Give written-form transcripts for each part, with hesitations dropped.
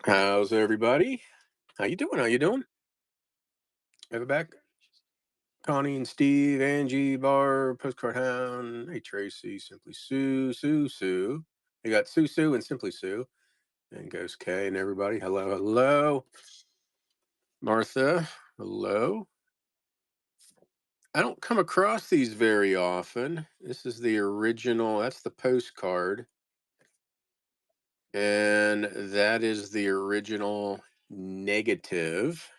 How's everybody? How you doing? How you doing? Ever back? Connie and Steve, Angie, Barb, Postcard Hound, hey Tracy, Simply Sue, Sue, Sue. You got Sue, Sue, and Simply Sue, and Ghost K, and everybody. Hello, hello. Martha, hello. I don't come across these very often. This is the original. That's the postcard, and that is the original negative.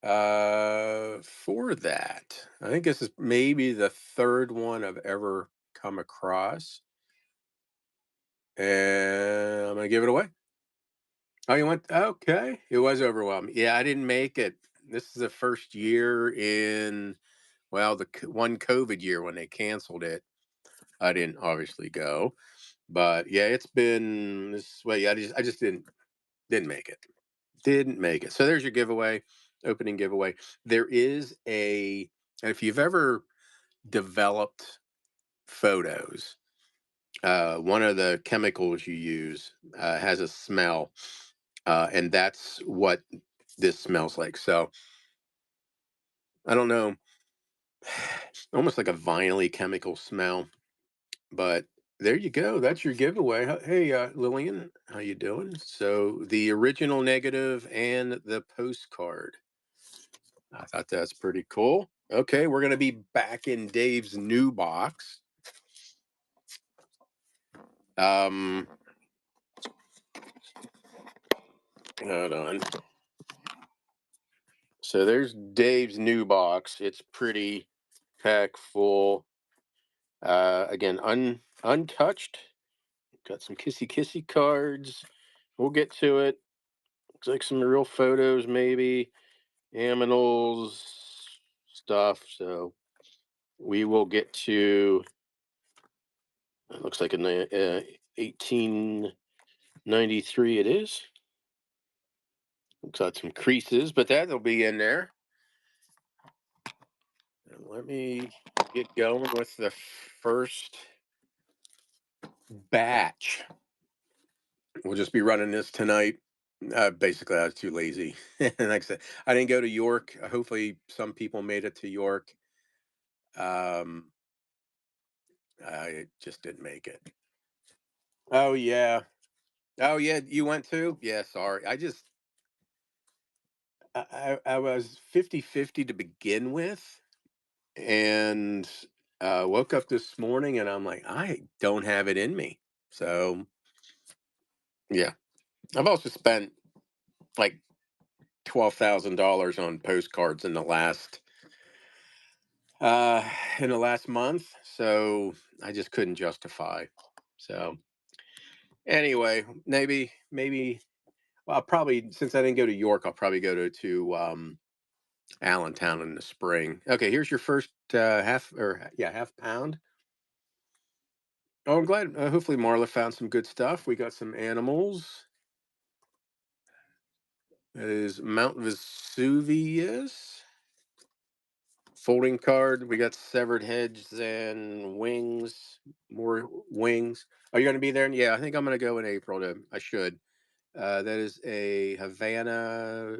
For that, I think this is maybe the third one I've ever come across, and I'm gonna give it away. Oh, you went? Okay, it was overwhelming. Yeah, I didn't make it. This is the first year in, well, one COVID year when they canceled it. I didn't obviously go, but yeah, it's been this way. Yeah, I just didn't make it. Didn't make it. So there's your giveaway, opening giveaway. There is a, if you've ever developed photos, one of the chemicals you use has a smell, and that's what this smells like. So I don't know, almost like a vinily chemical smell, but there you go. That's your giveaway. Hey, Lillian, how you doing? So the original negative and the postcard. I thought that's pretty cool. Okay, we're gonna be back in Dave's new box. Um, Hold on. So there's Dave's new box. It's pretty packed full. Again, untouched. Got some kissy kissy cards. We'll get to it. Looks like some real photos, maybe aminals stuff. So we will get to. It looks like a 1893. It is. Looks like some creases, but that'll be in there. And let me get going with the first batch. We'll just be running this tonight. Basically, I was too lazy. And like I said, I didn't go to York. Hopefully, some people made it to York. Um, I just didn't make it. Oh yeah. Oh yeah. You went too? Yeah. Sorry. I was 50-50 to begin with, and woke up this morning and I'm like, I don't have it in me. So yeah. I've also spent like $12,000 on postcards uh in the last month, so I just couldn't justify. So anyway, maybe well, I'll probably, since I didn't go to York, I'll probably go to Allentown in the spring. Okay, here's your first half pound. Oh, I'm glad. Hopefully Marla found some good stuff. We got some animals. That is Mount Vesuvius. Folding card. We got severed heads and wings. More wings. Are you going to be there? Yeah, I think I'm going to go in April. I should. That is a Havana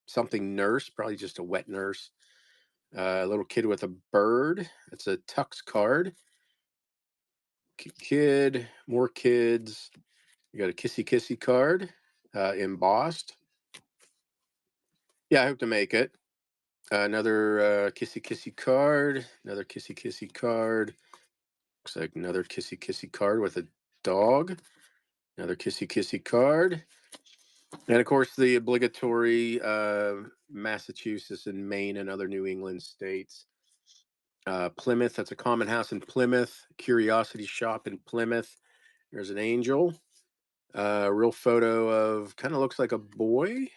something nurse, probably just a wet nurse. A little kid with a bird. It's a tux card. Kid, more kids. You got a kissy kissy card, embossed. Yeah, I hope to make it. Another kissy kissy card. Another kissy kissy card. Looks like another kissy kissy card with a dog. Another kissy kissy card. And of course, the obligatory Massachusetts and Maine and other New England states. Plymouth, that's a common house in Plymouth. Curiosity shop in Plymouth. There's an angel. Real photo of, kind of looks like a boy.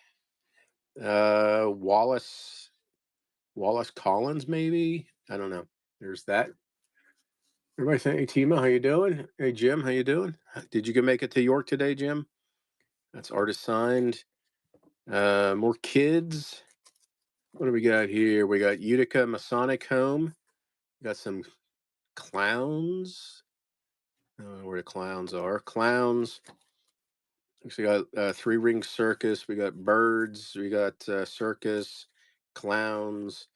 Wallace Collins, maybe. I don't know. There's that. Everybody say, hey, Tima, how you doing? Hey, Jim, how you doing? Did you go make it to York today, Jim? That's artist signed. More kids. What do we got here? We got Utica Masonic Home. We got some clowns. I don't know where the clowns are. Clowns. So we got three ring circus. We got birds. We got circus, clowns.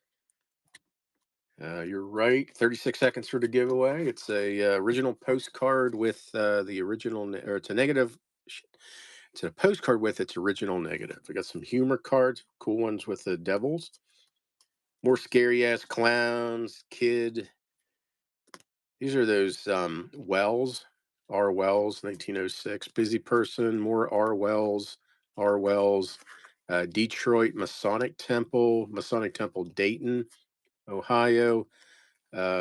You're right. 36 seconds for the giveaway. It's a original postcard with the original, or it's a negative. Shit. It's a postcard with its original negative. We got some humor cards, cool ones with the devils. More scary ass clowns, kid. These are those Wells, R. Wells, 1906. Busy person, more R. Wells, R. Wells. Detroit Masonic Temple, Dayton, Ohio.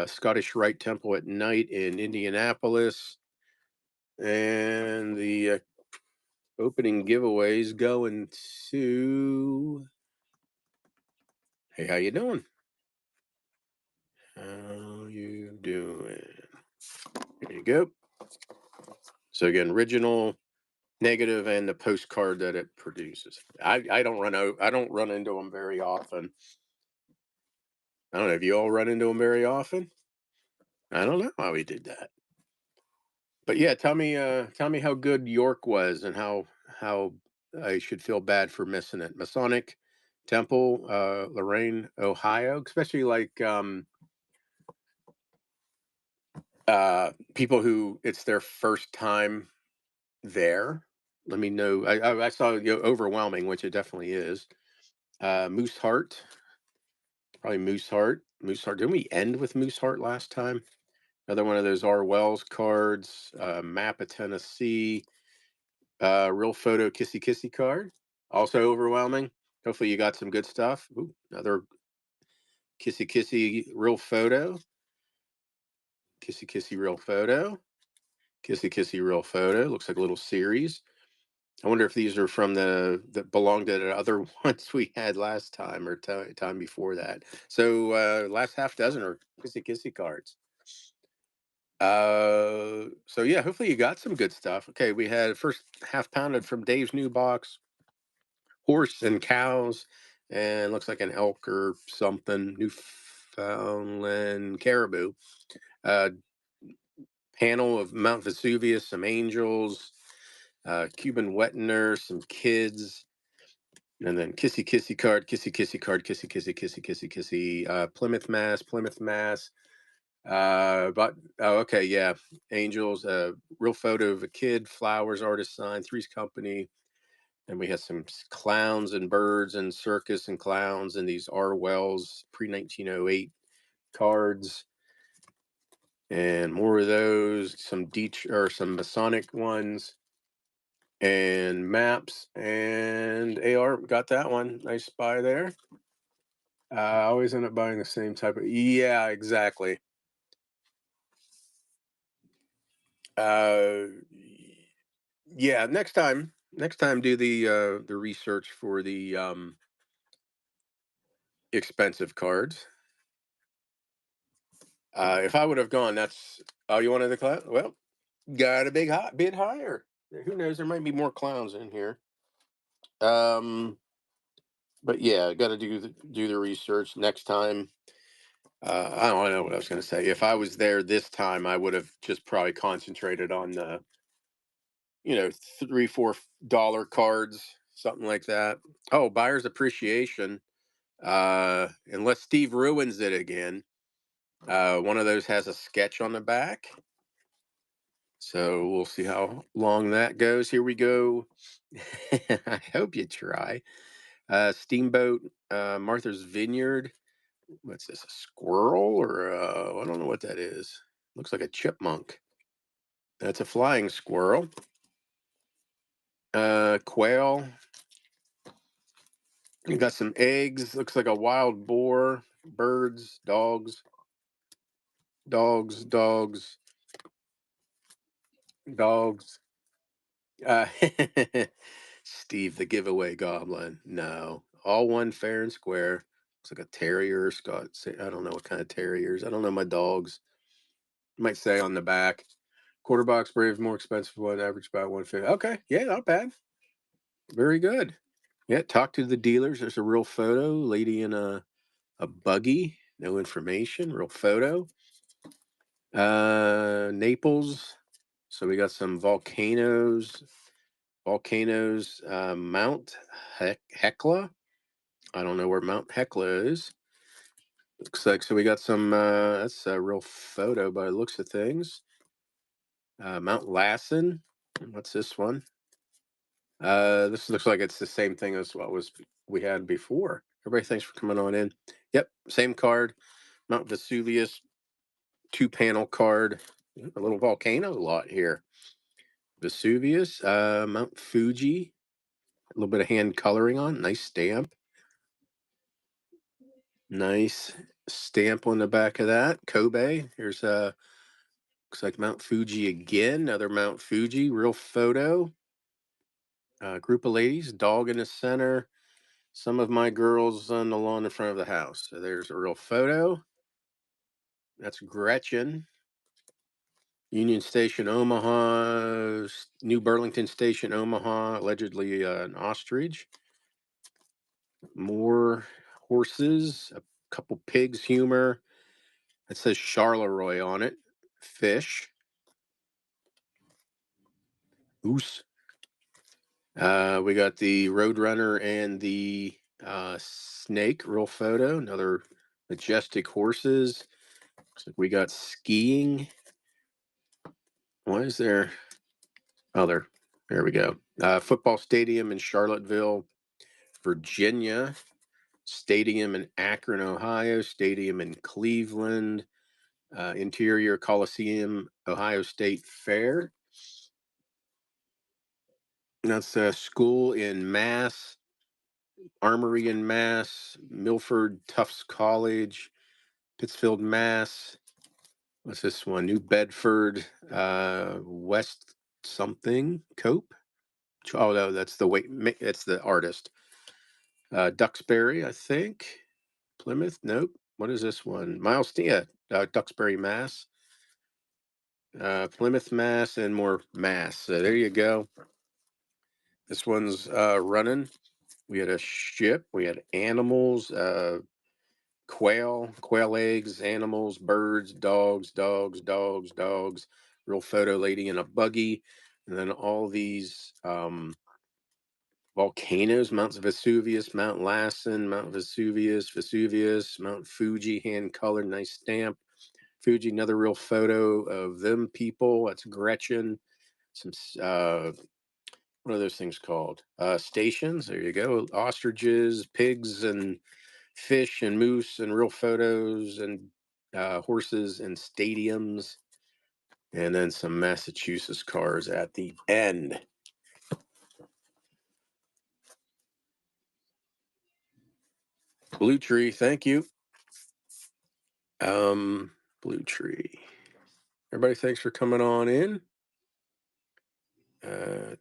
Scottish Rite Temple at night in Indianapolis. And the opening giveaways going to. Hey, how you doing? How you doing? There you go. So again, original, negative, and the postcard that it produces. I don't I don't run into them very often. I don't know if you all run into them very often. I don't know how we did that. But yeah, tell me how good York was and how I should feel bad for missing it. Masonic Temple, Lorraine, Ohio, especially like people who it's their first time there. Let me know. I saw, overwhelming, which it definitely is. Moose Heart, probably Moose Heart. Moose Heart. Didn't we end with Moose Heart last time? Another one of those R. Wells cards. Map of Tennessee. Real photo kissy kissy card. Also overwhelming. Hopefully you got some good stuff. Ooh, another kissy kissy real photo. Kissy kissy real photo. Kissy kissy real photo. Looks like a little series. I wonder if these are from the that belonged to the other ones we had last time, or time before that. So last half dozen are kissy kissy cards. So yeah, hopefully you got some good stuff. Okay, we had first half pounded from Dave's new box, horse and cows, and looks like an elk or something. Newfoundland caribou. Uh, Panel of Mount Vesuvius, some angels, Cuban wetner, some kids, and then kissy kissy card, kissy kissy card, kissy kissy kissy kissy kissy. Plymouth Mass, Plymouth Mass. But oh, okay, yeah, angels. Real photo of a kid, flowers, artist sign, Three's Company. And we had some clowns and birds and circus and clowns and these R. Wells pre 1908 cards and more of those. Some or some Masonic ones and maps, and AR got that one. Nice buy there. I always end up buying the same type of. Yeah, exactly. Uh, yeah. Next time, do the research for the expensive cards. If I would have gone, that's oh, you wanted the clown? Well, got a bit higher. Who knows? There might be more clowns in here. Um, but yeah, got to do the research next time. I don't know what I was going to say. If I was there this time, I would have just probably concentrated on the, $3 $4 cards, something like that. Oh, buyer's appreciation. Unless Steve ruins it again. One of those has a sketch on the back. So we'll see how long that goes. Here we go. I hope you try. Steamboat, Martha's Vineyard. What's this? A squirrel or I don't know what that is. Looks like a chipmunk. That's a flying squirrel. Quail. You got some eggs. Looks like a wild boar. Birds, dogs, dogs. Uh, Steve, the giveaway goblin. No, all one fair and square. Looks like a terrier. Scott, I don't know what kind of terriers. I don't know my dogs. Might say on the back. Quarter box Braves more expensive one. Average about 150. Okay, yeah, not bad. Very good. Yeah, talk to the dealers. There's a real photo. Lady in a buggy. No information. Real photo. Naples. So we got some volcanoes. volcanoes, Mount Hecla. I don't know where Mount Hecla is. Looks like, so we got some, that's a real photo by the looks of things. Mount Lassen. What's this one? This looks like it's the same thing as what was we had before. Everybody, thanks for coming on in. Yep, same card. Mount Vesuvius, 2-panel card. A little volcano lot here. Vesuvius, Mount Fuji, a little bit of hand coloring on. Nice stamp. Nice stamp on the back of that. Kobe. Here's looks like Mount Fuji again. Another Mount Fuji. Real photo. Group of ladies. Dog in the center. Some of my girls on the lawn in front of the house. So there's a real photo. That's Gretchen. Union Station, Omaha. New Burlington Station, Omaha. Allegedly an ostrich. More horses. A couple pigs. Humor. It says Charleroi on it. Fish. Goose. We got the Roadrunner and the snake. Real photo. Another majestic horses. Looks like we got skiing. Why is there? Oh, there we go. Football stadium in Charlottesville, Virginia. Stadium in Akron, Ohio. Stadium in Cleveland. Interior Coliseum, Ohio State Fair. That's a school in Mass. Armory in Mass. Milford Tufts College. Pittsfield, Mass. What's this one? New Bedford, West something Cope. Oh no, that's the it's the artist. Duxbury, I think. Plymouth. Nope. What is this one? Duxbury, Mass. Plymouth, Mass, and more Mass. So there you go. This one's running. We had a ship. We had animals. Quail eggs, animals, birds, dogs, real photo lady in a buggy, and then all these volcanoes, Mount Vesuvius, Mount Lassen, Mount Vesuvius, Mount Fuji, hand colored, nice stamp. Fuji, another real photo of them people. That's Gretchen. Some what are those things called? Stations. There you go. Ostriches, pigs, and fish and moose and real photos and horses and stadiums, and then some Massachusetts cars at the end. Blue Tree, thank you. Blue Tree. Everybody, thanks for coming on in.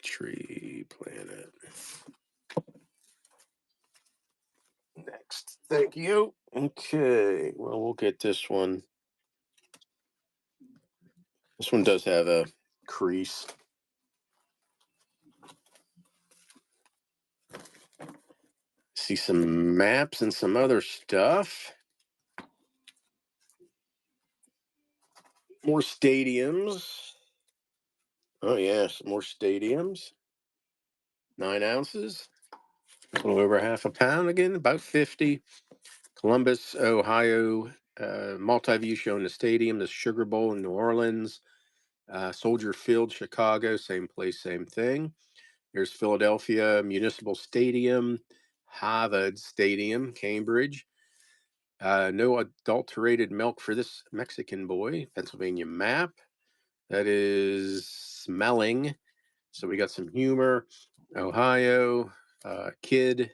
Tree Planet. Next, thank you. Okay, well, we'll get this one. This one does have a crease. See some maps and some other stuff. More stadiums. Oh, yes, more stadiums. 9 ounces. A little over half a pound again, about 50. Columbus, Ohio, multi-view show in the stadium. The Sugar Bowl in New Orleans. Soldier Field, Chicago, same place, same thing. There's Philadelphia Municipal Stadium. Harvard Stadium, Cambridge. No adulterated milk for this Mexican boy. Pennsylvania map. That is smelling. So we got some humor. Ohio, kid.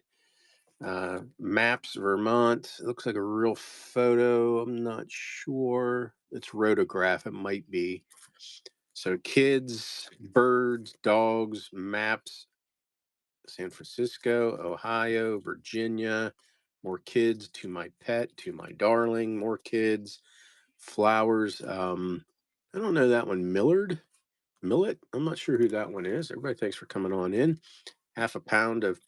Maps, Vermont. It looks like a real photo. I'm not sure. It's rotograph. It might be. So kids, birds, dogs, maps. San Francisco, Ohio, Virginia. More kids. To my pet. To my darling. More kids. Flowers. I don't know that one. Millet. I'm not sure who that one is. Everybody, thanks for coming on in. Half a pound of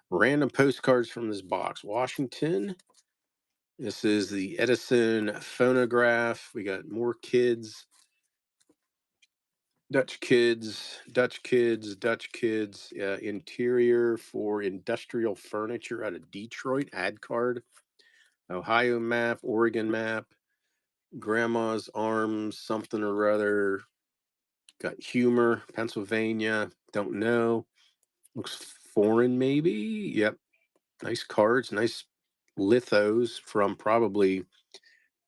random postcards from this box. Washington. This is the Edison phonograph. We got more kids. Dutch kids, interior for industrial furniture out of Detroit, ad card, Ohio map, Oregon map, grandma's arms, something or other, got humor, Pennsylvania, don't know, looks foreign maybe, yep, nice cards, nice lithos from probably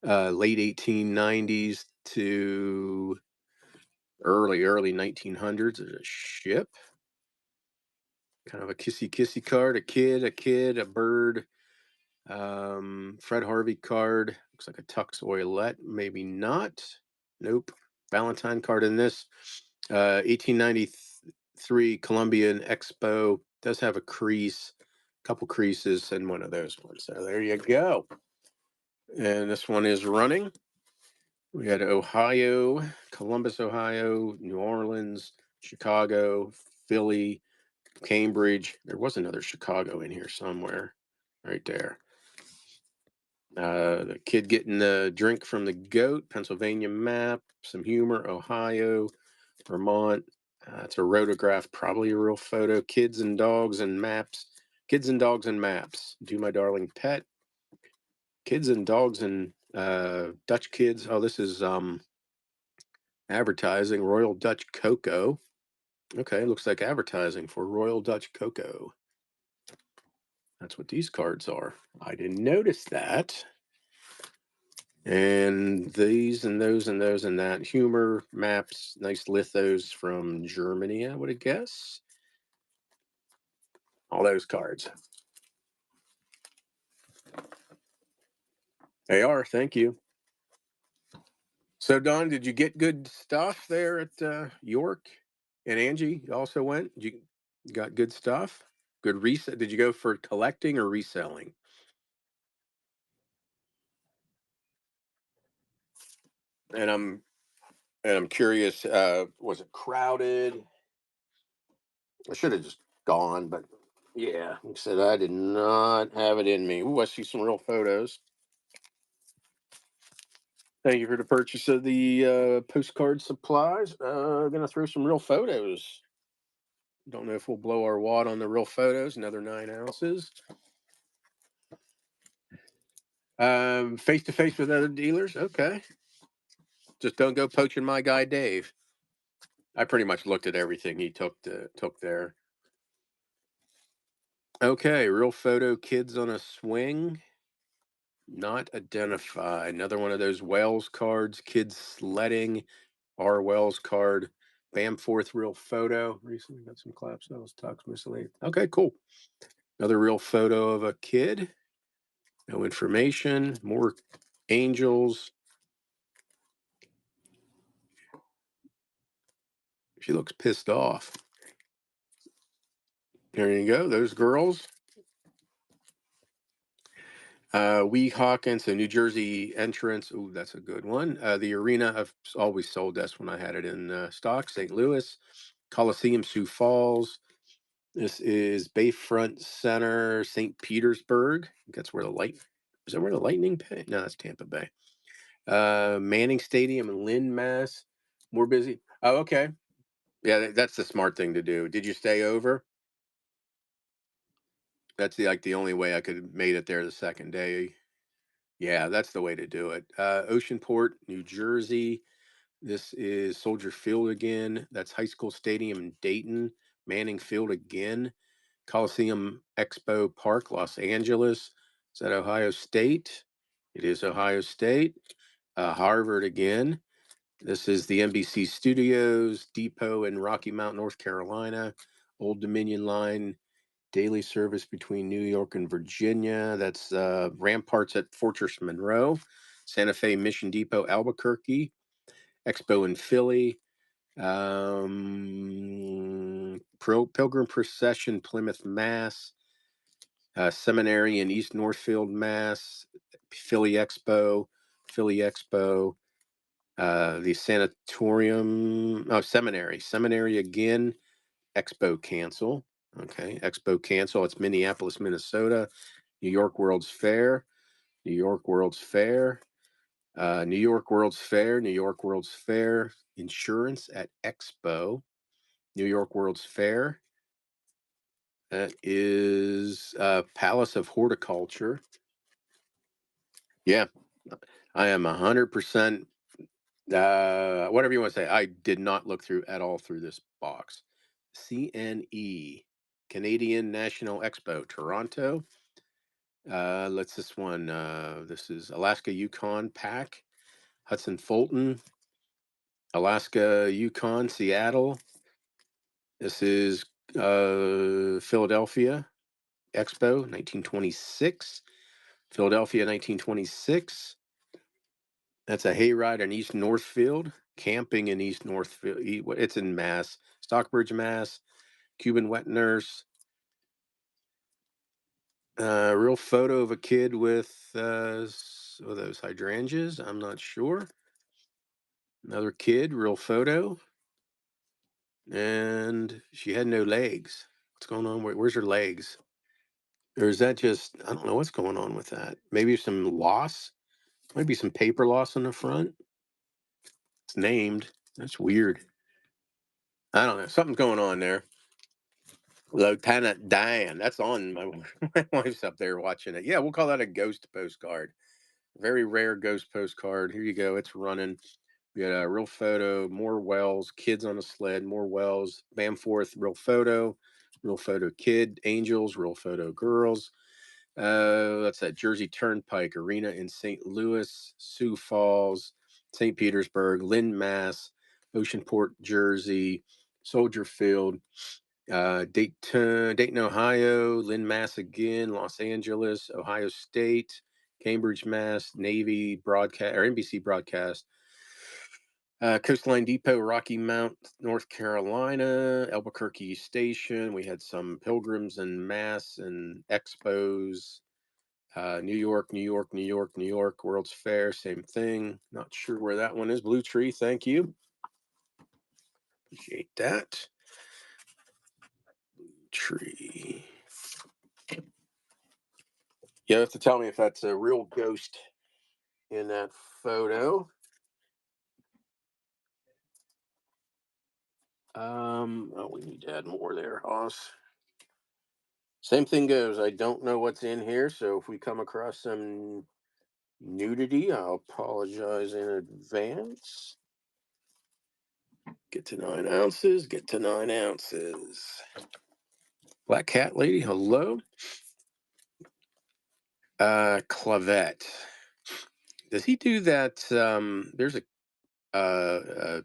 late 1890s to early 1900s. There's a ship, kind of a kissy kissy card, a bird, Fred Harvey card, looks like a Tux Oilette, maybe not, nope, Valentine card in this, 1893 Columbian Expo, does have a crease, couple creases in one of those ones, so there you go. And this one is running. We had Ohio, Columbus, Ohio, New Orleans, Chicago, Philly, Cambridge. There was another Chicago in here somewhere, right there. The kid getting the drink from the goat, Pennsylvania map, some humor, Ohio, Vermont. It's a rotograph, probably a real photo. Kids and dogs and maps. Kids and dogs and maps. Do my darling pet. Kids and dogs and Dutch kids. Oh, this is advertising, Royal Dutch Cocoa. Okay, looks like advertising for Royal Dutch Cocoa. That's what these cards are. I didn't notice that. And these and those and those and that. Humor, maps, nice lithos from Germany, I would guess. All those cards. They are, thank you. So, Don, did you get good stuff there at York? And Angie also went? You got good stuff? Good reset? Did you go for collecting or reselling? And I'm curious, was it crowded? I should have just gone, but yeah, he said I did not have it in me. Ooh, I see some real photos. Thank you for the purchase of the postcard supplies. Gonna throw some real photos. Don't know if we'll blow our wad on the real photos. Another 9 ounces. Face to face with other dealers. Okay, just don't go poaching my guy Dave. I pretty much looked at everything he took there. Okay, real photo. Kids on a swing. Not identified. Another one of those Wells cards. Kids sledding. R. Wells card. Bamforth real photo. Recently got some collapse nose, tux miscellaneous. Okay, cool. Another real photo of a kid. No information. More angels. She looks pissed off. There you go. Those girls. Weehawken, so New Jersey entrance. Ooh, that's a good one. The arena, I've always sold this when I had it in stock. St. Louis, Coliseum, Sioux Falls. This is Bayfront Center, St. Petersburg. That's where the light. Is that where the Lightning pay? No, that's Tampa Bay. Manning Stadium in Lynn, Mass. More busy. Oh, okay. Yeah, that's the smart thing to do. Did you stay over? That's the only way I could have made it there the second day. Yeah, that's the way to do it. Oceanport, New Jersey. This is Soldier Field again. That's High School Stadium in Dayton. Manning Field again. Coliseum Expo Park, Los Angeles. Is that Ohio State? It is Ohio State. Harvard again. This is the NBC Studios, Depot in Rocky Mount, North Carolina. Old Dominion Line, daily service between New York and Virginia. That's Ramparts at Fortress Monroe. Santa Fe Mission Depot, Albuquerque. Expo in Philly. Pilgrim Procession, Plymouth, Mass. Seminary in East Northfield, Mass. Philly Expo. The Sanatorium. Oh, Seminary again. Expo cancel. Okay, Expo cancel. It's Minneapolis, Minnesota. New York World's Fair. New York World's Fair. New York World's Fair. New York World's Fair. Insurance at Expo, New York World's Fair. That is Palace of Horticulture. Yeah, I am 100%. Whatever you want to say. I did not look through at all through this box. CNE, Canadian National Expo, Toronto. Let's this one. This is Alaska Yukon Pack, Hudson Fulton, Alaska Yukon, Seattle. This is Philadelphia Expo, 1926. Philadelphia, 1926. That's a hayride in East Northfield, camping in East Northfield. It's in Mass, Stockbridge, Mass. Cuban wet nurse. Real photo of a kid with those hydrangeas. I'm not sure. Another kid, real photo. And she had no legs. What's going on? Where's her legs? Or is that just, I don't know what's going on with that. Maybe some loss. Maybe some paper loss on the front. It's named. That's weird. I don't know. Something's going on there. Lieutenant Dan. That's on. My wife's up there watching it. Yeah, we'll call that a ghost postcard. Very rare ghost postcard. Here you go. It's running. We got a real photo, more wells, kids on a sled, more wells, Bamforth, real photo kid, angels, real photo girls. That's that Jersey Turnpike Arena in St. Louis, Sioux Falls, St. Petersburg, Lynn, Mass, Oceanport, Jersey, Soldier Field, Dayton, Ohio, Lynn, Mass again, Los Angeles, Ohio State, Cambridge, Mass, Navy broadcast or NBC broadcast, Coastline Depot, Rocky Mount, North Carolina, Albuquerque Station. We had some pilgrims and Mass and expos. New York, New York, New York, New York, World's Fair, same thing. Not sure where that one is. Blue Tree, thank you. Appreciate that. Tree. You have to tell me if that's a real ghost in that photo. Oh, we need to add more there, Hoss. Same thing goes. I don't know what's in here, so if we come across some nudity, I'll apologize in advance. Get to 9 ounces. Get to 9 ounces. Black Cat Lady, hello. Clavette. Does he do that? There's a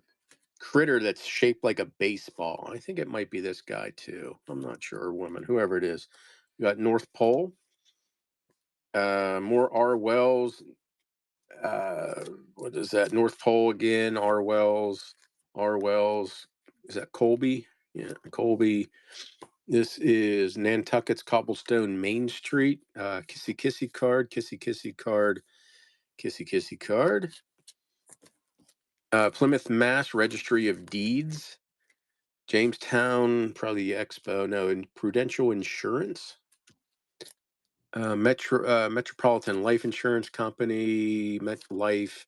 critter that's shaped like a baseball. I think it might be this guy too. I'm not sure, woman, whoever it is. You got North Pole. More R Wells. What is that? North Pole again. R Wells. R Wells. Is that Colby? Yeah, Colby. This is Nantucket's Cobblestone Main Street. Kissy Kissy card. Kissy Kissy card. Kissy Kissy card. Plymouth, Mass. Registry of Deeds. Jamestown, probably Expo. No, in Prudential Insurance. Metropolitan Life Insurance Company, MetLife,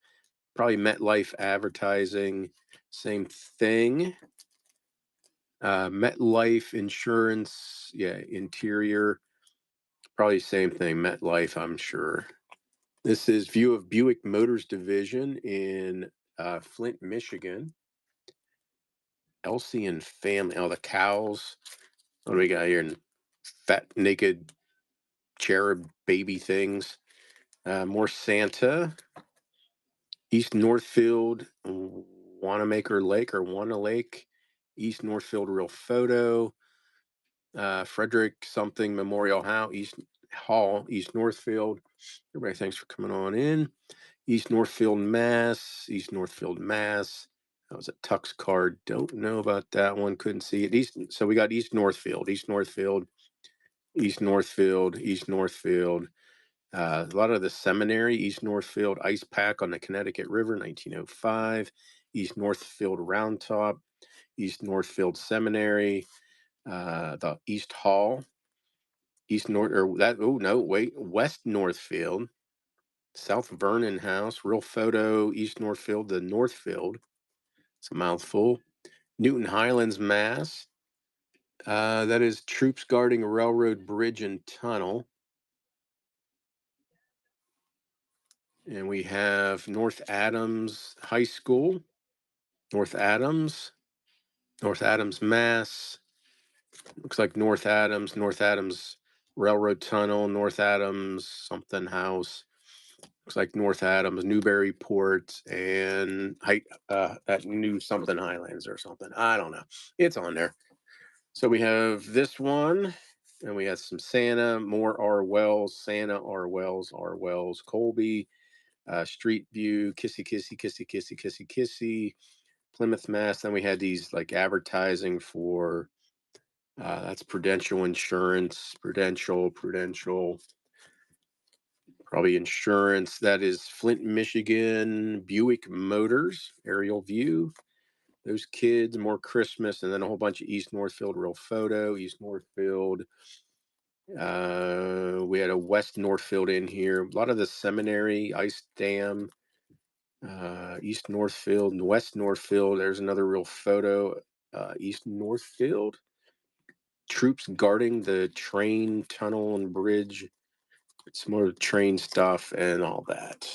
probably MetLife Advertising, same thing. MetLife Insurance, yeah, Interior, probably same thing. MetLife, I'm sure. This is view of Buick Motors Division in Flint, Michigan. Elsie and family. Oh, the cows. What do we got here? Fat, naked cherub baby things. More Santa. East Northfield, Wanamaker Lake or Wanna Lake. East Northfield Real Photo. Frederick something Memorial Hall, East Northfield. Everybody, thanks for coming on in. East Northfield, Mass. East Northfield, Mass. That was a Tux card. Don't know about that one. Couldn't see it. So we got East Northfield, East Northfield, East Northfield, East Northfield. A lot of the seminary, East Northfield Ice Pack on the Connecticut River, 1905. East Northfield Round Top, East Northfield Seminary, the East Hall, East North, or that, oh no, wait, West Northfield, South Vernon House, Real Photo, East Northfield, the Northfield, It's a mouthful. Newton Highlands, Mass. That is troops guarding railroad bridge and tunnel. And we have North Adams High School, North Adams, North Adams, Mass. Looks like North Adams Railroad Tunnel, North Adams something house. Looks like North Adams, Newburyport, and that New something Highlands or something. I don't know. It's on there. So we have this one, and we have some Santa, more R Wells, Santa, R Wells, R Wells, Colby, Street View, Kissy, Kissy, Kissy, Kissy, Kissy, Kissy, Plymouth, Mass. Then we had these like advertising for that's Prudential Insurance, Prudential, probably insurance. That is Flint, Michigan, Buick Motors, aerial view. Those kids, more Christmas, and then a whole bunch of East Northfield, real photo, East Northfield. We had a West Northfield in here. A lot of the seminary, Ice Dam, East Northfield, and West Northfield. There's another real photo. East Northfield. Troops guarding the train, tunnel, and bridge. It's more train stuff and all that.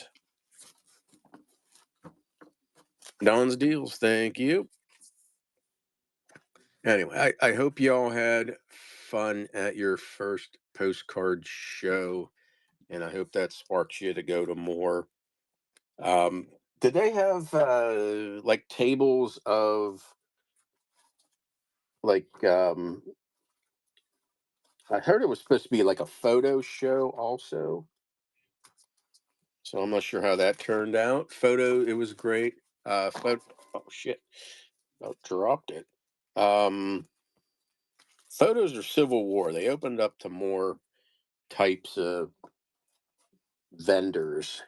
Don's deals. Thank you. Anyway, I hope y'all had fun at your first postcard show, and I hope that sparks you to go to more. Um, did they have like tables of like I heard it was supposed to be like a photo show also. So I'm not sure how that turned out. Photo, it was great. Photo, oh shit, I dropped it. Um, Photos are Civil War. They opened up to more types of vendors.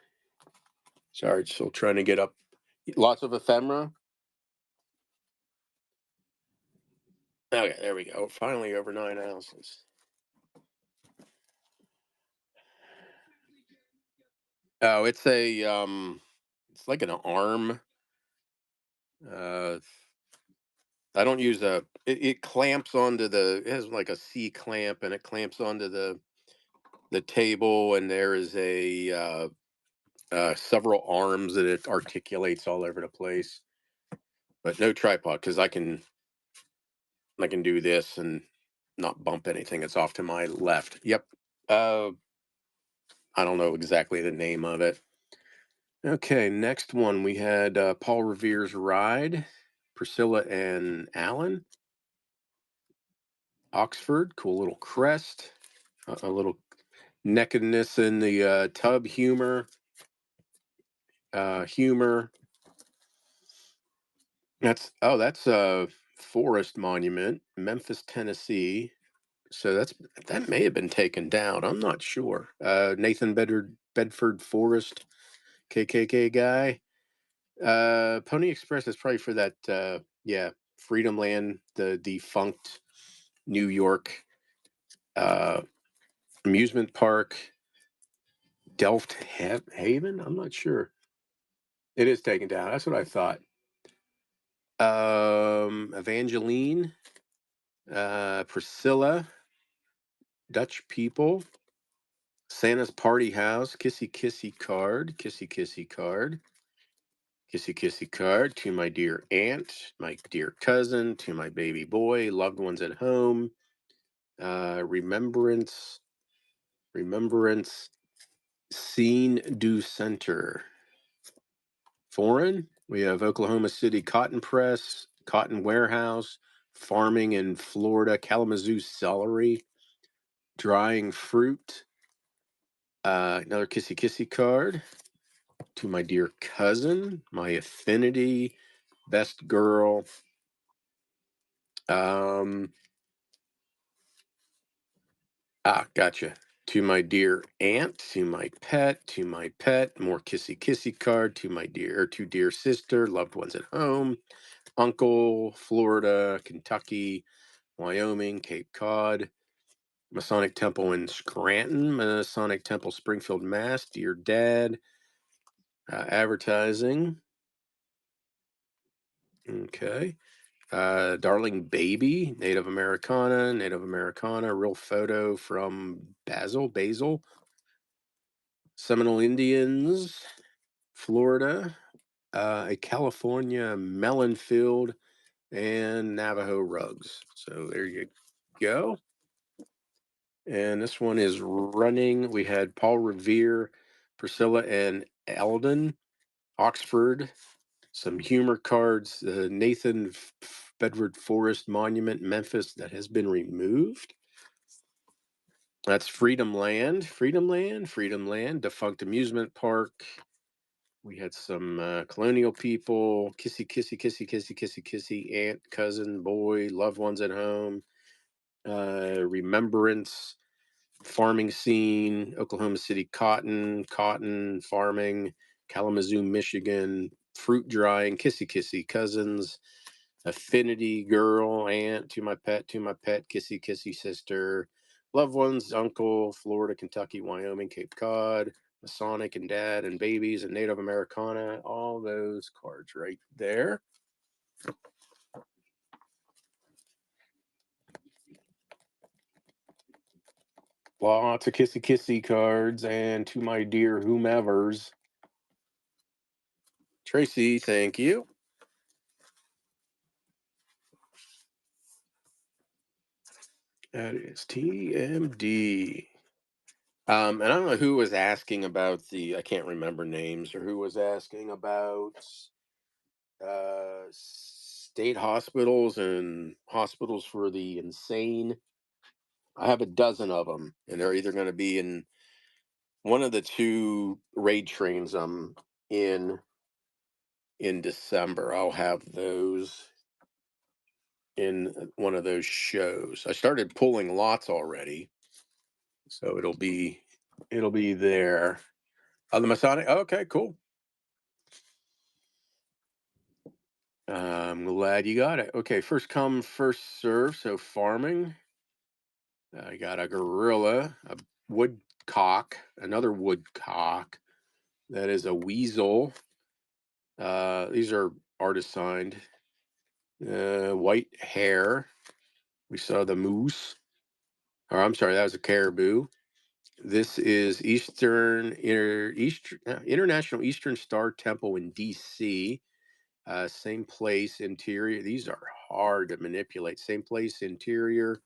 Sorry, still trying to get up. Lots of ephemera. Okay, there we go. Finally over 9 ounces. Oh, it's like an arm. Uh, I don't use it clamps onto it has like a C clamp and it clamps onto the table, and there is several arms that it articulates all over the place, but no tripod because I can do this and not bump anything. It's off to my left. Yep. Uh, I don't know exactly the name of it. Okay, next one we had Paul Revere's Ride, Priscilla and Alan, Oxford, cool little crest, a little nakedness in the tub humor. That's a forest monument, Memphis, Tennessee. So that may have been taken down. I'm not sure. Nathan Bedford Forrest, KKK guy. Pony Express is probably for that. Yeah, Freedom Land, the defunct New York uh, amusement park. Delft Haven. I'm not sure. It is taken down. That's what I thought. Evangeline, Priscilla, Dutch people. Santa's Party House, Kissy Kissy Card, Kissy Kissy Card, Kissy Kissy Card to my dear aunt, my dear cousin, to my baby boy, loved ones at home, remembrance, Scene du Center. Foreign, we have Oklahoma City Cotton Press, Cotton Warehouse, farming in Florida, Kalamazoo celery, drying fruit, another Kissy Kissy Card. To my dear cousin, my affinity, best girl. Um, Gotcha. To my dear aunt, to my pet, more kissy kissy card. To dear sister, loved ones at home, uncle, Florida, Kentucky, Wyoming, Cape Cod, Masonic Temple in Scranton, Masonic Temple, Springfield, Mass. Dear dad, advertising. Okay. Darling Baby, Native Americana, real photo from Basil, Seminole Indians, Florida, a California melon field, and Navajo rugs. So there you go. And this one is running. We had Paul Revere, Priscilla and Eldon, Oxford, some humor cards, the Nathan Bedford Forest Monument, Memphis, that has been removed. That's Freedom Land, defunct amusement park. We had some colonial people, kissy, aunt, cousin, boy, loved ones at home, remembrance, farming scene, Oklahoma City cotton farming, Kalamazoo, Michigan, fruit drying, kissy, cousins, affinity girl, aunt, to my pet, kissy, sister, loved ones, uncle, Florida, Kentucky, Wyoming, Cape Cod, Masonic and dad and babies and Native Americana, all those cards right there. Lots of kissy cards, and to my dear whomevers. Tracy, thank you. That is TMD. And I don't know who was asking about I can't remember names, or who was asking about state hospitals and hospitals for the insane. I have a dozen of them, and they're either going to be in one of the two raid trains I'm in December. I'll have those in one of those shows. I started pulling lots already, so it'll be there. The Masonic. Okay, cool. I'm glad you got it. Okay, first come, first serve. So farming. I got a gorilla, a woodcock, another woodcock. That is a weasel. These are artist signed. White hare. We saw the moose. Or I'm sorry, that was a caribou. This is International Eastern Star Temple in D.C. Same place, interior. These are hard to manipulate. Same place, interior.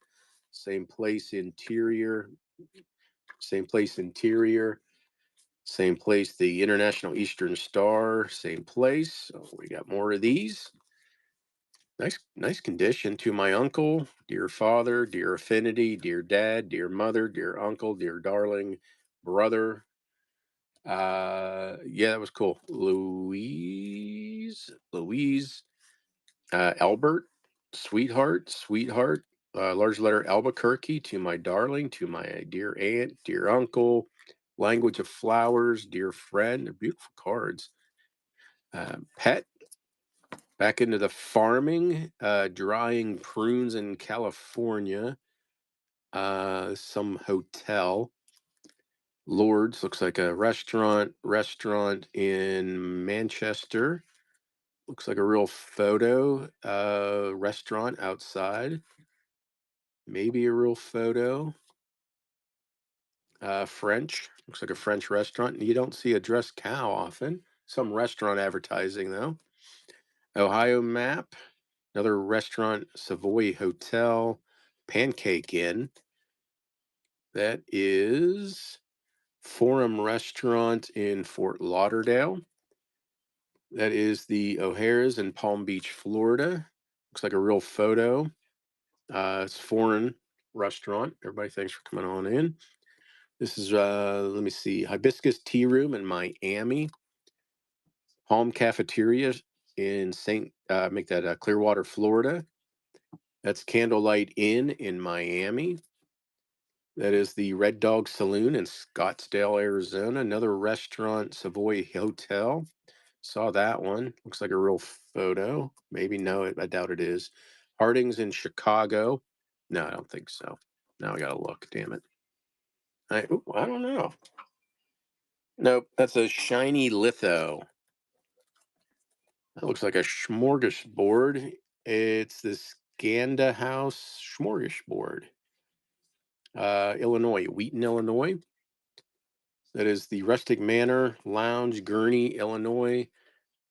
Same place, interior. Same place, interior. Same place, the International Eastern Star. Same place. So we got more of these. Nice condition. To my uncle, dear father, dear affinity, dear dad, dear mother, dear uncle, dear darling brother. Yeah, that was cool. Louise, Albert, sweetheart. Large letter Albuquerque, to my darling, to my dear aunt, dear uncle. Language of flowers, dear friend. They're beautiful cards. Pet, back into the farming, drying prunes in California. Some hotel. Lord's looks like a restaurant in Manchester. Looks like a real photo. Restaurant outside. Maybe a real photo. French. Looks like a French restaurant. You don't see a dressed cow often. Some restaurant advertising, though. Ohio map. Another restaurant, Savoy Hotel. Pancake Inn. That is Forum Restaurant in Fort Lauderdale. That is the O'Hare's in Palm Beach, Florida. Looks like a real photo. It's foreign restaurant. Everybody, thanks for coming on in. This is let me see, Hibiscus Tea Room in Miami. Palm Cafeteria in make that Clearwater, Florida. That's Candlelight Inn in Miami. That is the Red Dog Saloon in Scottsdale, Arizona. Another restaurant, Savoy Hotel. Saw that one. Looks like a real photo. Maybe no, I doubt it is. Harding's in Chicago. No, I don't think so. Now I gotta look. Damn it. I don't know. Nope, that's a shiny litho. That looks like a smorgasbord. It's the Skanda House Smorgasbord, Illinois, Wheaton, Illinois. That is the Rustic Manor Lounge, Gurney, Illinois.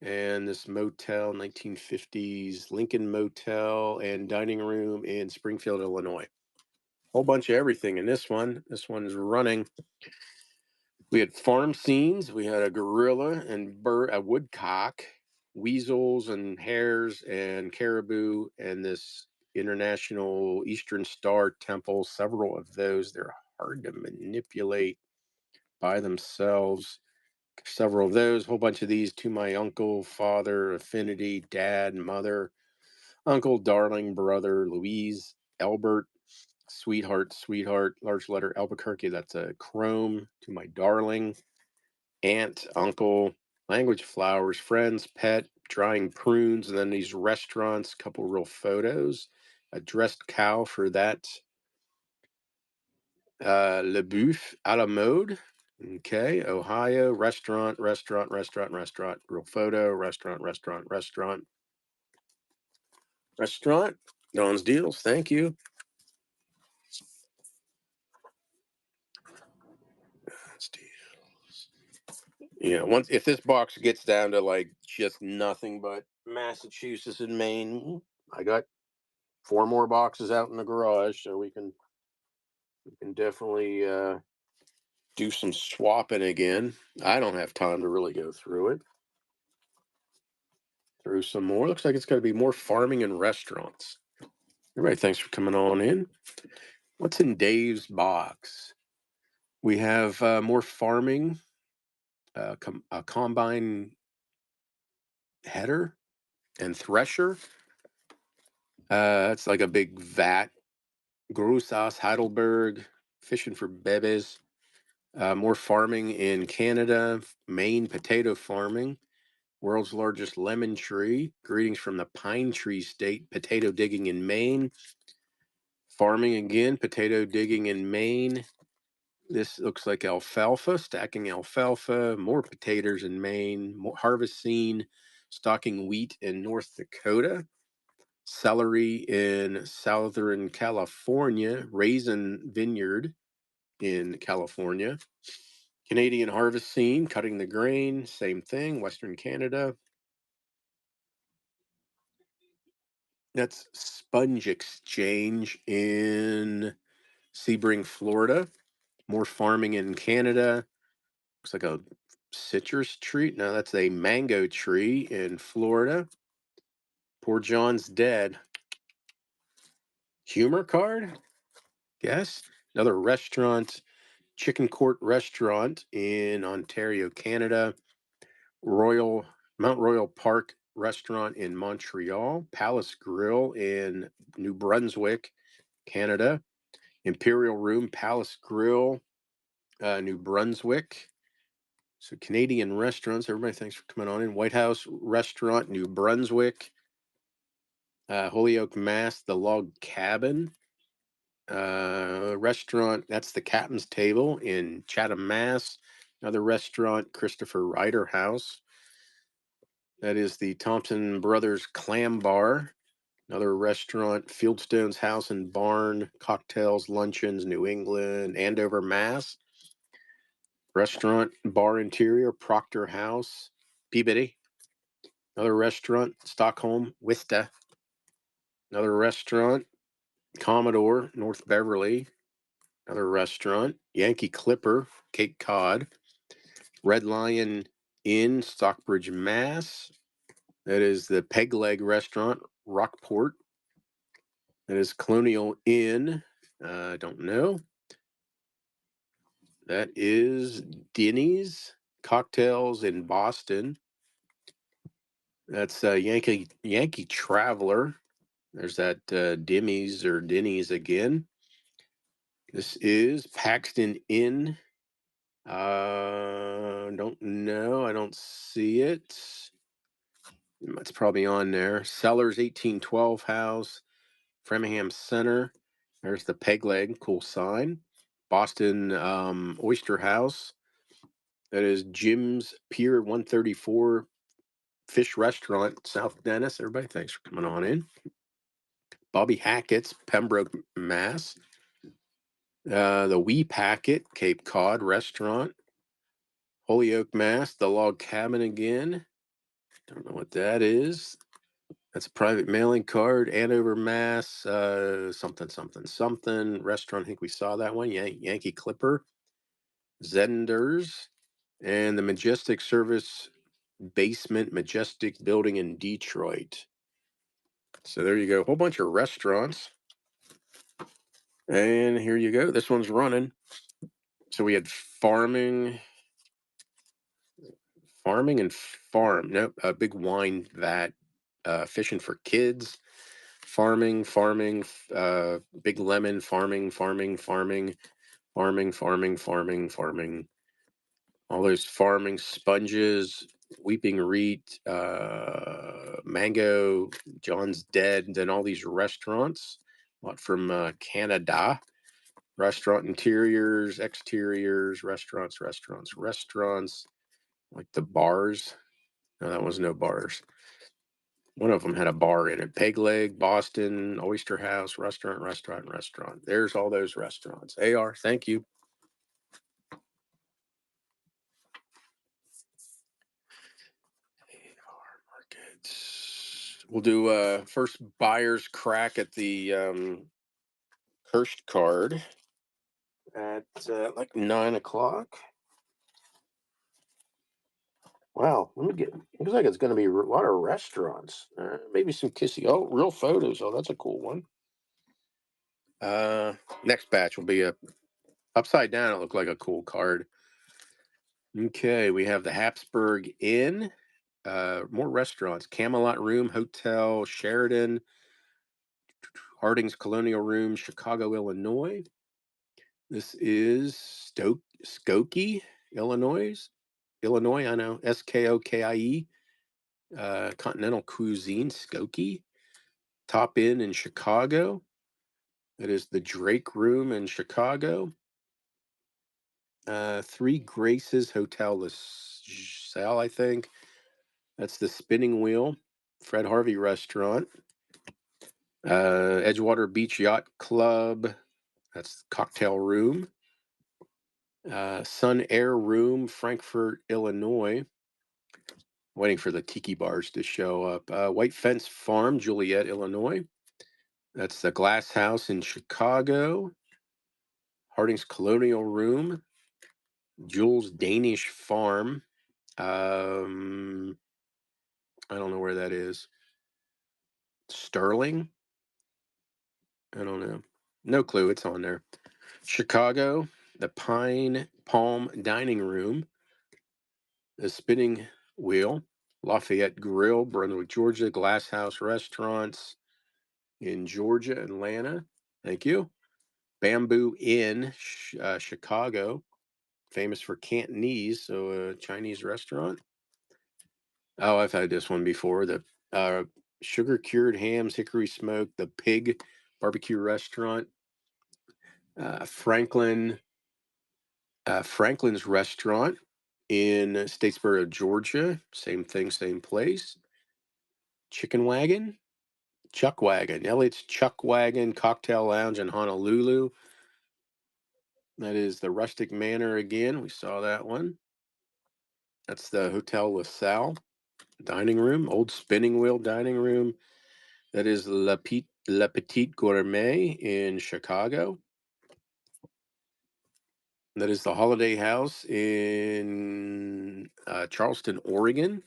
And this motel, 1950s Lincoln Motel and dining room in Springfield, Illinois. Whole bunch of everything in this one. This one's running. We had farm scenes. We had a gorilla and a woodcock, weasels and hares and caribou, and this International Eastern Star Temple. Several of those. They're hard to manipulate by themselves. Several of those. A whole bunch of these to my uncle, father, affinity, dad, mother, uncle, darling, brother, Louise, Albert, sweetheart, sweetheart, large letter Albuquerque. That's a chrome to my darling, aunt, uncle, language, flowers, friends, pet, drying prunes, and then these restaurants, couple real photos, a dressed cow for that, Le Boeuf a la mode. Okay, Ohio, restaurant, restaurant, restaurant, restaurant, real photo, restaurant, restaurant, restaurant, restaurant. Don's Deals, thank you. Yeah, once if this box gets down to like just nothing but Massachusetts and Maine, I got 4 more boxes out in the garage, so we can definitely do some swapping again. I don't have time to really go through it. Through some more. Looks like it's going to be more farming and restaurants. Everybody, thanks for coming on in. What's in Dave's box? We have more farming, a combine header and thresher. It's like a big vat. Grusas, Heidelberg, fishing for bebes. More farming in Canada, Maine potato farming, world's largest lemon tree. Greetings from the pine tree state, potato digging in Maine. Farming again, potato digging in Maine. This looks like alfalfa, stacking alfalfa, more potatoes in Maine, more harvest scene, stocking wheat in North Dakota, celery in Southern California, raisin vineyard in California, Canadian harvest scene, cutting the grain, same thing, Western Canada. That's Sponge Exchange in Sebring, Florida. More farming in Canada. Looks like a citrus tree. No, that's a mango tree in Florida. Poor John's dead. Humor card? Yes. Another restaurant, Chicken Court Restaurant in Ontario, Canada. Royal Mount Royal Park Restaurant in Montreal. Palace Grill in New Brunswick, Canada. Imperial Room Palace Grill, New Brunswick. So Canadian restaurants. Everybody, thanks for coming on in. White House Restaurant, New Brunswick. Holyoke, Mass. The Log Cabin restaurant. That's the Captain's Table in Chatham, Mass. Another restaurant, Christopher Ryder House. That is the Thompson Brothers Clam Bar. Another restaurant, Fieldstone's House and Barn, Cocktails, Luncheons, New England, Andover, Mass. Restaurant, bar interior, Proctor House, Peabody. Another restaurant, Stockholm, Wista. Another restaurant, Commodore, North Beverly. Another restaurant, Yankee Clipper, Cape Cod. Red Lion Inn, Stockbridge, Mass. That is the Peg Leg Restaurant, Rockport. That is Colonial Inn. I don't know. That is Denny's Cocktails in Boston. That's Yankee Traveler. There's that Dimmies or Denny's again. This is Paxton Inn. Don't know. I don't see it. It's probably on there. Sellers 1812 House, Framingham Center. There's the Peg Leg, cool sign. Boston Oyster House. That is Jim's Pier 134 Fish Restaurant, South Dennis. Everybody, thanks for coming on in. Bobby Hackett's, Pembroke, Mass. The Wee Packet, Cape Cod Restaurant. Holyoke, Mass. The Log Cabin again. Don't know what that is. That's a private mailing card. Andover, Mass. Something, something, something. Restaurant. I think we saw that one. Yankee Clipper. Zenders. And the Majestic Service Basement Majestic Building in Detroit. So there you go. A whole bunch of restaurants. And here you go. This one's running. So we had farming and farm. Nope, a big wine vat. Fishing for kids. Farming. Big lemon. Farming. All those farming sponges. Weeping Reed. Mango. John's Dead. And then all these restaurants. A lot from Canada. Restaurant interiors, exteriors, restaurants, like the bars. No, that was no bars. One of them had a bar in it. Peg Leg, Boston, Oyster House, restaurant. There's all those restaurants. AR, thank you. AR Markets. We'll do first buyer's crack at the Kirst card at like 9 o'clock. Wow, let me get. Looks like it's going to be a lot of restaurants. Maybe some kissy. Oh, real photos. Oh, that's a cool one. Next batch will be a upside down. It looked like a cool card. Okay, we have the Habsburg Inn. More restaurants: Camelot Room, Hotel Sheridan, Harding's Colonial Room, Chicago, Illinois. This is Skokie, Illinois. Illinois, I know. Skokie. Continental Cuisine, Skokie. Top Inn in Chicago. That is the Drake Room in Chicago. Three Graces Hotel LaSalle, I think. That's the Spinning Wheel. Fred Harvey Restaurant. Edgewater Beach Yacht Club. That's Cocktail Room. Sun Air Room, Frankfort, Illinois. Waiting for the tiki bars to show up. White Fence Farm, Juliet, Illinois. That's the Glass House in Chicago. Harding's Colonial Room. Jules Danish Farm. I don't know where that is. Sterling? I don't know. No clue. It's on there. Chicago, the Pine Palm Dining Room. The Spinning Wheel. Lafayette Grill, Brunswick, Georgia. Glass House Restaurants in Georgia, Atlanta. Thank you. Bamboo Inn, Chicago. Famous for Cantonese, so a Chinese restaurant. Oh, I've had this one before. The Sugar Cured Hams, Hickory Smoke, the Pig Barbecue Restaurant. Franklin's Restaurant in Statesboro, Georgia. Same thing, same place. Chicken Wagon, Chuck Wagon. Elliot's Chuck Wagon Cocktail Lounge in Honolulu. That is the Rustic Manor again. We saw that one. That's the Hotel LaSalle dining room, old spinning wheel dining room. That is La Petite Gourmet in Chicago. That is the Holiday House in Charleston, Oregon.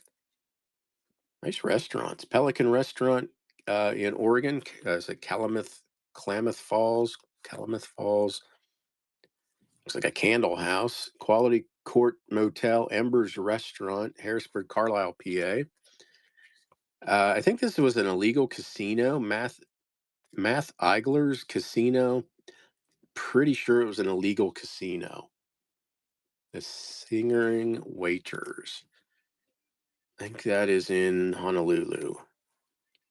Nice restaurants. Pelican Restaurant in Oregon. Is it Klamath Falls? Calumet Falls. Looks like a candle house. Quality Court Motel, Embers Restaurant, Harrisburg, Carlisle, PA. I think this was an illegal casino. Math Eigler's Casino. Pretty sure it was an illegal casino. The Singering Waiters. I think that is in Honolulu.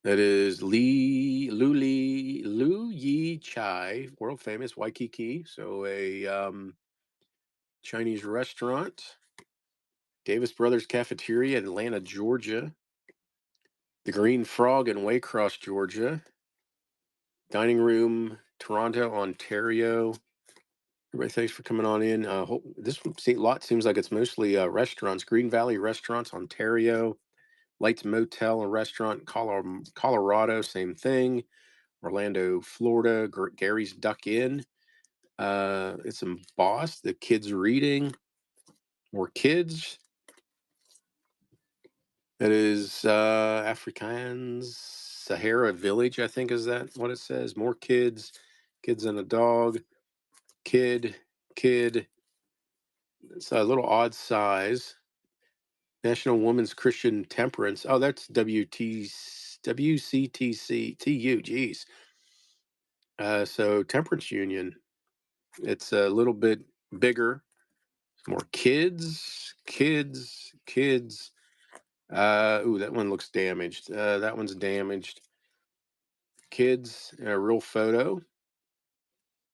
That is Lu Yi Chai, world famous Waikiki. So a Chinese restaurant. Davis Brothers Cafeteria in Atlanta, Georgia. The Green Frog in Waycross, Georgia. Dining Room, Toronto, Ontario. Everybody, thanks for coming on in. This lot seems like it's mostly restaurants. Green Valley Restaurants, Ontario. Lights Motel and Restaurant, Colorado, same thing. Orlando, Florida. Gary's Duck Inn. It's in Boss. The Kids Reading. More Kids. It is Afrikaans Sahara Village, I think is that what it says. More Kids. Kids and a Dog. Kid. It's a little odd size. National Women's Christian Temperance. Oh, that's WCTC Geez. So Temperance Union. It's a little bit bigger. More kids. Ooh, that one looks damaged. That one's damaged. Kids, a real photo.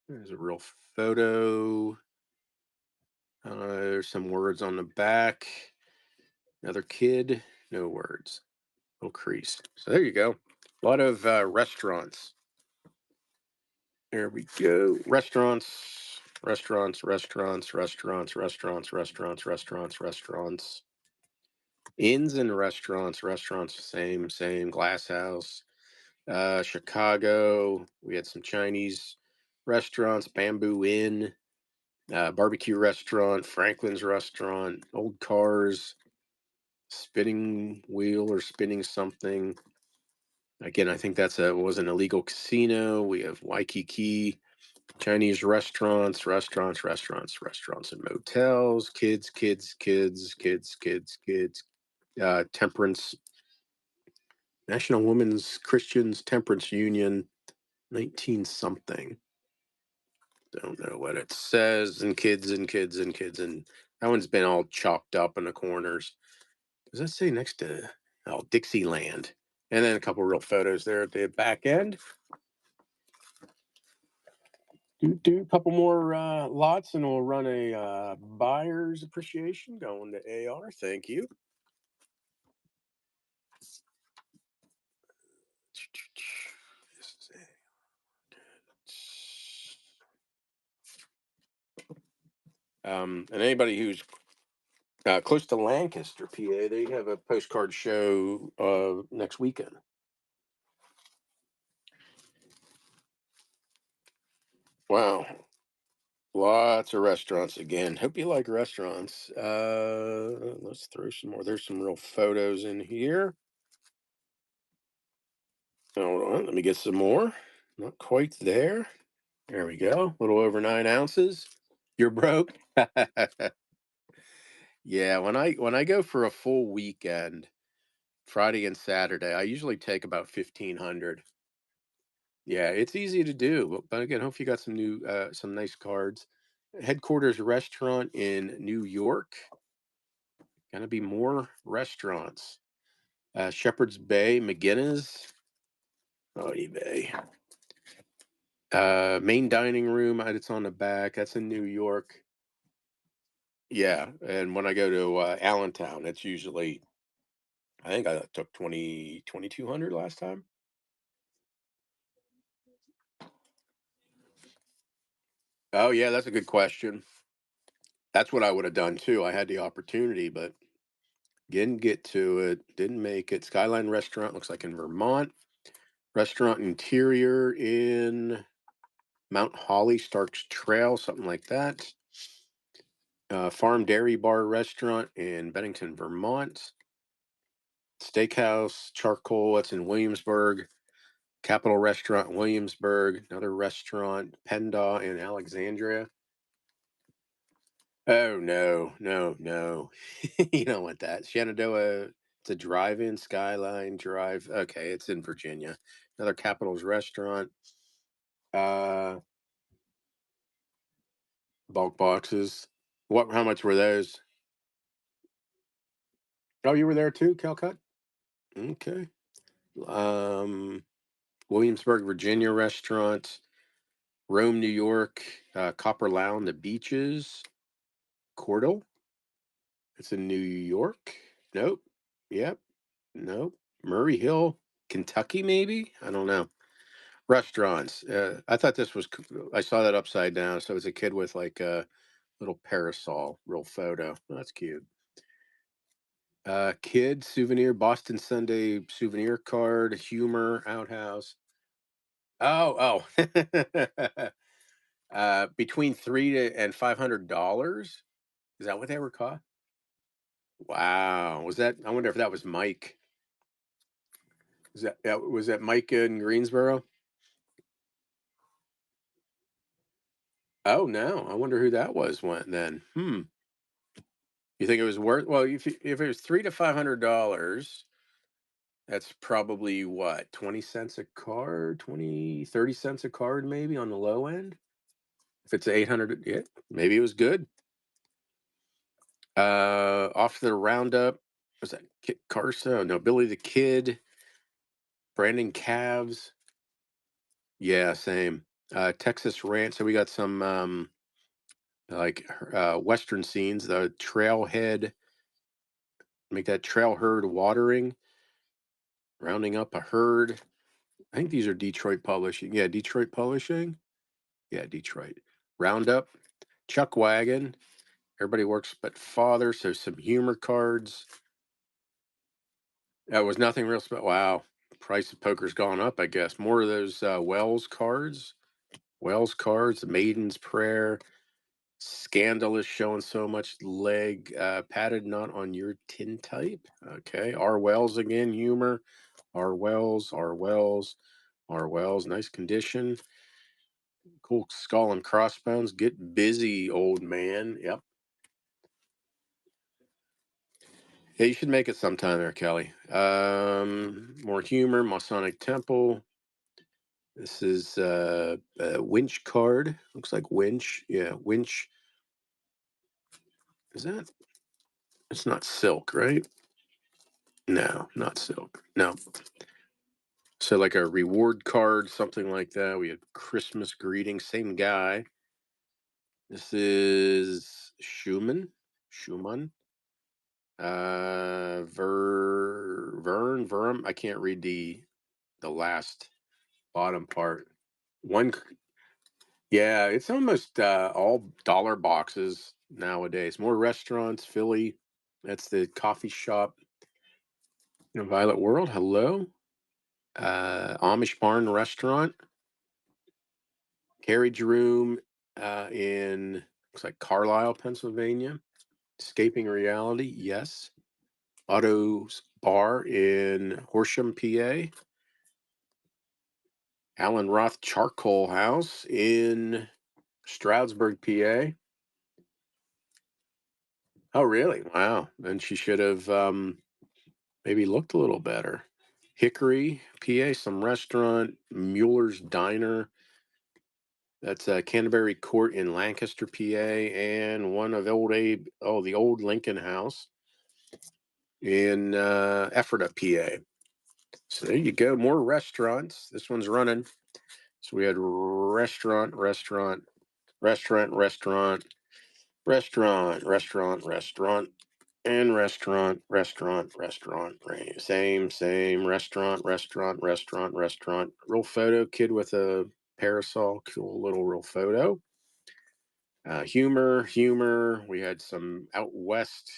There's a real photo. There's some words on the back. Another kid, no words. Little crease. So there you go. A lot of restaurants. There we go. Restaurants. Inns and restaurants, same. Glass House. Chicago. We had some Chinese restaurants, Bamboo Inn, barbecue restaurant, Franklin's Restaurant, Old Cars, Spinning Wheel or Spinning Something. Again, I think was an illegal casino. We have Waikiki, Chinese restaurants and motels, kids, temperance, National Women's Christians Temperance Union, 19 something. Don't know what it says, and kids, and that one's been all chopped up in the corners. Does that say next to Dixieland? And then a couple real photos there at the back end. Do a couple more lots, and we'll run a buyer's appreciation going to AR. Thank you. And anybody who's close to Lancaster, PA, they have a postcard show next weekend. Wow. Lots of restaurants again. Hope you like restaurants. Let's throw some more. There's some real photos in here. Hold on, let me get some more. Not quite there. There we go. A little over 9 ounces. You're broke. Yeah, when I go for a full weekend, Friday and Saturday, I usually take about 1,500. Yeah, it's easy to do. But again, hope you got some nice cards. Headquarters restaurant in New York. Gonna be more restaurants. Shepherd's Bay, McGinnis. Oh, eBay. Main dining room. It's on the back. That's in New York. Yeah, and when I go to Allentown, it's usually I think I took 2,200 last time. Oh yeah, that's a good question. That's what I would have done too. I had the opportunity, but didn't get to it. Didn't make it. Skyline Restaurant looks like in Vermont. Restaurant interior in Mount Holly, Starks Trail, something like that. Farm Dairy Bar Restaurant in Bennington, Vermont. Steakhouse, Charcoal, that's in Williamsburg. Capitol Restaurant, Williamsburg. Another restaurant, Pendaw in Alexandria. Oh, no. You don't want that. Shenandoah, it's a drive-in, Skyline Drive. Okay, it's in Virginia. Another Capitol's Restaurant. Uh, Bulk boxes. How much were those? Oh, you were there too, Calcut? Okay. Um, Williamsburg, Virginia restaurant. Rome, New York. Copper Lounge, the beaches. Cordell. It's in New York. Nope. Yep. Nope. Murray Hill, Kentucky, maybe? I don't know. Restaurants. I thought this was, I saw that upside down. So it's a kid with like a little parasol, real photo. Oh, that's cute. Kid souvenir, Boston Sunday souvenir card, humor, outhouse. Oh, oh. Between three to and $500. Is that what they were caught? Wow. Was that? I wonder if that was Mike. Was that Mike in Greensboro? Oh no. I wonder who that was. When then? You think it was worth? Well, if it was $300 to $500, that's probably what, 20 cents a card, 20, 30 cents a card, maybe on the low end. If it's 800, yeah, maybe it was good. Off the roundup, was that Kit Carson? No, Billy the Kid, Brandon Calves. Yeah, same. Texas Ranch. So we got some like Western scenes. The trailhead, make that trail herd watering, rounding up a herd. I think these are Detroit Publishing. Yeah, Detroit Publishing. Yeah, Detroit. Roundup, Chuck Wagon. Everybody works but father. So some humor cards. That was nothing real special. Wow. Price of poker's gone up, I guess. More of those Wells cards. Wells cards, the Maiden's Prayer. Scandalous, showing so much leg. Padded not on your tintype. Okay. R. Wells again. Humor. R. Wells. R. Wells. R. Wells. Nice condition. Cool skull and crossbones. Get busy, old man. Yep. Yeah, you should make it sometime there, Kelly. More humor. Masonic Temple. This is a winch card. Looks like winch. Yeah, winch. Is that? It's not silk, right? No, not silk. No. So like a reward card, something like that. We had Christmas greeting, same guy. This is Schumann. Schumann. Vern. I can't read the last bottom part. One. Yeah, it's almost all dollar boxes nowadays. More restaurants, Philly. That's the coffee shop in Violet World. Hello. Amish Barn Restaurant. Carriage room in, looks like Carlisle, Pennsylvania. Escaping Reality, yes. Otto's Bar in Horsham, PA. Alan Roth Charcoal House in Stroudsburg, PA. Oh, really? Wow. Then she should have maybe looked a little better. Hickory, PA, some restaurant, Mueller's Diner. That's Canterbury Court in Lancaster, PA, and one of old Abe. Oh, the old Lincoln House in Ephrata, PA. So there you go. More restaurants. This one's running. So we had restaurant, and restaurant. Same, restaurant. Real photo, kid with a parasol, cool little real photo. Humor. We had some out west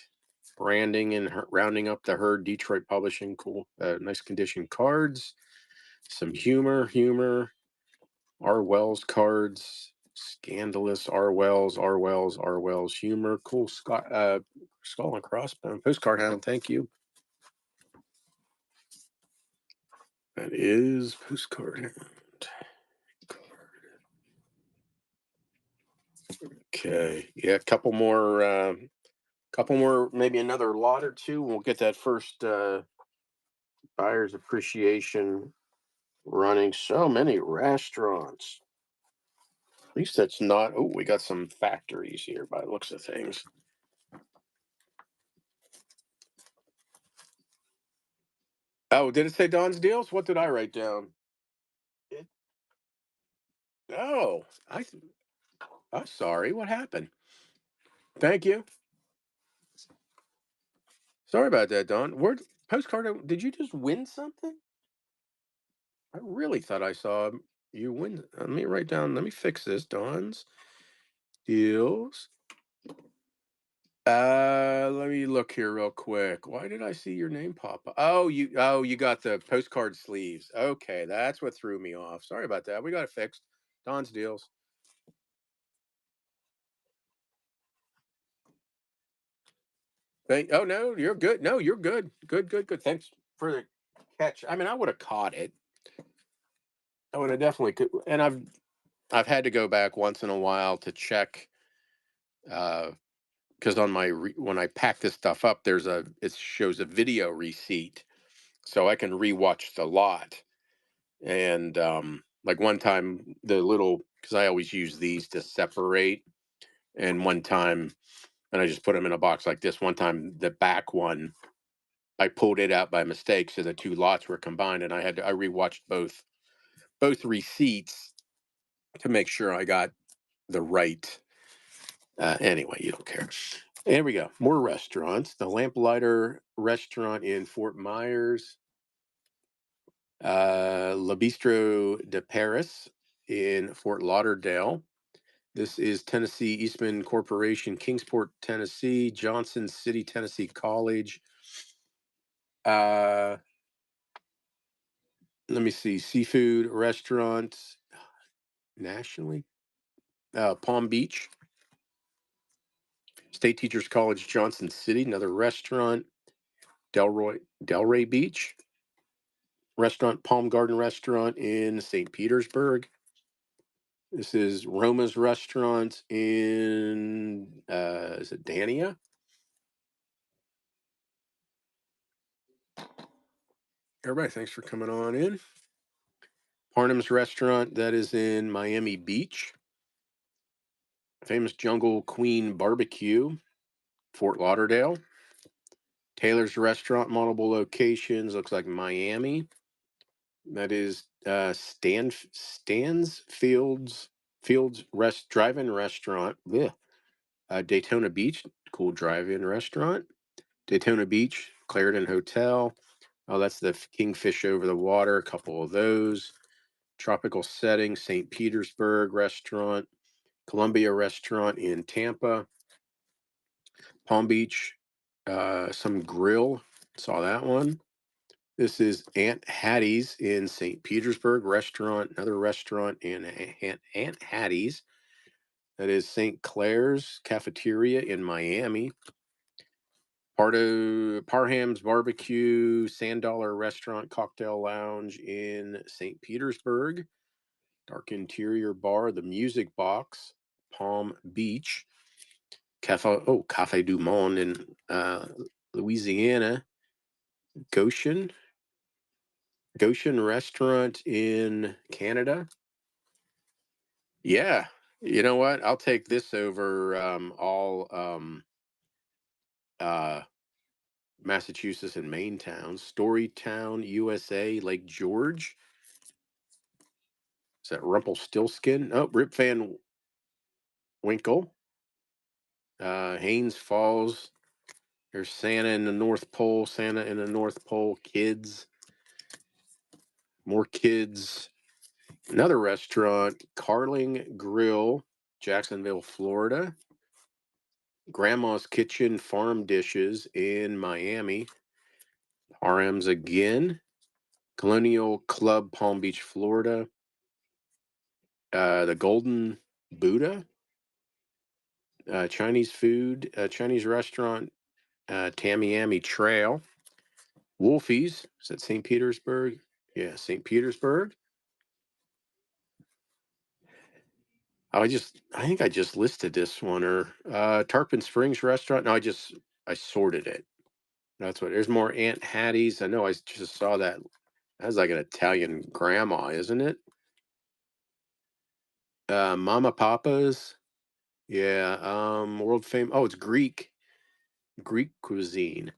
branding and rounding up the herd. Detroit Publishing, cool, nice condition cards. Some humor. R. Wells cards. Scandalous R. Wells humor. Cool skull and crossbone postcard hound. Thank you. That is postcard hound. Okay. Yeah, couple more, maybe another lot or two. We'll get that first buyer's appreciation running. So many restaurants. At least that's not. Oh, we got some factories here by the looks of things. Oh, did it say Don's Deals? What did I write down? It, oh, I'm sorry. What happened? Thank you. Sorry about that, Don. Where? Postcard, did you just win something? I really thought I saw you win. Let me write down. Let me fix this. Don's deals. Let me look here real quick. Why did I see your name pop up? Oh, you got the postcard sleeves. Okay, that's what threw me off. Sorry about that. We got it fixed. Don's deals. Oh no, you're good. No, you're good. Good, good, good. Thanks for the catch. I mean, I would have caught it. I would have definitely could, and I've had to go back once in a while to check because on my when I pack this stuff up, it shows a video receipt, so I can rewatch the lot. And like one time, the little because I always use these to separate, and one time, and I just put them in a box like this. One time, the back one, I pulled it out by mistake, so the two lots were combined, and I rewatched both receipts to make sure I got the right. Anyway, you don't care. Here we go. More restaurants. The Lamplighter Restaurant in Fort Myers, Le Bistro de Paris in Fort Lauderdale. This is Tennessee Eastman Corporation, Kingsport, Tennessee, Johnson City, Tennessee College. Uh, Let me see. Seafood restaurants nationally. Palm Beach, State Teachers College, Johnson City, another restaurant. Delray Beach restaurant, Palm Garden Restaurant in St. Petersburg. This is Roma's Restaurant in, is it Dania? Everybody, thanks for coming on in. Parnham's Restaurant, that is in Miami Beach. Famous Jungle Queen Barbecue, Fort Lauderdale. Taylor's Restaurant, multiple locations, looks like Miami. That is Fields Drive-In Restaurant. Yeah. Daytona Beach, cool drive-in restaurant. Daytona Beach, Clarendon Hotel. Oh, that's the Kingfish over the water. A couple of those. Tropical Setting, St. Petersburg Restaurant. Columbia Restaurant in Tampa. Palm Beach, some grill. Saw that one. This is Aunt Hattie's in St. Petersburg Restaurant. Another restaurant in Aunt Hattie's. That is St. Clair's Cafeteria in Miami. Parham's Barbecue, Sand Dollar Restaurant, Cocktail Lounge in St. Petersburg. Dark Interior Bar, The Music Box, Palm Beach. Cafe Du Monde in Louisiana. Goshen. Goshen Restaurant in Canada. Yeah. You know what? I'll take this over all uh, Massachusetts and Maine towns. Storytown, USA, Lake George. Is that Rumpelstiltskin? Oh, Rip Van Winkle. Haynes Falls. There's Santa in the North Pole. Santa in the North Pole. Kids. More kids. Another restaurant. Carling Grill, Jacksonville, Florida. Grandma's Kitchen Farm Dishes in Miami. RM's again. Colonial Club, Palm Beach, Florida. The Golden Buddha. Chinese food, Chinese restaurant, Tamiami Trail. Wolfie's, is that St. Petersburg? Yeah, St. Petersburg. I think I just listed this one, or Tarpon Springs Restaurant. No, I sorted it. That's what. There's more Aunt Hattie's. I know. I just saw that. That's like an Italian grandma, isn't it? Mama Papa's. Yeah. World famous. Oh, it's Greek cuisine.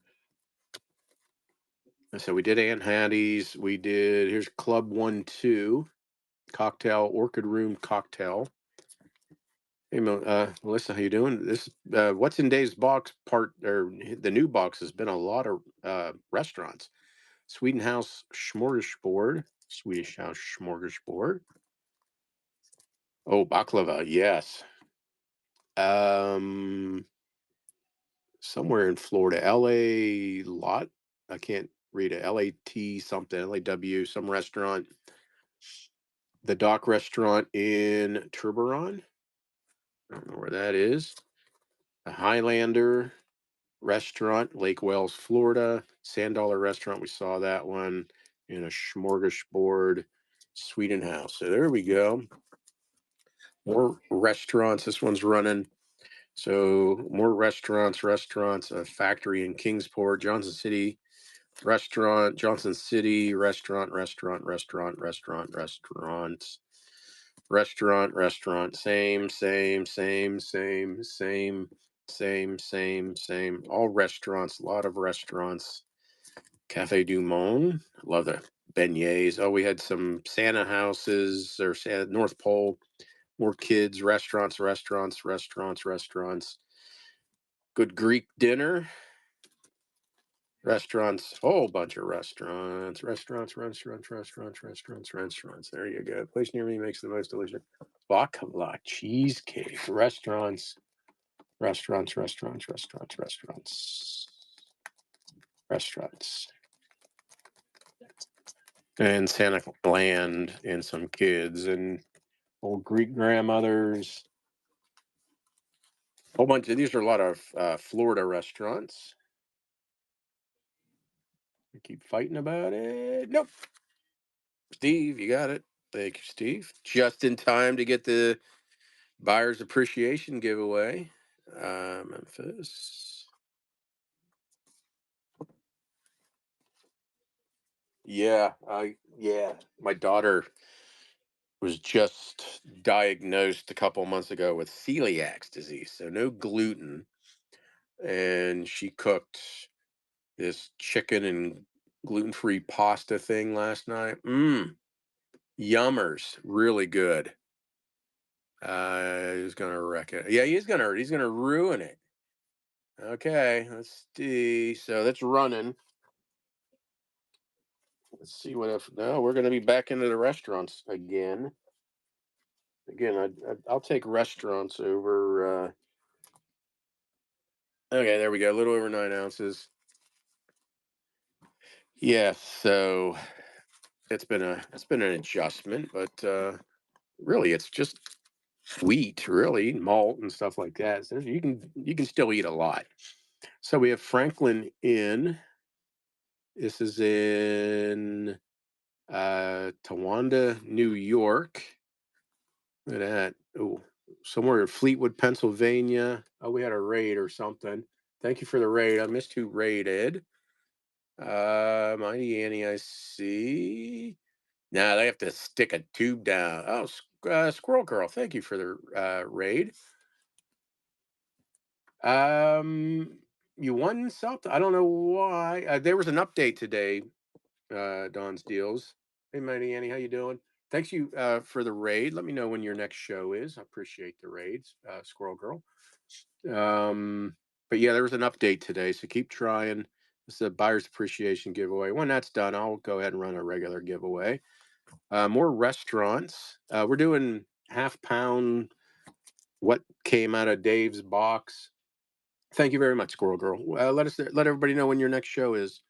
So we did Aunt Hattie's. We did. Here's Club 1-2 cocktail, Orchid Room cocktail. Hey, Melissa, how you doing? This what's in Dave's box part or the new box has been a lot of restaurants. Sweden House Smorgasbord, Swedish House Smorgasbord. Oh, baklava, yes. Um, Somewhere in Florida, L.A. lot. I can't read it. L.A.T. something, L.A.W. some restaurant. The Dock Restaurant in Turberon. I don't know where that is. The Highlander Restaurant, Lake Wales, Florida. Sand Dollar Restaurant, we saw that one. In a Smorgasbord, Sweden House. So there we go. More restaurants. This one's running. So more restaurants. A factory in Kingsport, Johnson City restaurant, Johnson City restaurant. Same. All restaurants. A lot of restaurants. Cafe du Monde. Love the beignets. Oh, we had some Santa houses or Santa North Pole. More kids. Restaurants. Good Greek dinner. Restaurants. Whole bunch of restaurants. There you go. Place near me makes the most delicious baklava cheesecake. Restaurants. And Santa Land and some kids and old Greek grandmothers. Whole bunch of these are a lot of Florida restaurants. I keep fighting about it. Nope. Steve, you got it. Thank you, Steve. Just in time to get the buyer's appreciation giveaway. Memphis. Yeah. My daughter was just diagnosed a couple months ago with celiac disease, so no gluten, and she cooked this chicken and gluten-free pasta thing last night. Yummers, really good. He's gonna wreck it. Yeah, he's gonna ruin it. Okay, let's see. So that's running. Let's see what if no, we're gonna be back into the restaurants again. Again, I'll take restaurants over. Okay, there we go. A little over 9 ounces. Yes. So it's been an adjustment, but really it's just wheat, really malt and stuff like that. So you can still eat a lot. So we have Franklin Inn. This is in Towanda, New York. Look at that. Oh, somewhere in Fleetwood, Pennsylvania. Oh, we had a raid or something. Thank you for the raid. I missed who raided. Mighty Annie, I see. Now they have to stick a tube down. Oh, Squirrel Girl, thank you for the raid. Um, you won something. I don't know why. There was an update today. Don's deals. Hey, Mighty Annie, how you doing? Thanks you for the raid. Let me know when your next show is. I appreciate the raids, Squirrel Girl. But yeah, there was an update today, so keep trying. This is a buyer's appreciation giveaway. When that's done, I'll go ahead and run a regular giveaway. More restaurants. We're doing half pound. What came out of Dave's box? Thank you very much, Squirrel Girl. Let everybody know when your next show is.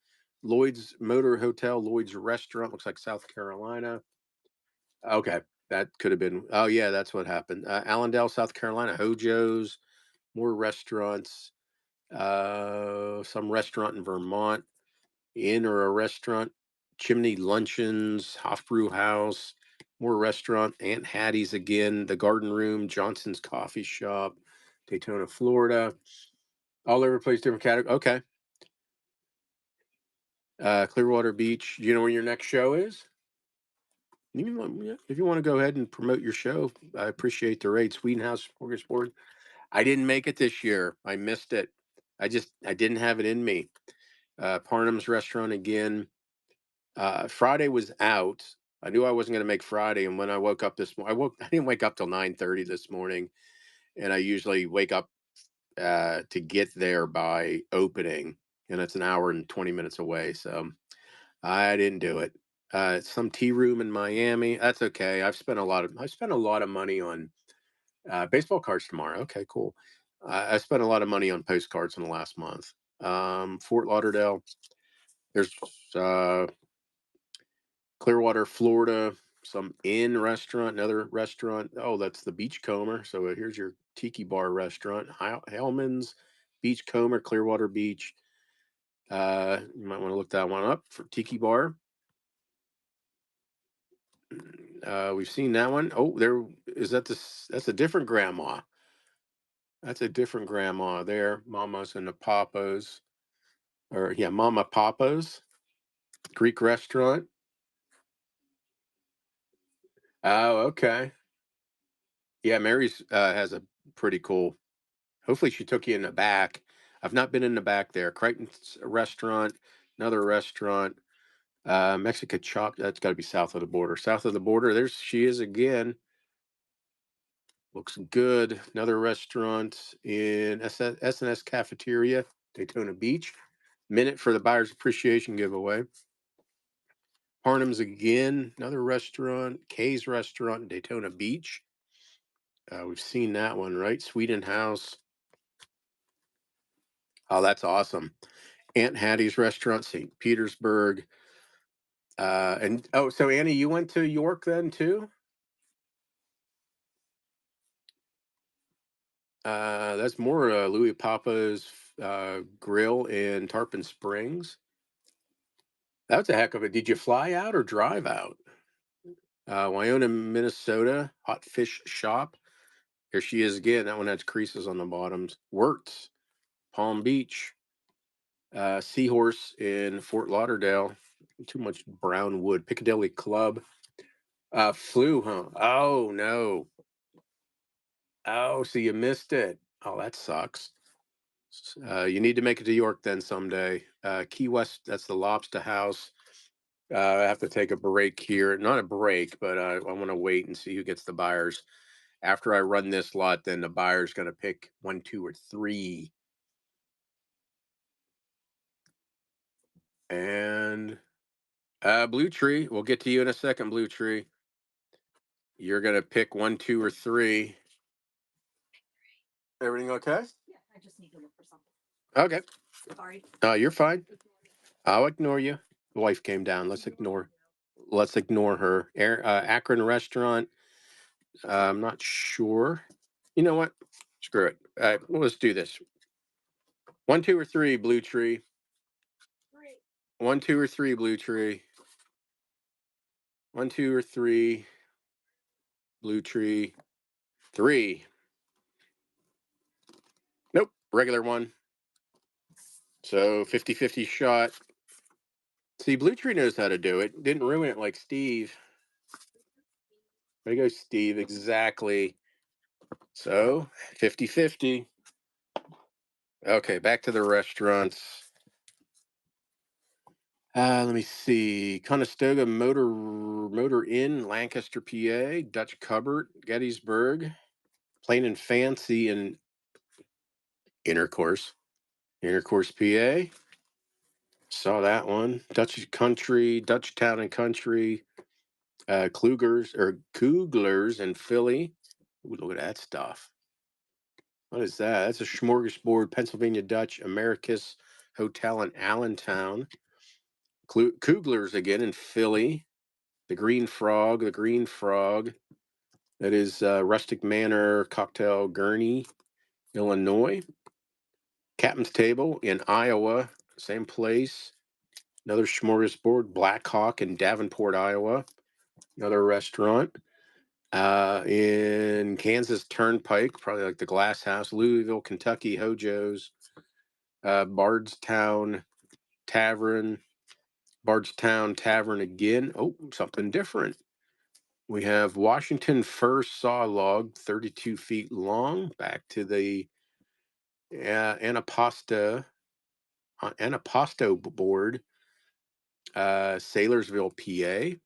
Lloyd's Motor Hotel, Lloyd's Restaurant. Looks like South Carolina. Okay, that could have been. Oh yeah, that's what happened. Allendale, South Carolina. Hojo's. More restaurants. Some restaurant in Vermont. Inn or a restaurant. Chimney Luncheons. Hofbrew House. More restaurant. Aunt Hattie's again. The Garden Room. Johnson's Coffee Shop. Daytona, Florida. All over the place, different category. Okay. Clearwater Beach. Do you know when your next show is? If you want to go ahead and promote your show, I appreciate the rate. Sweden House Smorgasbord. I didn't make it this year. I missed it. I didn't have it in me. Parnham's Restaurant again. Friday was out. I knew I wasn't going to make Friday, and when I woke up this morning, I didn't wake up till 9:30 this morning, and I usually wake up to get there by opening, and it's an hour and 20 minutes away. So I didn't do it. Some tea room in Miami. That's okay. I spent a lot of money on baseball cards tomorrow. Okay, cool. I spent a lot of money on postcards in the last month. Fort Lauderdale. There's uh, Clearwater, Florida. Some inn restaurant, another restaurant. Oh, that's the Beachcomber. So here's your tiki bar restaurant. Hellman's Beachcomber, Clearwater Beach. You might want to look that one up for tiki bar. We've seen that one. Oh, there is that. That's a different grandma. That's a different grandma there. Mama's and the Papas, or yeah, Mama Papa's Greek restaurant. Oh, okay. Yeah, Mary's has a pretty cool. Hopefully, she took you in the back. I've not been in the back there. Crichton's restaurant, another restaurant. Mexican Chop. That's got to be south of the border. South of the border. There's she is again. Looks good. Another restaurant in S&S Cafeteria, Daytona Beach. Minute for the Buyer's Appreciation giveaway. Parnham's again, another restaurant. Kay's Restaurant in Daytona Beach. We've seen that one, right? Sweden House. Oh, that's awesome. Aunt Hattie's Restaurant, St. Petersburg. And oh, so Annie, you went to York then too? That's more Louis Papa's Grill in Tarpon Springs. That's a heck of it. Did you fly out or drive out? Wyona, Minnesota, Hot Fish Shop. Here she is again. That one has creases on the bottoms. Wirtz, Palm Beach. Seahorse in Fort Lauderdale. Too much brown wood. Piccadilly Club. Flu, huh? Oh, no. Oh, so you missed it. Oh, that sucks. You need to make it to York then someday. Key West, that's the Lobster House. I have to take a break here. Not a break, but I want to wait and see who gets the buyers. After I run this lot, then the buyer's going to pick one, two, or three. And Blue Tree, we'll get to you in a second, Blue Tree. You're going to pick one, two, or three. Everything okay? Okay. Sorry. You're fine. I'll ignore you. The wife came down. Let's ignore her. Akron restaurant. I'm not sure. You know what? Screw it. Well, let's do this. One, two, or three, Blue Tree. Three. One, two, or three, Blue Tree. One, two, or three, Blue Tree. Three. Nope. Regular one. So 50-50 shot. See, Blue Tree knows how to do it. Didn't ruin it like Steve. There you go, Steve. Exactly. So 50-50. Okay, back to the restaurants. Let me see. Conestoga Motor Inn, Lancaster, PA. Dutch Cupboard, Gettysburg. Plain and Fancy in Intercourse. Intercourse, PA. Saw that one. Dutch Country, Dutch Town and Country. Kuglers in Philly. Ooh, look at that stuff. What is that? That's a smorgasbord, Pennsylvania Dutch, Americus Hotel in Allentown. Kugler's again in Philly. The Green Frog. That is Rustic Manor Cocktail Gurney, Illinois. Captain's Table in Iowa, same place. Another smorgasbord, Black Hawk in Davenport, Iowa. Another restaurant. In Kansas Turnpike, probably like the Glass House, Louisville, Kentucky, Hojo's, Bardstown Tavern, Bardstown Tavern again. Oh, something different. We have Washington Fir Saw Log, 32 feet long, back to the Anapasto board, Sailorsville, PA.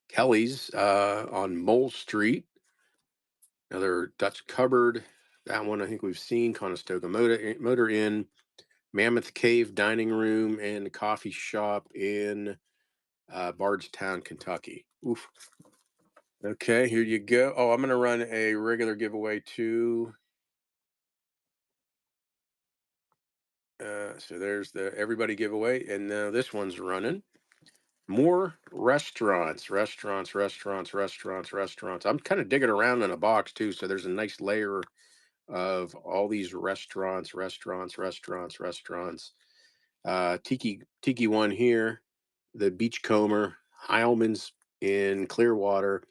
Kelly's on Mole Street. Another Dutch cupboard. That one I think we've seen. Conestoga Motor Inn, Mammoth Cave dining room, and coffee shop in Bardstown, Kentucky. Oof. Okay, here you go. Oh, I'm going to run a regular giveaway too. So there's the everybody giveaway, and now this one's running. More restaurants. I'm kind of digging around in a box too, so there's a nice layer of all these restaurants. Tiki one here, the Beachcomber, Heilman's in Clearwater.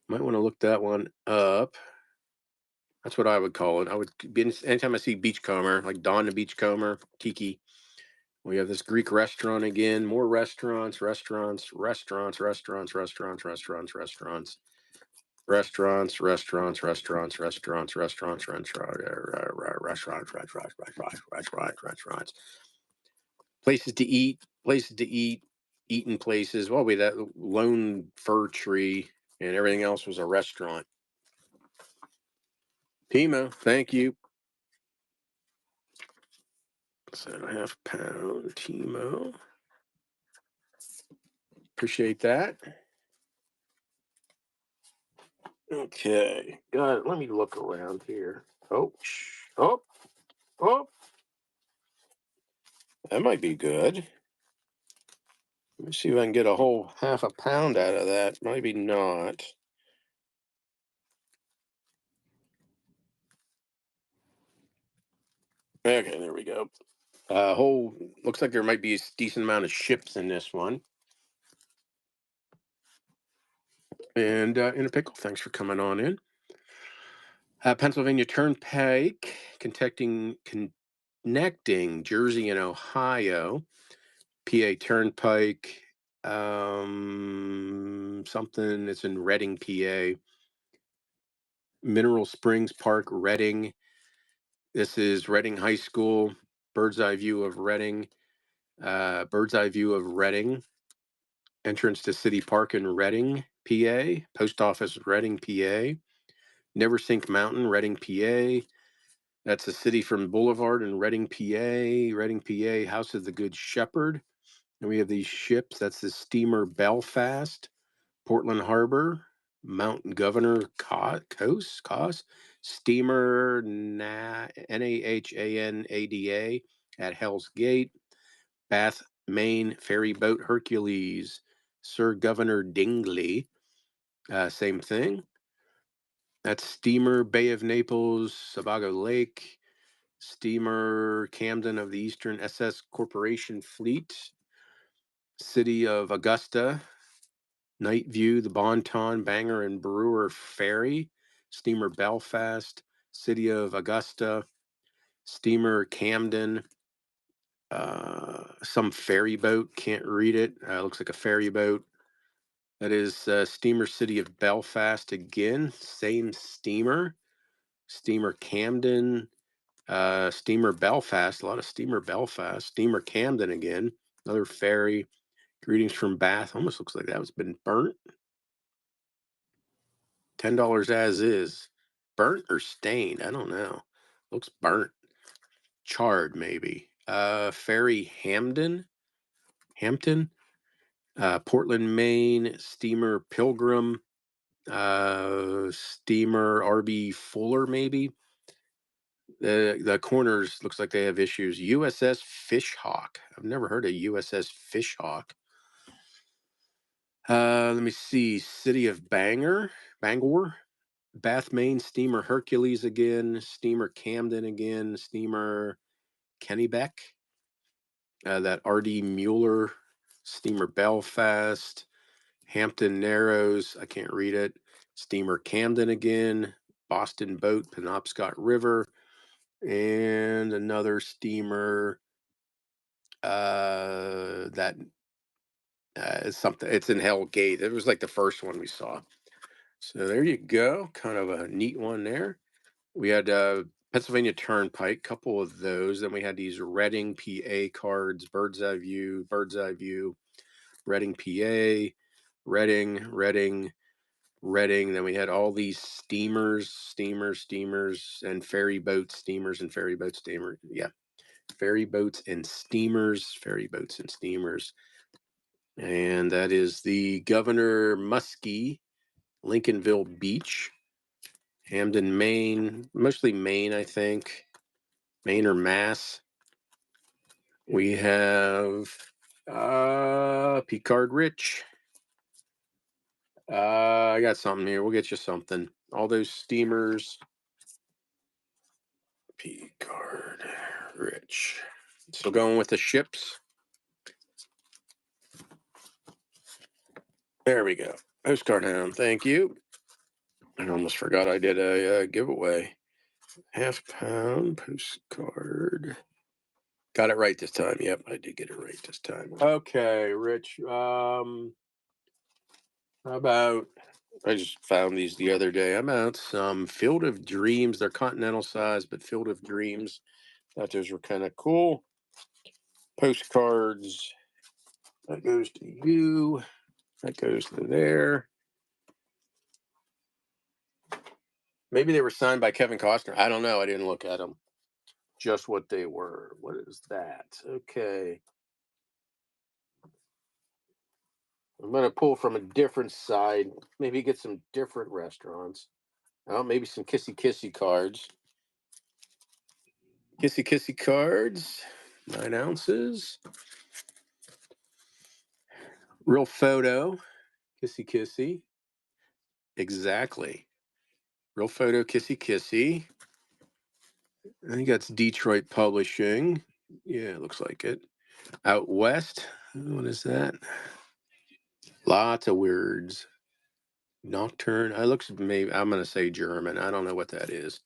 Might want to look that one up. That's what I would call it. I would be anytime I see Beachcomber, like Dawn the Beachcomber, Tiki. We have this Greek restaurant again. More places to eat, eating places. Well, we that lone fir tree and everything else was a restaurant. Timo, thank you. 7.5 pound Timo. Appreciate that. Okay. Let me look around here. Oh, oh, oh, that might be good. Let me see if I can get a whole 0.5 pound out of that. Maybe not. Okay, there we go. Whole looks like there might be a decent amount of ships in this one. And in a pickle. Thanks for coming on in. Pennsylvania Turnpike, connecting Jersey and Ohio. PA Turnpike, something that's in Reading, PA. Mineral Springs Park, Reading. This is Reading High School. Bird's eye view of Reading. Bird's eye view of Reading. Entrance to City Park in Reading, PA. Post Office, Reading, PA. Neversink Mountain, Reading, PA. That's the City from Boulevard in Reading, PA. Reading, PA. House of the Good Shepherd. And we have these ships. That's the steamer Belfast, Portland Harbor, Mount Governor Cos, steamer Nahanada at Hell's Gate, Bath, Maine, ferry boat Hercules, Sir Governor Dingley, same thing. That's steamer Bay of Naples, Sebago Lake, steamer Camden of the Eastern SS Corporation Fleet, City of Augusta, Night View, the Bonton, Bangor, and Brewer Ferry, steamer Belfast, City of Augusta, steamer Camden, some ferry boat, can't read it. Looks like a ferry boat. That is steamer City of Belfast again, same steamer. Steamer Camden, steamer Belfast, a lot of steamer Belfast, steamer Camden again, another ferry. Greetings from Bath. Almost looks like that was been burnt. $10 as is. Burnt or stained? I don't know. Looks burnt. Charred, maybe. Ferry Hampton, Portland, Maine, steamer Pilgrim, steamer RB Fuller, maybe. The corners looks like they have issues. USS Fishhawk. I've never heard of USS Fishhawk. Let me see. City of Bangor, Bath, Maine, steamer Hercules again, steamer Camden again, steamer Kennebec, that RD Mueller, steamer Belfast, Hampton Narrows, I can't read it, steamer Camden again, Boston Boat, Penobscot River, and another steamer that is something, it's in Hell Gate. It was like the first one we saw. So there you go. Kind of a neat one there. We had Pennsylvania Turnpike, couple of those. Then we had these Reading, PA cards, Bird's Eye View, Reading, PA, Reading, Reading. Then we had all these steamers, and ferry boats, steamers and ferry boats, steamer. Yeah, ferry boats and steamers, ferry boats and steamers. And that is the Governor Muskie, Lincolnville Beach, Hamden, Maine, mostly Maine, I think, Maine or Mass. We have Picard Rich. I got something here. We'll get you something. All those steamers. Picard Rich. Still going with the ships. There we go. Postcard Hound. Thank you. I almost forgot I did a giveaway. Half-pound postcard. Got it right this time. Yep, I did get it right this time. Okay, Rich. How about I just found these the other day. I'm out some Field of Dreams. They're continental size, but Field of Dreams. Thought those were kind of cool. Postcards. That goes to you. That goes to there. Maybe they were signed by Kevin Costner. I don't know. I didn't look at them. Just what they were. What is that? Okay. I'm going to pull from a different side. Maybe get some different restaurants. Oh, maybe some kissy kissy cards. Kissy kissy cards. 9 ounces. Real photo. Kissy kissy. Exactly. Real photo. Kissy kissy. I think that's Detroit Publishing. Yeah, it looks like it. Out West. What is that? Lots of words. Nocturne. I looks maybe I'm gonna say German. I don't know what that is.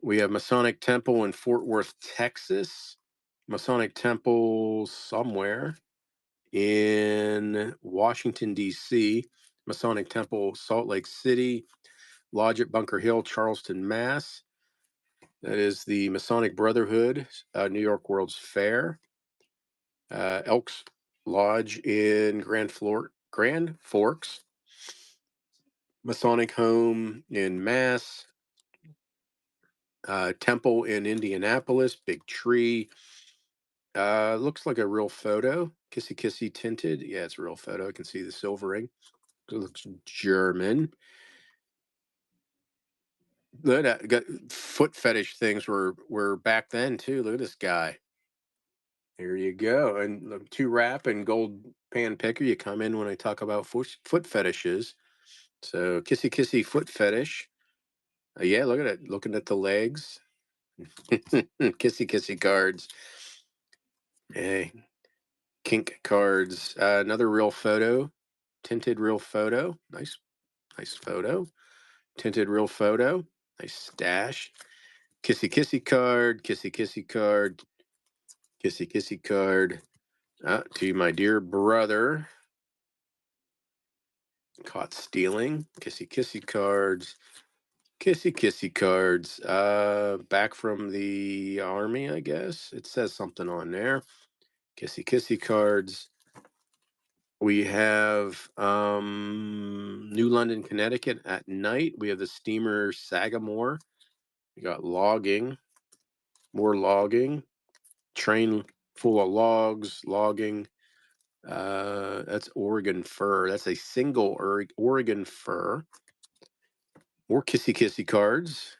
We have Masonic Temple in Fort Worth, Texas. Masonic Temple somewhere in Washington, D.C. Masonic Temple, Salt Lake City. Lodge at Bunker Hill, Charleston, Mass. That is the Masonic Brotherhood, New York World's Fair. Elks Lodge in Grand Forks. Masonic Home in Mass. Temple in Indianapolis, big tree. Looks like a real photo. Kissy kissy tinted. Yeah, it's a real photo. I can see the silvering. It looks German. Look at that. Got foot fetish things were back then too. Look at this guy. There you go. And look, two wrap and gold pan picker. You come in when I talk about foot fetishes. So kissy kissy foot fetish. Yeah, look at it. Looking at the legs. Kissy kissy cards. Hey, kink cards. Another real photo. Tinted real photo. Nice photo. Tinted real photo. Nice stash. Kissy kissy card. Kissy kissy card. Kissy kissy card. To my dear brother. Caught stealing. Kissy kissy cards. Kissy kissy cards. Back from the army, I guess. It says something on there. Kissy kissy cards. We have New London, Connecticut at night. We have the steamer Sagamore. We got logging, more logging, train full of logs, logging. That's Oregon fur. That's a single Oregon fur. More kissy kissy cards.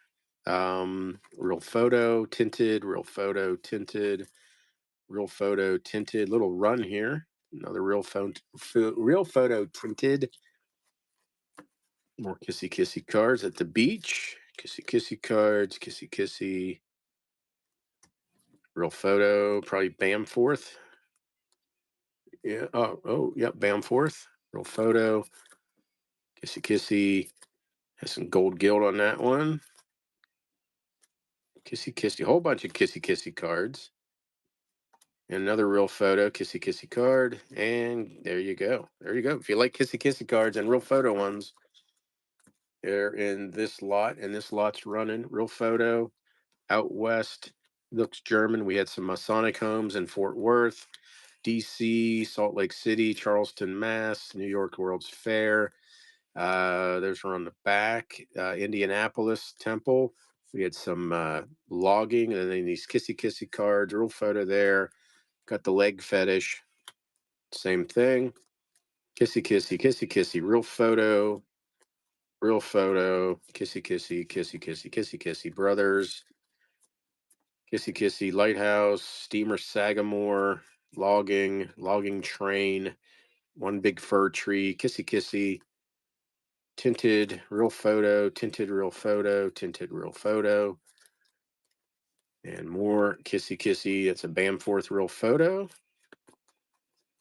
Real photo tinted, real photo tinted, real photo tinted. Little run here. Another real photo tinted. More kissy kissy cards at the beach. Kissy kissy cards. Kissy kissy. Real photo. Probably Bamforth. Yeah. Yep. Bamforth. Real photo. Kissy kissy. Has some gold gilt on that one. Kissy kissy. Whole bunch of kissy kissy cards. And another real photo, kissy kissy card. And there you go. There you go. If you like kissy kissy cards and real photo ones, they're in this lot. And this lot's running. Real photo, out west. Looks German. We had some Masonic homes in Fort Worth, DC, Salt Lake City, Charleston, Mass, New York World's Fair. Those are on the back. Indianapolis Temple. We had some logging, and then these kissy kissy cards. Real photo there. Got the leg fetish. Same thing. Kissy kissy kissy kissy. Real photo. Real photo. Kissy kissy kissy kissy kissy kissy. Brothers. Kissy Kissy Lighthouse, Steamer Sagamore, logging train, one big fir tree, Kissy Kissy, tinted real photo, tinted real photo, and more Kissy Kissy. It's a Bamforth real photo,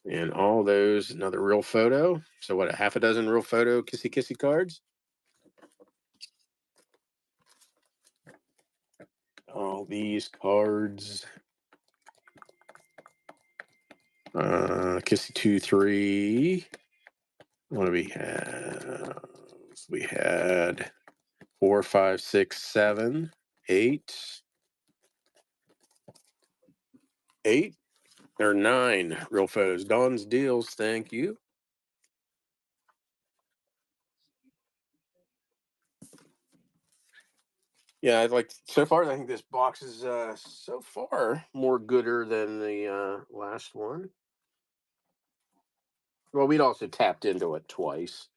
and all those another real photo. So what? A half a dozen real photo Kissy Kissy cards. All these cards. Kissy 2, 3. What do we have? We had 4, 5, 6, 7, 8, 8 or 9 real photos. Dawn's deals. Thank you. Yeah, I like so far. I think this box is so far more gooder than the last one. Well, we'd also tapped into it twice.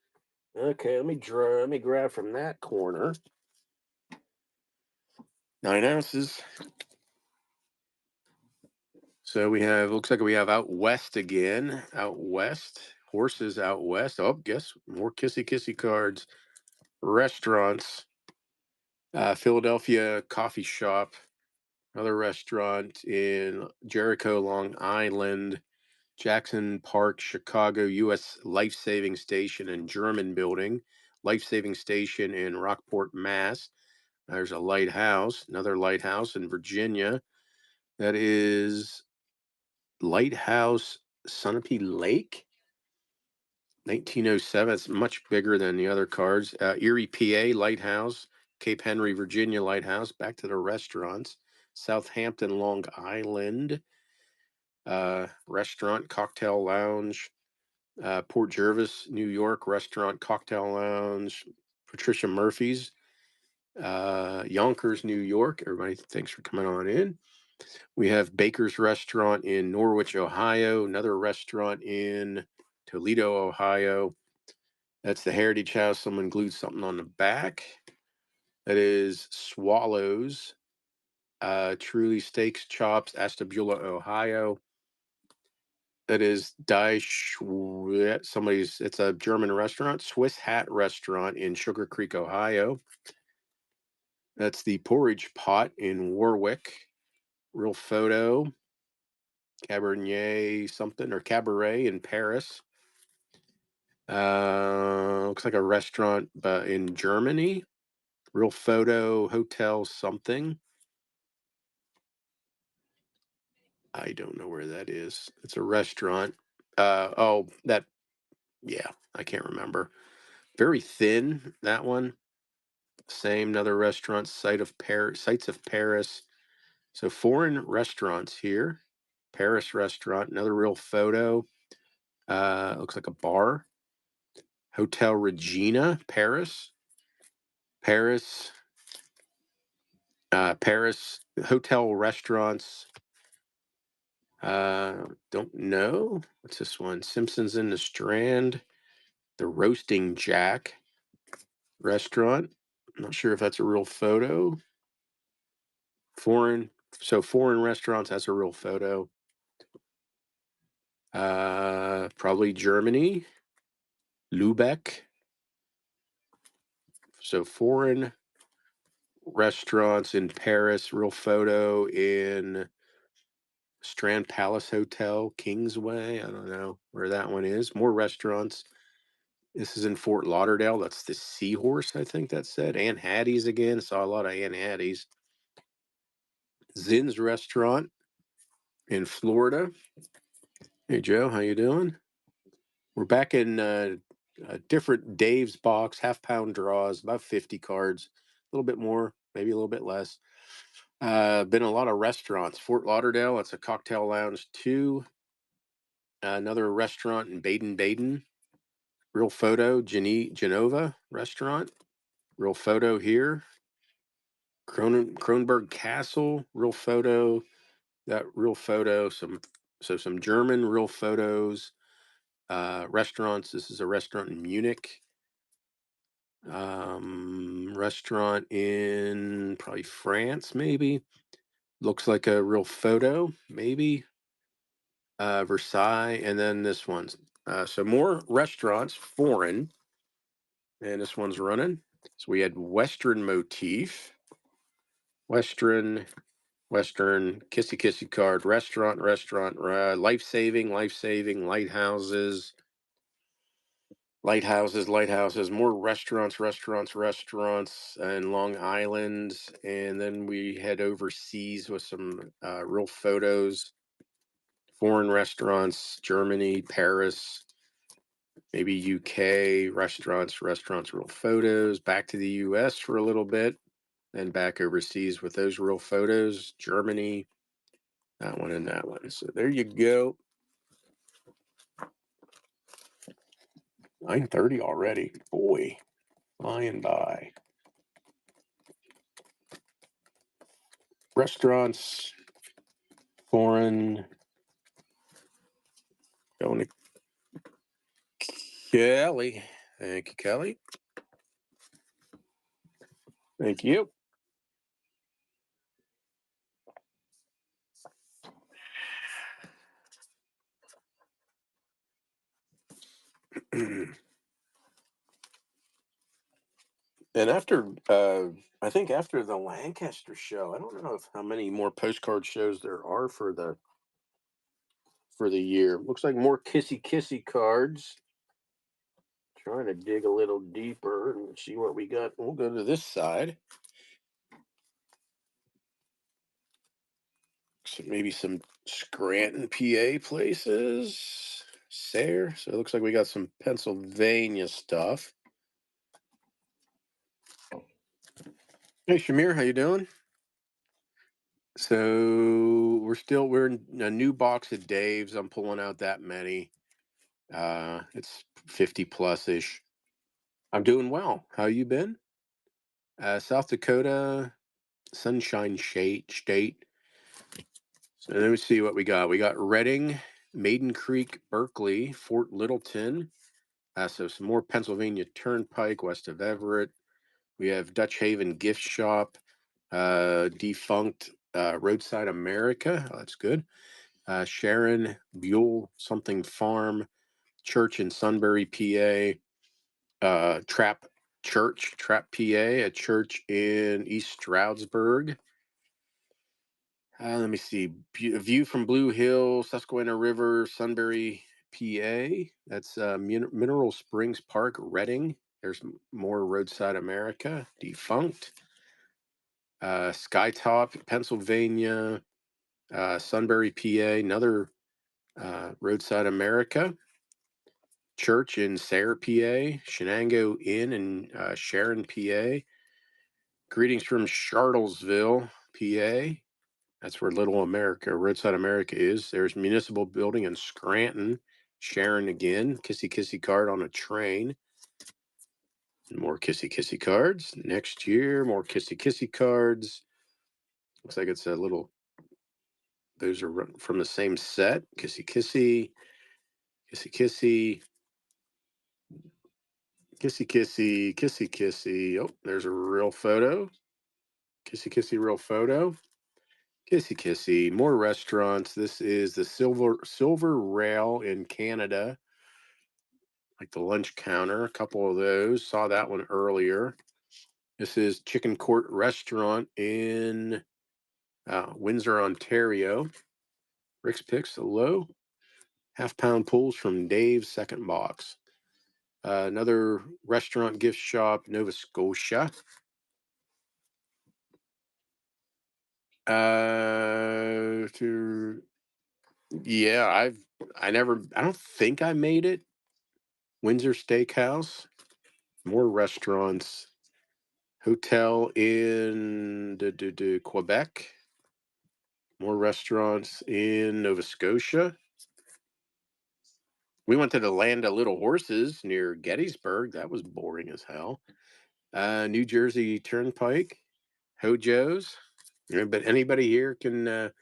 Okay, let me grab from that corner. 9 ounces. So we have, looks like we have out west again. Out west. Horses out west. Oh, guess more kissy kissy cards. Restaurants. Philadelphia coffee shop. Another restaurant in Jericho, Long Island. Jackson Park, Chicago, U.S. Life Saving Station and German Building. Life Saving Station in Rockport, Mass. There's a lighthouse, another lighthouse in Virginia. That is Lighthouse Sunapee Lake, 1907. It's much bigger than the other cards. Erie, PA Lighthouse, Cape Henry, Virginia Lighthouse. Back to the restaurants. Southampton, Long Island. Restaurant, cocktail lounge. Port Jervis, New York, restaurant, cocktail lounge. Patricia Murphy's, Yonkers, New York. Everybody, thanks for coming on in. We have Baker's Restaurant in Norwich, Ohio. Another restaurant in Toledo, Ohio. That's the Heritage House. Someone glued something on the back. That is Swallows, Truly Steaks Chops, Ashtabula, Ohio. That is somebody's, it's a German restaurant, Swiss Hat Restaurant in Sugar Creek, Ohio. That's the Porridge Pot in Warwick. Real photo, Cabernet something or Cabaret in Paris. Looks like a restaurant in Germany. Real photo, hotel something. I don't know where that is. It's a restaurant. That, yeah, I can't remember. Very thin, that one. Same, another restaurant, sites of Paris. So foreign restaurants here. Paris restaurant, another real photo. Looks like a bar. Hotel Regina, Paris. Paris. Paris hotel restaurants. Don't know. What's this one? Simpsons in the Strand. The Roasting Jack restaurant. I'm not sure if that's a real photo. Foreign. So foreign restaurants, that's a real photo. Probably Germany. Lubeck. So foreign restaurants in Paris, real photo in Strand Palace Hotel, Kingsway. I don't know where that one is. More restaurants. This is in Fort Lauderdale. That's the Seahorse, I think that said. Aunt Hattie's again. Saw a lot of Aunt Hattie's. Zinn's Restaurant in Florida. Hey Joe, how you doing? We're back in a different Dave's box, half-pound draws, about 50 cards, a little bit more, maybe a little bit less. Been a lot of restaurants. Fort Lauderdale, it's a cocktail lounge too. Another restaurant in Baden-Baden. Real photo, Genova restaurant. Real photo here. Kronberg Castle, real photo. That real photo. Some German real photos. Restaurants. This is a restaurant in Munich. Restaurant in probably France, maybe. Looks like a real photo, maybe. Versailles, and then this one's. So more restaurants, foreign, and this one's running. So we had Western motif, Western, Western, kissy kissy card, restaurant, life saving, lighthouses, more restaurants, and Long Island. And then we head overseas with some real photos, foreign restaurants, Germany, Paris, maybe UK, restaurants, real photos, back to the US for a little bit, then back overseas with those real photos, Germany, that one and that one. So there you go. 9:30 already. Boy, flying by. Restaurants, foreign, going to Kelly. Thank you, Kelly. Thank you. And I think after the Lancaster show, I don't know if how many more postcard shows there are for the year. Looks like more kissy kissy cards. Trying to dig a little deeper and see what we got. We'll go to this side. So maybe some Scranton, PA places. Sayre. So it looks like we got some Pennsylvania stuff. Hey Shamir, how you doing? So we're in a new box of Dave's. I'm pulling out that many. It's 50 plus ish. I'm doing well. How you been? South Dakota, Sunshine State. So let me see what we got. We got Reading, Maiden Creek, Berkeley, Fort Littleton. So some more Pennsylvania Turnpike west of Everett. We have Dutch Haven Gift Shop, defunct Roadside America. Oh, that's good. Sharon Buell something Farm, Church in Sunbury, PA. Trap, PA, a church in East Stroudsburg. Let me see. View from Blue Hill, Susquehanna River, Sunbury, PA. That's Mineral Springs Park, Reading. There's more Roadside America, defunct. Skytop, Pennsylvania, Sunbury, PA. Another Roadside America. Church in Sayre, PA. Shenango Inn in Sharon, PA. Greetings from Charlottesville, PA. That's where Little America, Roadside America is. There's Municipal Building in Scranton. Sharon again. Kissy kissy card on a train. More kissy kissy cards. Next year, more kissy kissy cards. Looks like it's a little, those are from the same set. Kissy kissy, kissy kissy, kissy kissy, kissy kissy. Oh, there's a real photo. Kissy kissy, real photo. Kissy kissy, more restaurants. This is the Silver Rail in Canada, like the lunch counter. A couple of those. Saw that one earlier. This is Chicken Court Restaurant in Windsor, Ontario. Rick's Picks, hello. Half-pound pulls from Dave's second box. Another restaurant gift shop, Nova Scotia. To Yeah, I don't think I made it. Windsor Steakhouse, more restaurants. Hotel in Quebec, more restaurants in Nova Scotia. We went to the Land of Little Horses near Gettysburg. That was boring as hell. New Jersey Turnpike, Hojo's. Yeah, but anybody here can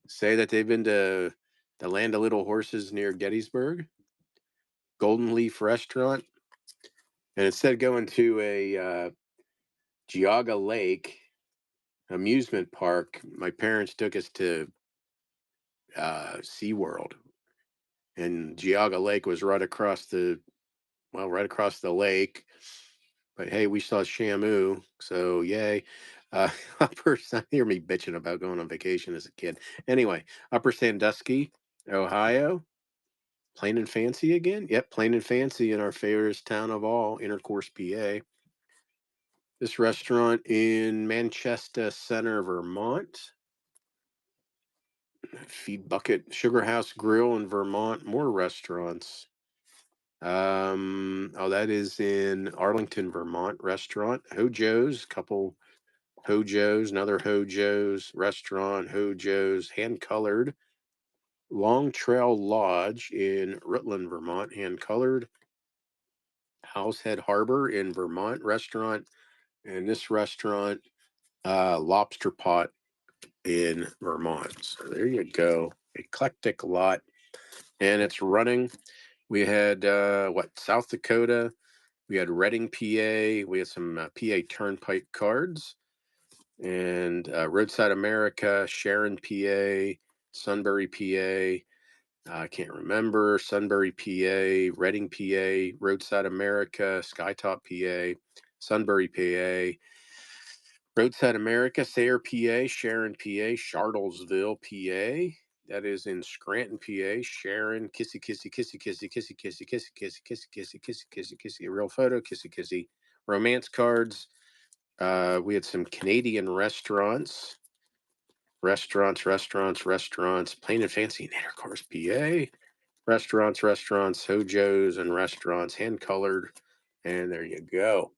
say that they've been to the Land of Little Horses near Gettysburg, Golden Leaf Restaurant, and instead of going to a Geauga Lake amusement park, my parents took us to SeaWorld, and Geauga Lake was right across the lake. But hey, we saw Shamu, so yay. Upper hear me bitching about going on vacation as a kid. Anyway, Upper Sandusky, Ohio. Plain and Fancy again? Yep, Plain and Fancy in our favorite town of all, Intercourse, PA. This restaurant in Manchester Center, Vermont. Feed Bucket, Sugar House Grill in Vermont. More restaurants. Oh, that is in Arlington, Vermont. Restaurant Hojo's, couple Hojo's, another Hojo's restaurant. Hojo's, hand colored. Long Trail Lodge in Rutland, Vermont. Hand colored. Househead Harbor in Vermont restaurant, and this restaurant, Lobster Pot in Vermont. So there you go, eclectic lot, and it's running. We had South Dakota, we had Reading, PA, we had some PA Turnpike cards, and Roadside America, Sharon, PA, Sunbury, PA. I can't remember. Sunbury, PA, Reading, PA, Roadside America, Skytop, PA, Sunbury, PA, Roadside America, Sayre, PA, Sharon, PA, Charlottesville, PA. That is in Scranton, PA. Sharon, kissy, kissy, kissy, kissy, kissy, kissy, kissy, kissy, kissy, kissy, kissy, kissy, kissy. A real photo, kissy, kissy. Romance cards. We had some Canadian restaurants. Plain and Fancy in Intercourse, PA. Restaurants, Hojo's and restaurants, hand colored. And there you go.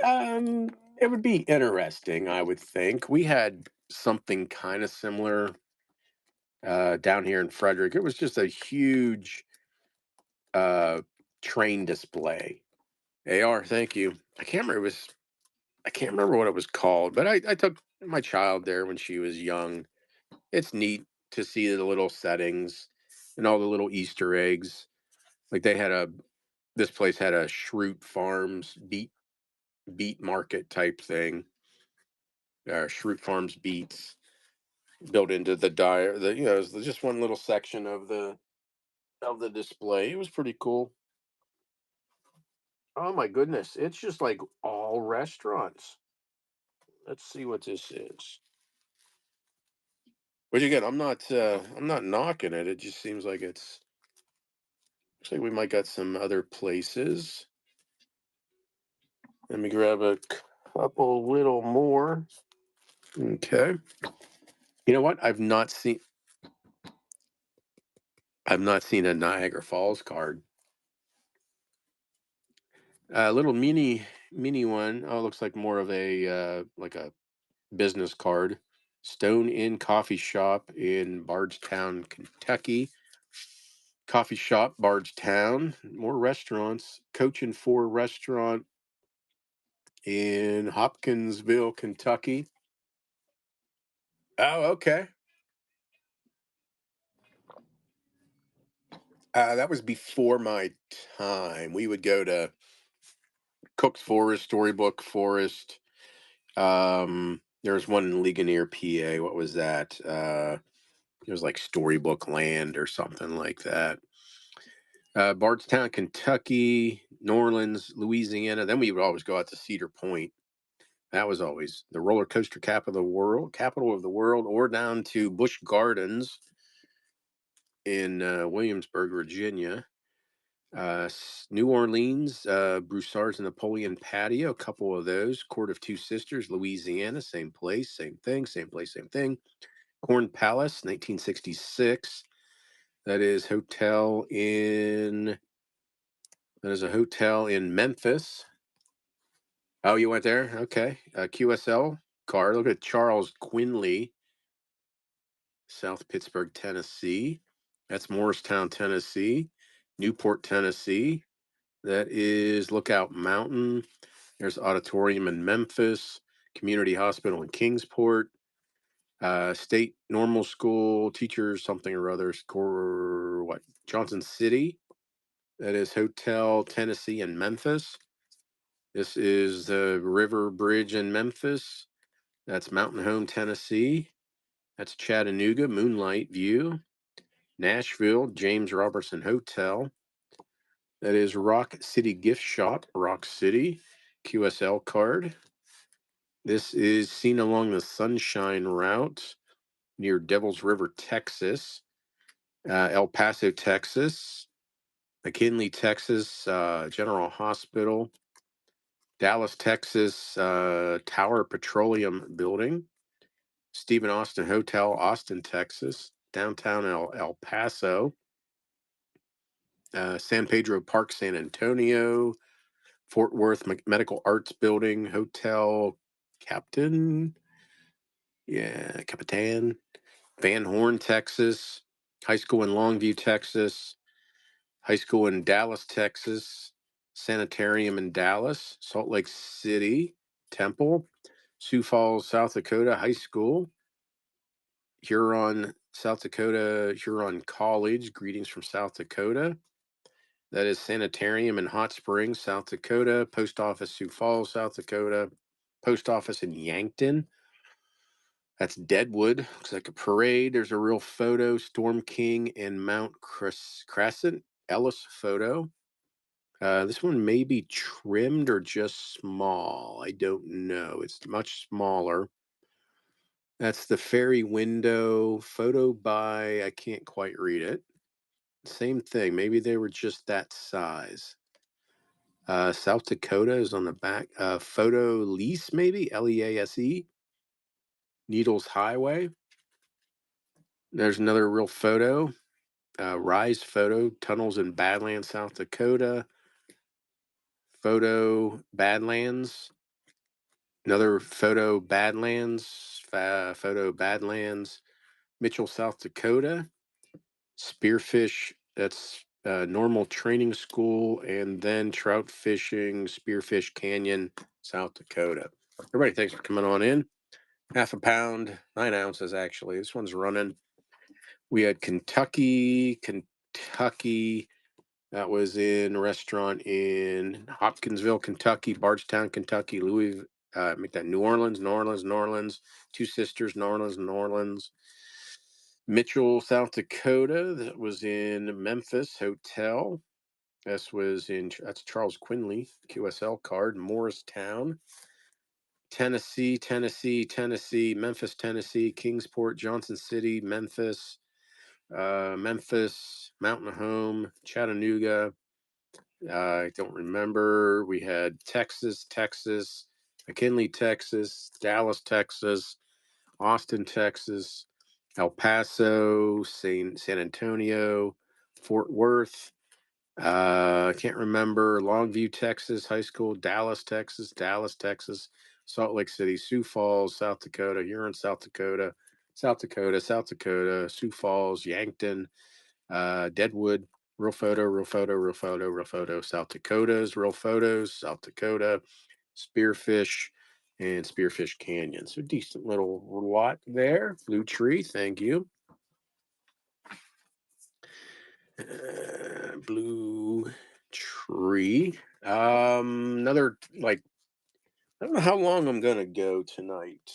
Um, it would be interesting, I would think. We had something kind of similar down here in Frederick. It was just a huge uh, train display. AR, thank you. I can't remember what it was called, but I took my child there when she was young. It's neat to see the little settings and all the little Easter eggs. Like this place had a Shroot Farms beet market type thing. Shroot Farms beets built into the dire. It was just one little section of the display. It was pretty cool. Oh my goodness, it's just like all restaurants. Let's see what this is. Which again, I'm not knocking it. It just seems like it's looks like we might got some other places. Let me grab a couple little more. Okay. You know what? I've not seen a Niagara Falls card. A little mini one. Oh, looks like more of a like a business card. Stone Inn Coffee Shop in Bardstown, Kentucky. Coffee shop, Bardstown. More restaurants. Coach and Four Restaurant in Hopkinsville, Kentucky. Oh, okay. That was before my time. We would go to Cook's Forest, Storybook Forest. There was one in Ligonier, PA. What was that? It was like Storybook Land or something like that. Bardstown, Kentucky, New Orleans, Louisiana. Then we would always go out to Cedar Point. That was always the roller coaster capital of the world, or down to Busch Gardens in Williamsburg, Virginia. New Orleans, Broussard's and Napoleon Patio, a couple of those. Court of Two Sisters, Louisiana, same place, same thing, same place, same thing. Corn Palace, 1966. That is a hotel in Memphis. Oh, you went there? Okay. QSL car. Look at Charles Quinley. South Pittsburgh, Tennessee. That's Morristown, Tennessee. Newport, Tennessee. That is Lookout Mountain. There's Auditorium in Memphis, Community Hospital in Kingsport, State Normal School, Teachers something or other, score what? Johnson City. That is Hotel Tennessee in Memphis. This is the River Bridge in Memphis. That's Mountain Home, Tennessee. That's Chattanooga, Moonlight View. Nashville, James Robertson Hotel. That is Rock City Gift Shop, Rock City, QSL card. This is seen along the Sunshine Route near Devils River, Texas. El Paso, Texas. McKinley, Texas, General Hospital. Dallas, Texas, Tower Petroleum Building. Stephen Austin Hotel, Austin, Texas. Downtown El Paso. San Pedro Park, San Antonio. Fort Worth Medical Arts Building, Hotel Captain. Yeah, Capitan. Van Horn, Texas. High School in Longview, Texas. High School in Dallas, Texas. Sanitarium in Dallas. Salt Lake City, Temple. Sioux Falls, South Dakota High School. Huron, South Dakota, Huron College. Greetings from South Dakota. That is Sanitarium in Hot Springs, South Dakota. Post Office, Sioux Falls, South Dakota. Post Office in Yankton. That's Deadwood. Looks like a parade. There's a real photo. Storm King and Mount Crescent. Ellis photo. This one may be trimmed or just small. I don't know. It's much smaller. That's the ferry window. Photo by, I can't quite read it. Same thing. Maybe they were just that size. South Dakota is on the back. Photo lease, maybe Lease. Needles Highway. There's another real photo. Rise photo. Tunnels in Badlands, South Dakota. Photo Badlands. Another photo Badlands. Photo Badlands. Mitchell, South Dakota. Spearfish. That's normal training school, and then trout fishing, Spearfish Canyon, South Dakota. Everybody, thanks for coming on in. Half a pound, 9 ounces actually. This one's running. We had Kentucky. That was in a restaurant in Hopkinsville, Kentucky, Bardstown, Kentucky, Louis. Make that New Orleans, New Orleans. Two Sisters, New Orleans, New Orleans. Mitchell, South Dakota. That was in Memphis Hotel. That's Charles Quinley, QSL card. Morristown, Tennessee, Memphis, Tennessee, Kingsport, Johnson City, Memphis, Mountain Home, Chattanooga. I don't remember. We had Texas, McKinley, Texas, Dallas, Texas, Austin, Texas, El Paso, San Antonio, Fort Worth. I can't remember. Longview, Texas, high school, Dallas, Texas, Salt Lake City, Sioux Falls, South Dakota, Huron, South Dakota, Sioux Falls, Yankton, Deadwood, real photo, South Dakota's, real photos, South Dakota, Spearfish, and Spearfish Canyon. So decent little lot there. Blue Tree, thank you. Blue Tree. Another like I don't know how long I'm gonna go tonight.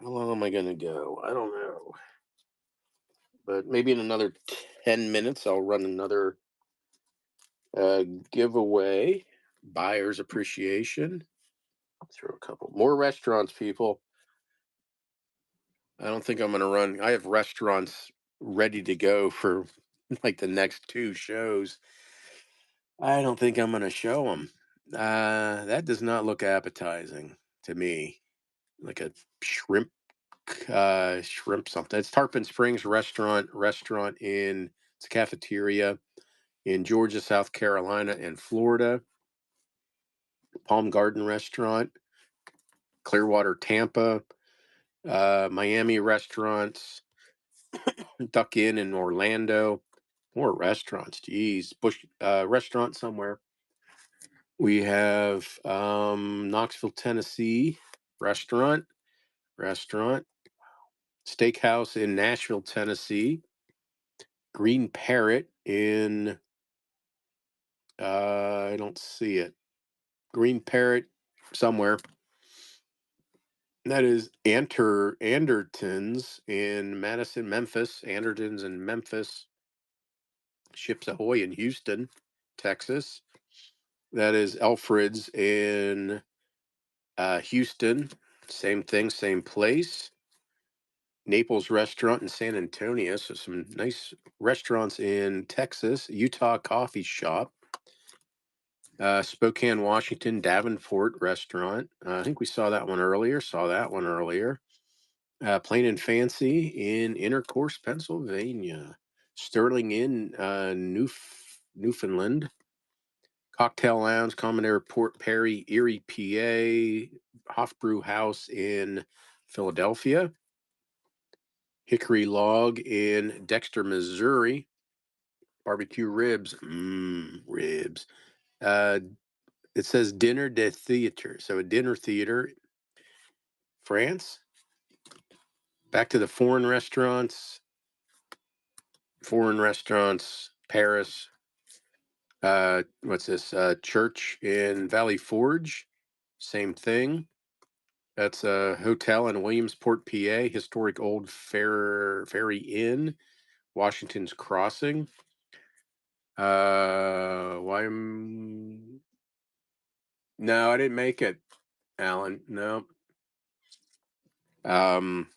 How long am I gonna go? I don't know. But maybe in another 10 minutes I'll run another giveaway. Buyer's appreciation. Throw a couple more restaurants, people. I don't think I'm gonna run. I have restaurants ready to go for like the next two shows. I don't think I'm gonna show them. That does not look appetizing to me. Like a shrimp, shrimp something. It's Tarpon Springs restaurant in it's a cafeteria in Georgia, South Carolina, and Florida. Palm Garden restaurant, Clearwater, Tampa, Miami restaurants, Duck Inn in Orlando. More restaurants. Geez, Bush restaurant somewhere. We have Knoxville, Tennessee, restaurant, restaurant, steakhouse in Nashville, Tennessee, Green Parrot in I don't see it. Green Parrot somewhere. That is Andertons in Madison, Memphis. Andertons in Memphis. Ships Ahoy in Houston, Texas. That is Alfred's in Houston. Same thing, same place. Naples Restaurant in San Antonio. So some nice restaurants in Texas. Utah Coffee Shop. Spokane, Washington, Davenport Restaurant. I think we saw that one earlier. Saw that one earlier. Plain and Fancy in Intercourse, Pennsylvania. Sterling Inn, Newfoundland. Cocktail Lounge, Commodore Port Perry, Erie, PA. Hofbrew House in Philadelphia. Hickory Log in Dexter, Missouri. Barbecue ribs, ribs. Uh, it says dinner de theater, so a dinner theater. France. Back to the foreign restaurants. Foreign restaurants. Paris. What's this? Church in Valley Forge. Same thing. That's a hotel in Williamsport, PA. Historic Old Ferry Inn. Washington's Crossing. Why? No, I didn't make it, Alan. No. Um,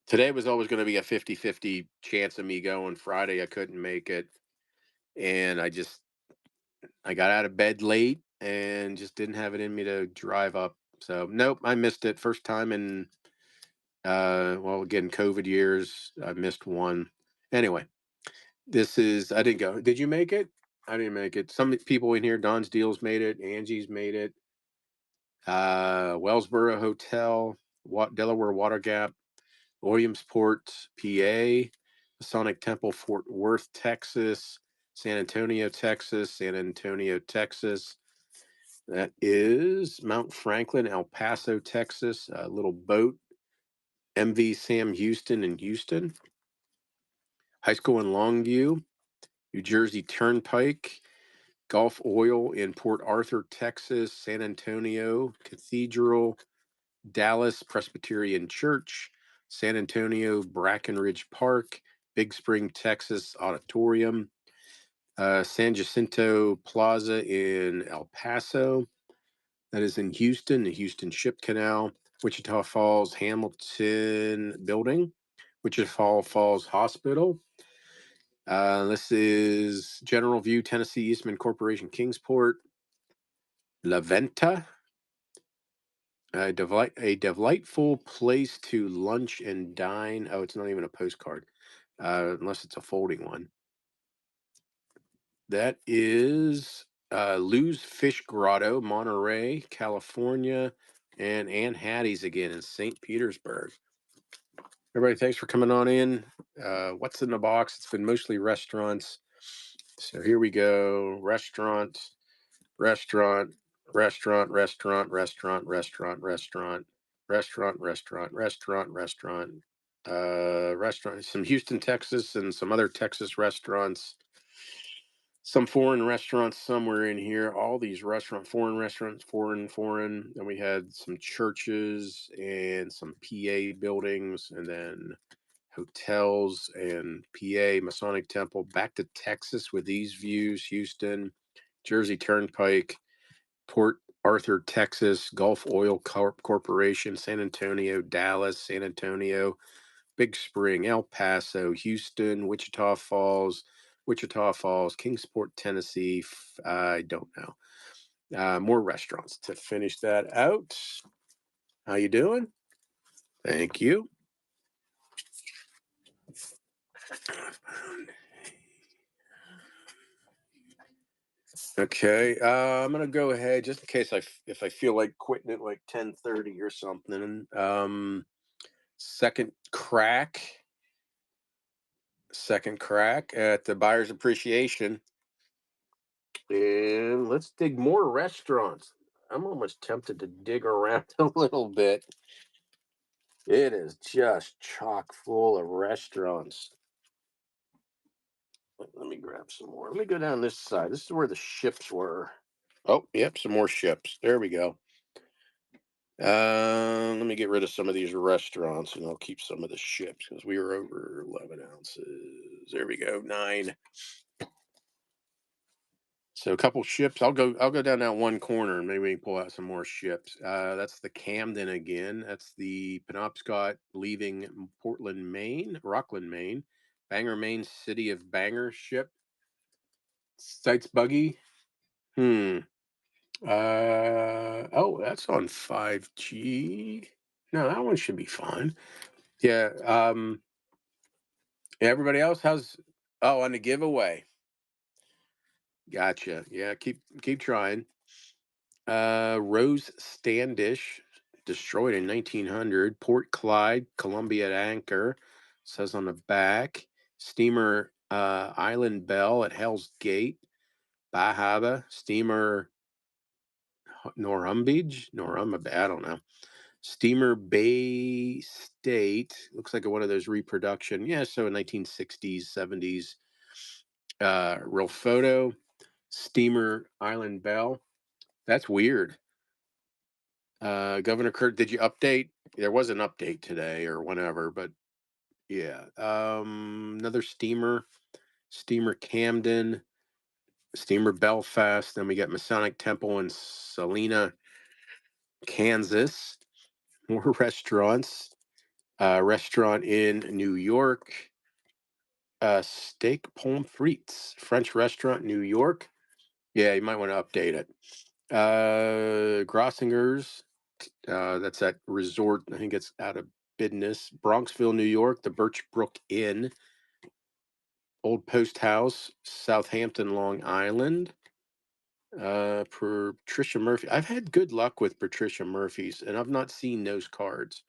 Today was always going to be a 50-50 chance of me going. Friday, I couldn't make it. And I got out of bed late and just didn't have it in me to drive up. So, nope, I missed it. First time in, well, again, COVID years, I missed one. Anyway, I didn't go. Did you make it? I didn't make it. Some people in here, Don's Deals made it. Angie's made it. Wellsboro Hotel, Delaware Water Gap, Williamsport, PA, Masonic Temple, Fort Worth, Texas, San Antonio, Texas, San Antonio, Texas. That is Mount Franklin, El Paso, Texas, a little boat, MV Sam Houston in Houston, high school in Longview, New Jersey Turnpike, Gulf Oil in Port Arthur, Texas, San Antonio, Cathedral, Dallas Presbyterian Church, San Antonio Brackenridge Park, Big Spring, Texas Auditorium, San Jacinto Plaza in El Paso. That is in Houston, the Houston Ship Canal, Wichita Falls Hamilton Building, Wichita Falls Hospital. This is General View, Tennessee Eastman Corporation, Kingsport, La Venta, a delightful place to lunch and dine. Oh, it's not even a postcard, unless it's a folding one. That is Lou's Fish Grotto, Monterey, California, and Ann Hattie's again in St. Petersburg. Everybody, thanks for coming on in. What's in the box? It's been mostly restaurants. So here we go. Restaurant, restaurant, restaurant, restaurant, restaurant, restaurant, restaurant, restaurant, restaurant, restaurant, restaurant. Some Houston, Texas, and some other Texas restaurants. Some foreign restaurants somewhere in here. All these foreign restaurants, foreign. Then we had some churches and some PA buildings, and then hotels and PA, Masonic Temple. Back to Texas with these views: Houston, Jersey Turnpike, Port Arthur, Texas, Gulf Oil Corporation, San Antonio, Dallas, San Antonio, Big Spring, El Paso, Houston, Wichita Falls, Kingsport, Tennessee. I don't know. More restaurants to finish that out. How you doing? Thank you. Okay, I'm gonna go ahead just in case if I feel like quitting at like 10:30 or something. Second crack second crack at the buyer's appreciation. And let's dig more restaurants. I'm almost tempted to dig around a little bit. It is just chock full of restaurants. Let me grab some more. Let me go down this side. This is where the ships were. Oh, yep, some more ships. There we go. Let me get rid of some of these restaurants and I'll keep some of the ships because we were over 11 ounces. There we go. 9. So a couple ships. I'll go down that one corner and maybe we can pull out some more ships. That's the Camden again. That's the Penobscot leaving Portland, Maine, Rockland, Maine. Bangor, Maine, City of Bangor ship. Sites buggy. Hmm. Oh, that's on 5G. No, that one should be fine. Yeah. Everybody else how's oh, on the giveaway. Gotcha. Yeah, keep trying. Rose Standish, destroyed in 1900. Port Clyde, Columbia at anchor. Says on the back. Steamer Island Bell at Hell's Gate. Bahaba. Steamer Norumbege. I don't know. Steamer Bay State. Looks like one of those reproduction. Yeah, so 1960s, 70s. Real photo. Steamer Island Bell. That's weird. Governor Kurt, did you update? There was an update today or whenever, but yeah. Another steamer Camden, steamer Belfast. Then we got Masonic Temple in Salina, Kansas. More restaurants. Restaurant in New York. Steak Pommes frites, French restaurant, New York. Yeah, you might want to update it. Grossinger's, that's that resort. I think it's out of business. Bronxville, New York, the Birchbrook Inn. Old Post House, Southampton, Long Island. Patricia Murphy. I've had good luck with Patricia Murphy's, and I've not seen those cards.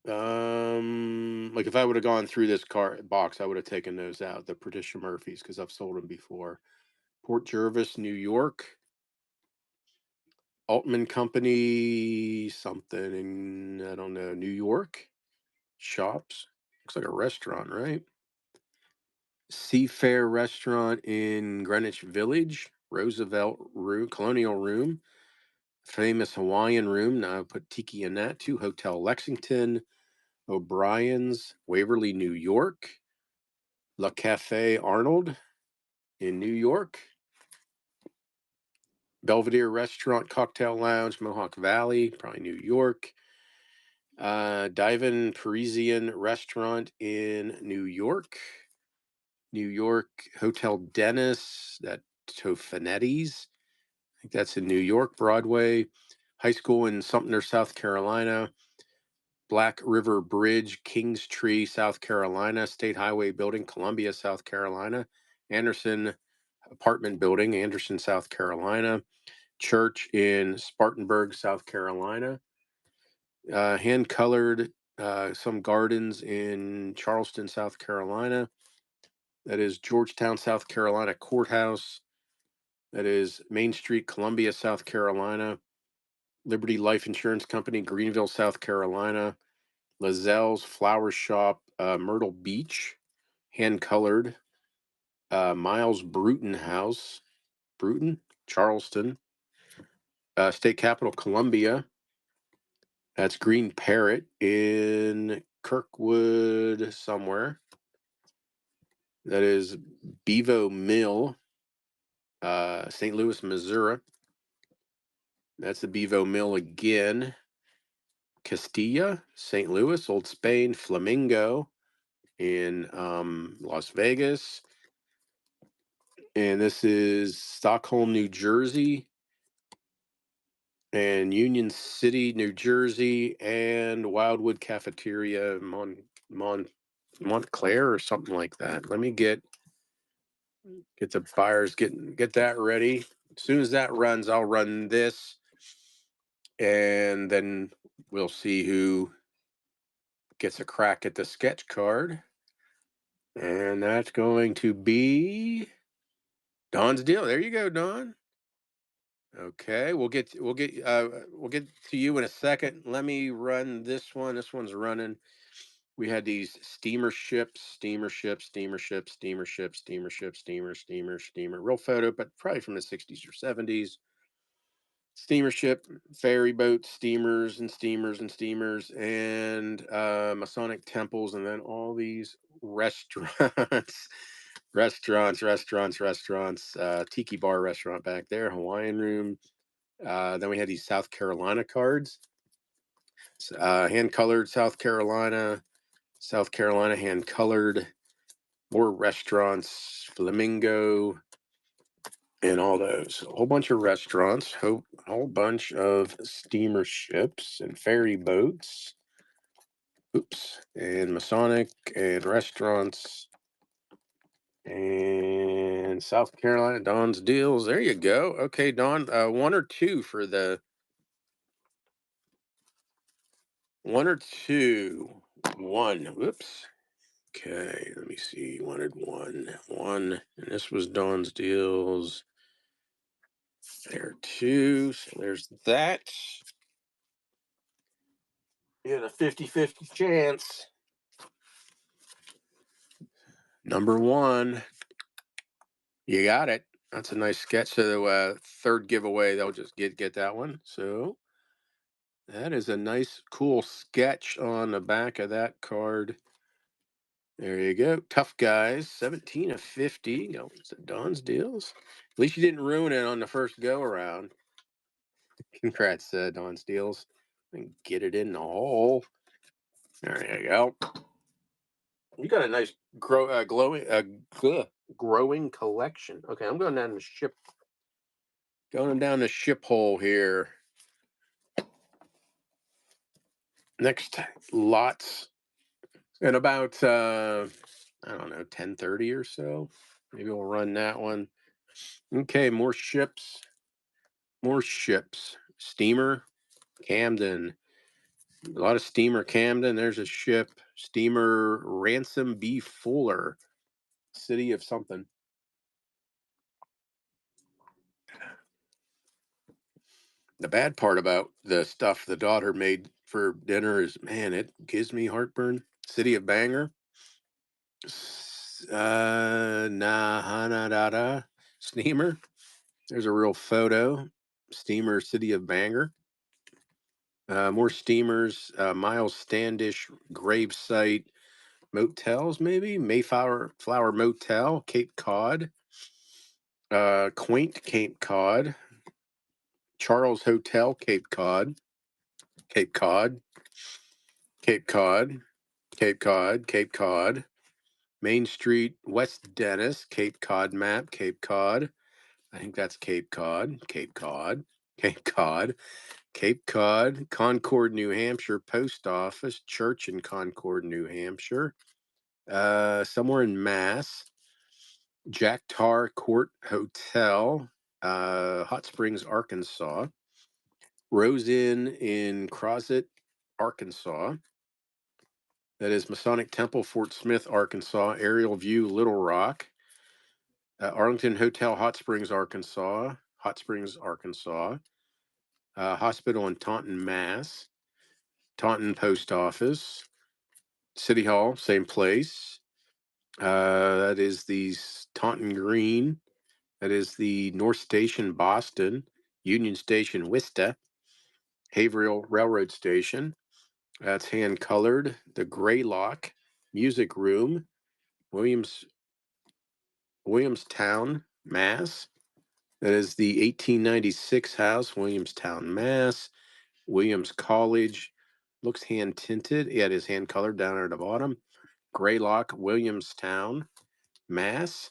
Like if I would have gone through this card box, I would have taken those out, the Patricia Murphy's, because I've sold them before. Port Jervis, New York. Altman Company, something in, I don't know, New York. Shops. Looks like a restaurant, right? Seafair Restaurant in Greenwich Village. Roosevelt Room, Colonial Room. Famous Hawaiian Room. Now I put Tiki in that too. Hotel Lexington. O'Brien's, Waverly, New York. La Cafe Arnold in New York. Belvedere Restaurant, Cocktail Lounge, Mohawk Valley, probably New York. Divan Parisian Restaurant in New York. New York Hotel Dennis, that Tofanetti's. I think that's in New York, Broadway. High School in Sumter, South Carolina. Black River Bridge, Kings Tree, South Carolina. State Highway Building, Columbia, South Carolina. Anderson Apartment Building, Anderson, South Carolina. Church in Spartanburg, South Carolina. Hand colored some gardens in Charleston, South Carolina. That is Georgetown, South Carolina Courthouse. That is Main Street, Columbia, South Carolina. Liberty Life Insurance Company, Greenville, South Carolina. Lazelle's Flower Shop, Myrtle Beach, hand colored. Miles Bruton House, Bruton, Charleston. State Capital, Columbia. That's Green Parrot in Kirkwood somewhere. That is Bevo Mill, St. Louis, Missouri. That's the Bevo Mill again. Castilla, St. Louis, Old Spain, Flamingo in Las Vegas. And this is Stockholm, New Jersey, and Union City, New Jersey, and Wildwood Cafeteria, Montclair or something like that. Let me get the buyers get that ready. As soon as that runs, I'll run this, and then we'll see who gets a crack at the sketch card. And that's going to be Don's deal. There you go, Don. Okay, we'll get to you in a second. Let me run this one. This one's running. We had these steamer ships, steamer ships, steamer ships, steamer ships, steamer ships, steamer, steamer, steamer. Real photo, but probably from the 60s or 70s. Steamer ship, ferry boats, steamers and steamers and steamers, and Masonic temples, and then all these restaurants, restaurants. Tiki bar restaurant back there, Hawaiian room. Then we had these South Carolina cards, hand colored South Carolina hand colored. More restaurants, Flamingo, and all those. A whole bunch of restaurants, whole bunch of steamer ships and ferry boats. Oops, and Masonic and restaurants and South Carolina. Don's deals. There you go. Okay, Don. One or two for the one or two. One. Whoops. Okay, let me see. Wanted one, and this was Don's deals. There two. So there's that. You had a 50-50 chance. Number one. You got it. That's a nice sketch. So third giveaway, they'll just get that one. So that is a nice, cool sketch on the back of that card. There you go. Tough guys, 17 of 50. No, it's Don's deals. At least you didn't ruin it on the first go around. Congrats, Don's deals. And get it in the hole. There you go. You got a nice growing collection. Okay, I'm going down the ship hole here. Next lots in about I don't know, 10:30 or so. Maybe we'll run that one. Okay, more ships. Steamer Camden. A lot of steamer Camden. There's a ship. Steamer Ransom B. Fuller. City of something. The bad part about the stuff the daughter made for dinner is, man, it gives me heartburn. City of Bangor. Nahanadada steamer. There's a real photo. Steamer City of Bangor. More steamers. Miles Standish gravesite motels, maybe Flower Motel, Cape Cod. Quaint Cape Cod. Charles Hotel, Cape Cod. Cape Cod. Cape Cod. Cape Cod. Cape Cod. Main Street, West Dennis, Cape Cod map, Cape Cod. I think that's Cape Cod, Cape Cod, Cape Cod, Cape Cod, Concord, New Hampshire, post office, church in Concord, New Hampshire, somewhere in Mass, Jack Tar Court Hotel, Hot Springs, Arkansas, Rose Inn in Crozet, Arkansas. That is Masonic Temple, Fort Smith, Arkansas, Aerial View, Little Rock, Arlington Hotel, Hot Springs, Arkansas, Hospital in Taunton, Mass, Taunton Post Office, City Hall, same place. That is the Taunton Green. That is the North Station, Boston, Union Station, Worcester, Haverhill Railroad Station. That's hand colored. The Greylock Music Room, Williamstown, Mass. That is the 1896 house, Williamstown, Mass. Williams College. Looks hand tinted. Yeah, it is hand colored down at the bottom. Greylock, Williamstown, Mass.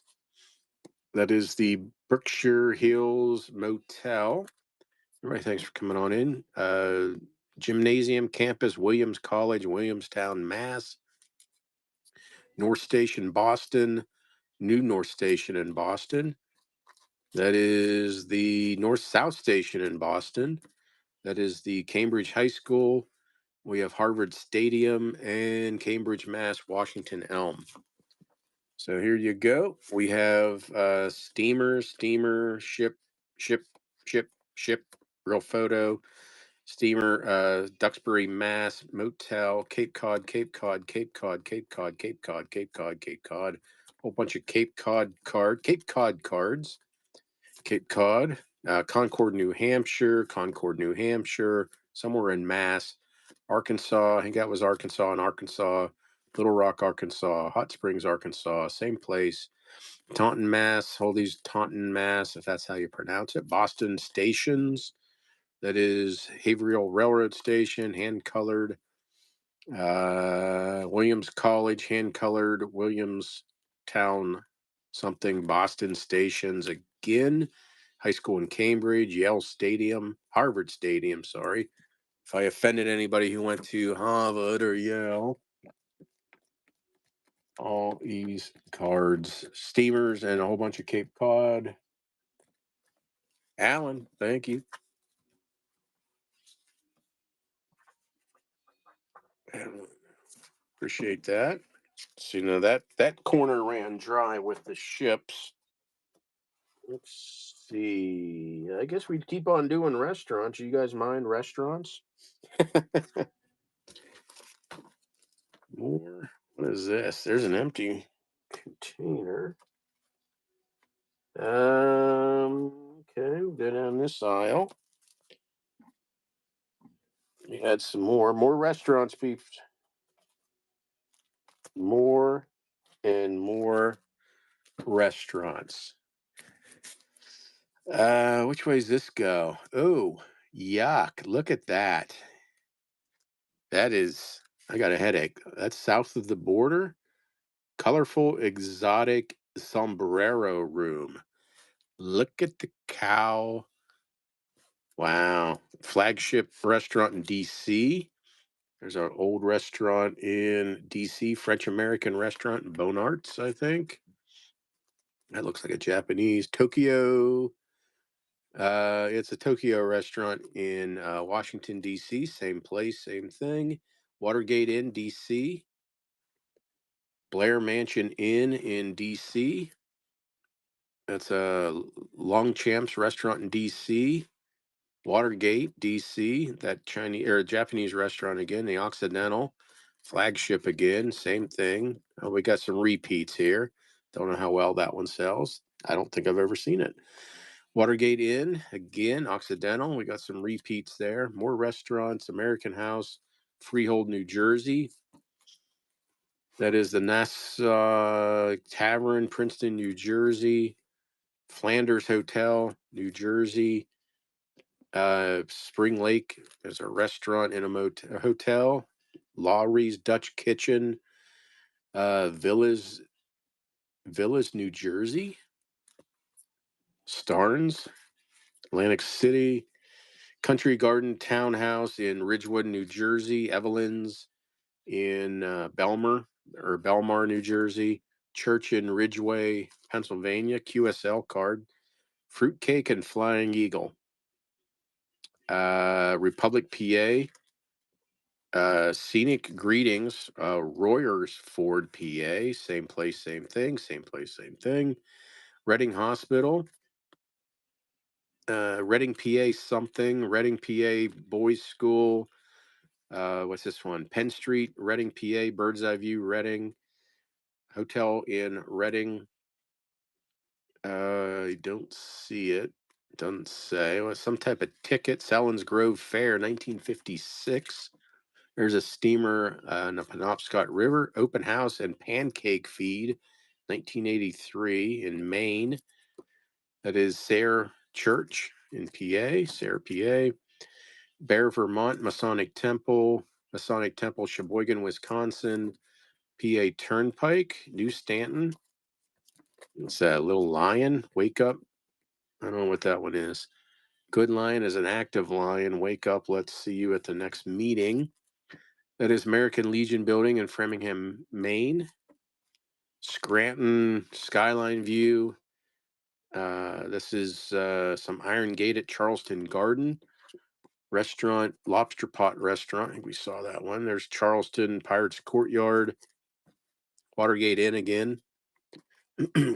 That is the Berkshire Hills Motel. Everybody, thanks for coming on in. Gymnasium Campus, Williams College, Williamstown, Mass. North Station, Boston. New North Station in Boston. That is the North South Station in Boston. That is the Cambridge High School, We have Harvard Stadium and Cambridge, Mass, Washington Elm. So here you go. We have steamer, ship, ship, real photo, steamer, Duxbury, Mass, motel, Cape Cod, Cape Cod, Cape Cod, Cape Cod, Cape Cod, Cape Cod, Cape Cod, whole bunch of Cape Cod cards, Cape Cod, Concord, New Hampshire, somewhere in Mass, Arkansas. I think that was Arkansas, Little Rock, Arkansas, Hot Springs, Arkansas, same place. Taunton, Mass. Hold these Taunton, Mass, if that's how you pronounce it. Boston Stations. That is Haverhill Railroad Station, hand colored. Williams College, hand colored. Williamstown, something. Boston Stations again. High school in Cambridge. Yale Stadium, Harvard Stadium. Sorry if I offended anybody who went to Harvard or Yale. All these cards, steamers, and a whole bunch of Cape Cod. Alan, thank you. Appreciate that. So that corner ran dry with the ships. Let's see. I guess we'd keep on doing restaurants. You guys mind restaurants? More. What is this? There's an empty container. Okay, we'll go down this aisle. We had some more restaurants, peeps. More and more restaurants. Which way does this go? Oh, yuck. Look at that. That is, I got a headache. That's south of the border. Colorful, exotic sombrero room. Look at the cow. Wow. Flagship restaurant in DC. There's an old restaurant in DC, French American restaurant, Bon Arts, I think. That looks like a Japanese. Tokyo. It's a Tokyo restaurant in Washington, D.C. Same place, same thing. Watergate Inn, D.C. Blair Mansion Inn in D.C. That's a Longchamp's restaurant in D.C. Watergate, D.C. That Chinese or Japanese restaurant again. The Occidental Flagship again. Same thing. Oh, we got some repeats here. Don't know how well that one sells. I don't think I've ever seen it. Watergate Inn, again, Occidental. We got some repeats there. More restaurants. American House, Freehold, New Jersey. That is the Nassau Tavern, Princeton, New Jersey. Flanders Hotel, New Jersey. Spring Lake, there's a restaurant and a hotel. Lawry's Dutch Kitchen. Villas, New Jersey. Starnes, Atlantic City. Country Garden Townhouse in Ridgewood, New Jersey. Evelyn's in Belmar, New Jersey. Church in Ridgeway, Pennsylvania. QSL card. Fruitcake and Flying Eagle. Republic, PA. Scenic Greetings, Royersford, PA. Same place, same thing. Same place, same thing. Reading Hospital. Reading, PA something. Reading, PA Boys School. What's this one? Penn Street, Reading, PA. Bird's Eye View, Reading. Hotel in Reading. I don't see it. Doesn't say. Well, some type of ticket. Salins Grove Fair, 1956. There's a steamer on the Penobscot River. Open house and pancake feed, 1983 in Maine. That is Sayre Church in PA, Sayre, PA. Bear, Vermont, Masonic Temple, Sheboygan, Wisconsin. PA Turnpike, New Stanton. It's a little lion. Wake up. I don't know what that one is. Good lion is an active lion. Wake up. Let's see you at the next meeting. That is American Legion Building in Framingham, Maine. Scranton Skyline View. This is some Iron Gate at Charleston Garden. Restaurant, Lobster Pot Restaurant. I think we saw that one. There's Charleston Pirates Courtyard, Watergate Inn again.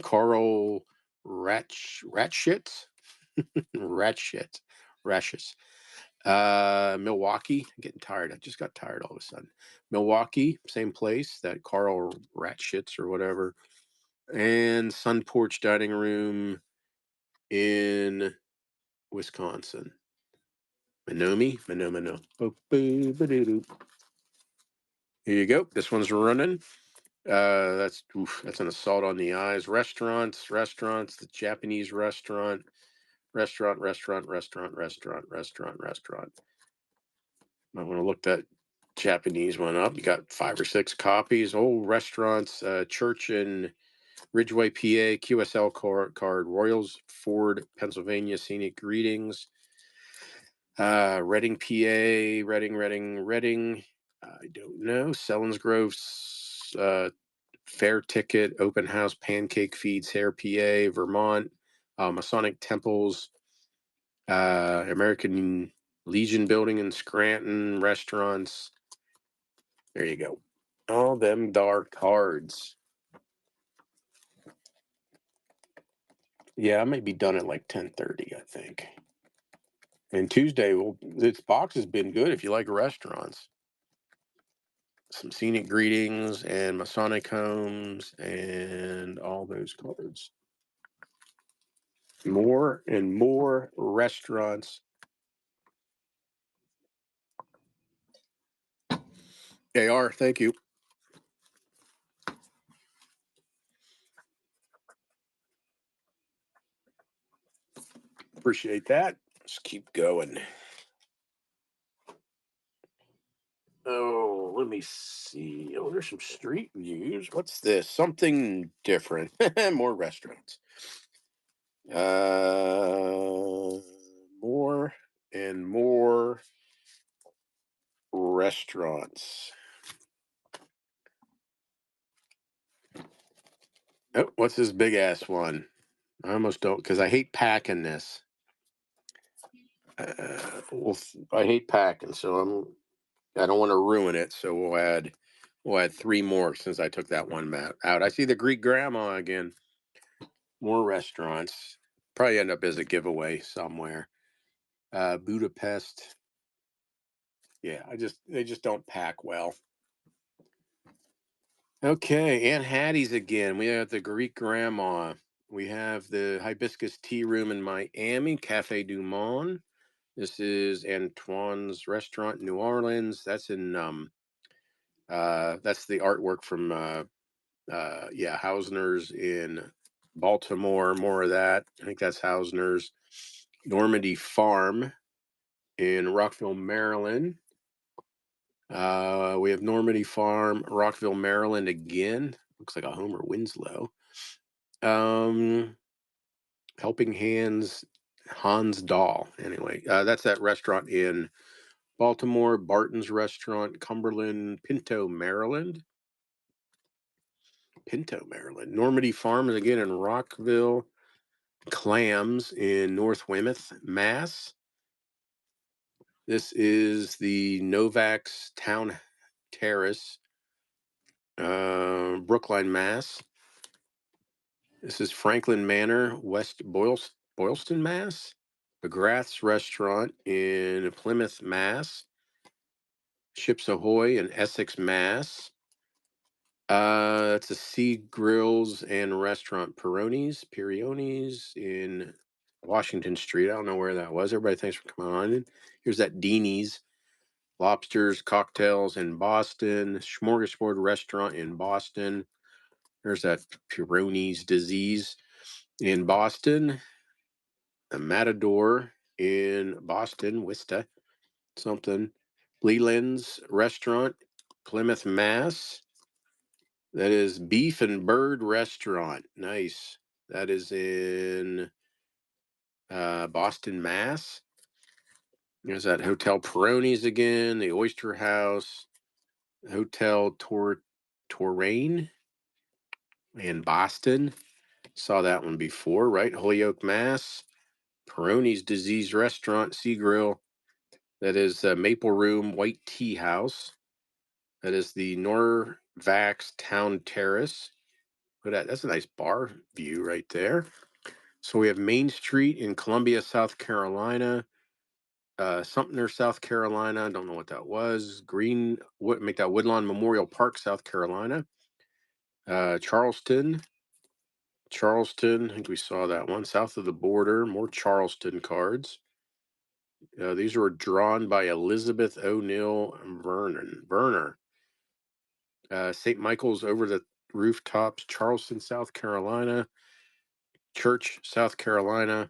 Carl Ratshit, Ratshit, Rashes. Milwaukee. I'm getting tired. I just got tired all of a sudden. Milwaukee, same place, that Carl Ratshits or whatever. And Sun Porch Dining Room in Wisconsin. Menominee, Menominee. Here you go. This one's running. That's an assault on the eyes. Restaurants. The Japanese restaurant. I want to look that Japanese one up. You got 5 or 6 copies. Oh, restaurants, church in Ridgeway, PA, QSL card, Royals, Ford, Pennsylvania, Scenic Greetings, Reading, PA, Reading. I don't know. Selinsgrove, Fair Ticket, Open House, Pancake Feeds, Hair, PA, Vermont, Masonic Temples, American Legion Building in Scranton, restaurants. There you go. All them dark cards. Yeah, I may be done at like 10:30, I think. And Tuesday, well, this box has been good if you like restaurants. Some scenic greetings and Masonic homes and all those cards. More and more restaurants. They are. Thank you. Appreciate that. Let's keep going. Oh, let me see. Oh, there's some street views. What's this? Something different. More restaurants. Uh, more and more restaurants. Oh, what's this big ass one? I almost don't because I hate packing this. Well, I hate packing, so I don't want to ruin it. So we'll add 3 more since I took that one map out. I see the Greek grandma again. More restaurants. Probably end up as a giveaway somewhere. Budapest. Yeah, they just don't pack well. Okay, Aunt Hattie's again. We have the Greek grandma. We have the Hibiscus Tea Room in Miami, Cafe Du Monde. This is Antoine's Restaurant, New Orleans. That's the artwork from Hausner's in Baltimore. More of that. I think that's Hausner's. Normandy Farm in Rockville, Maryland. We have Normandy Farm, Rockville, Maryland again. Looks like a Homer Winslow. Um, Helping Hands, Hans Dahl. Anyway, that's that restaurant in Baltimore. Barton's Restaurant, Cumberland, Pinto, Maryland. Normandy Farm is again in Rockville. Clams in North Weymouth, Mass. This is the Novak's Town Terrace, Brookline, Mass. This is Franklin Manor, West Boylston, Mass. McGrath's Restaurant in Plymouth, Mass. Ships Ahoy in Essex, Mass. That's a Sea Grills and Restaurant Perionis in Washington Street. I don't know where that was. Everybody, thanks for coming on. Here's that Deanie's Lobsters, Cocktails in Boston. Smorgasbord Restaurant in Boston. There's that Peyronie's Disease in Boston. The Matador in Boston, Wista, something. Leland's Restaurant, Plymouth, Mass. That is Beef and Bird Restaurant. Nice. That is in Boston, Mass. There's that Hotel Peroni's again, the Oyster House, Hotel Touraine in Boston. Saw that one before, right? Holyoke, Mass. Peroni's Disease Restaurant, Sea Grill. That is Maple Room White Tea House. That is the Norvax Town Terrace. Look at that. That's a nice bar view right there. So we have Main Street in Columbia, South Carolina. Sumter, South Carolina. I don't know what that was. Make that Woodlawn Memorial Park, South Carolina. Charleston, Charleston. I think we saw that one. South of the border, more Charleston cards. These were drawn by Elizabeth O'Neill Verner. St. Michael's over the rooftops, Charleston, South Carolina. Church, South Carolina.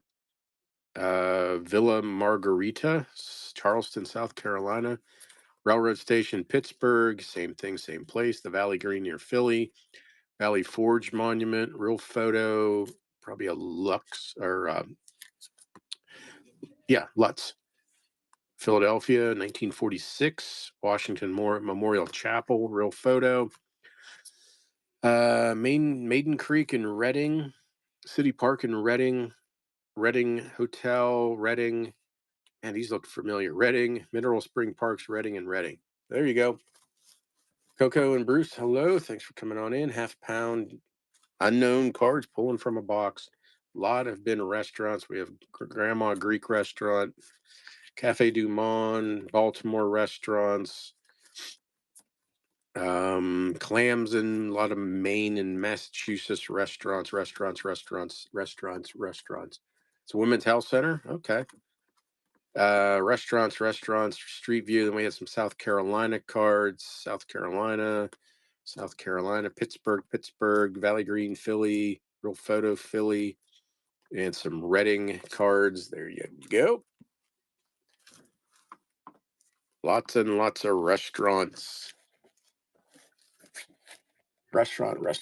Villa Margarita, Charleston, South Carolina. Railroad Station, Pittsburgh, same thing, same place. The Valley Green near Philly. Valley Forge Monument, real photo, probably a Lux or yeah, Lutz. Philadelphia, 1946. Washington Memorial Chapel, real photo. Maiden Creek in Reading, City Park in Reading, Reading Hotel, Reading, and these look familiar. Reading, Mineral Spring Parks, Reading and Reading. There you go. Coco and Bruce, hello. Thanks for coming on in. Half pound unknown cards pulling from a box. A lot have been restaurants. We have Grandma Greek Restaurant, Cafe Du Monde, Baltimore restaurants, clams and a lot of Maine and Massachusetts restaurants. It's a women's health center. Okay. Restaurants, Street View. Then we had some South Carolina cards, South Carolina, Pittsburgh, Valley Green, Philly, Real Photo, Philly, and some Reading cards. There you go. Lots and lots of restaurants. Restaurants.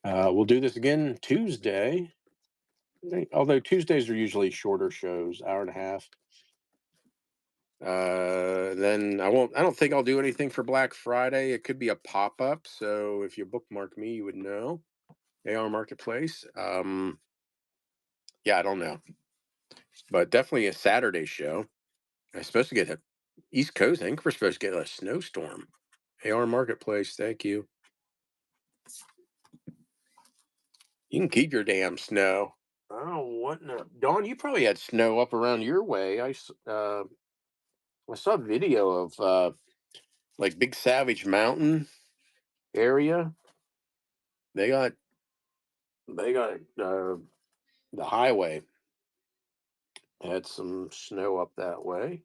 We'll do this again Tuesday. Although Tuesdays are usually shorter shows, hour and a half. Then I don't think I'll do anything for Black Friday. It could be a pop-up. So if you bookmark me, you would know. AR Marketplace. Yeah, I don't know. But definitely a Saturday show. I'm supposed to get a East Coast. I think we're supposed to get a snowstorm. AR Marketplace, thank you. You can keep your damn snow. Oh, what no. Dawn, you probably had snow up around your way. I saw a video of like Big Savage Mountain area. They got the highway had some snow up that way.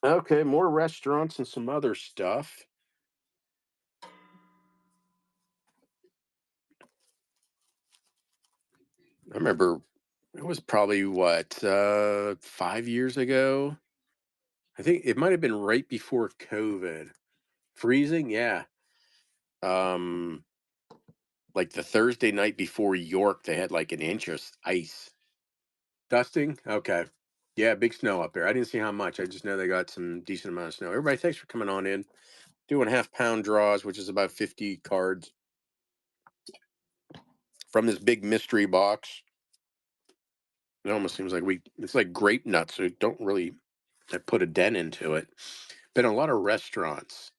Okay, more restaurants and some other stuff. I remember it was probably what 5 years ago. I think it might have been right before COVID. Freezing, yeah. Um, like the Thursday night before York, they had like an inch of ice. Dusting? Okay. Yeah, big snow up there. I didn't see how much. I just know they got some decent amount of snow. Everybody, thanks for coming on in. Doing half-pound draws, which is about 50 cards from this big mystery box. It almost seems like it's like grape nuts. So don't really I put a dent into it. Been a lot of restaurants.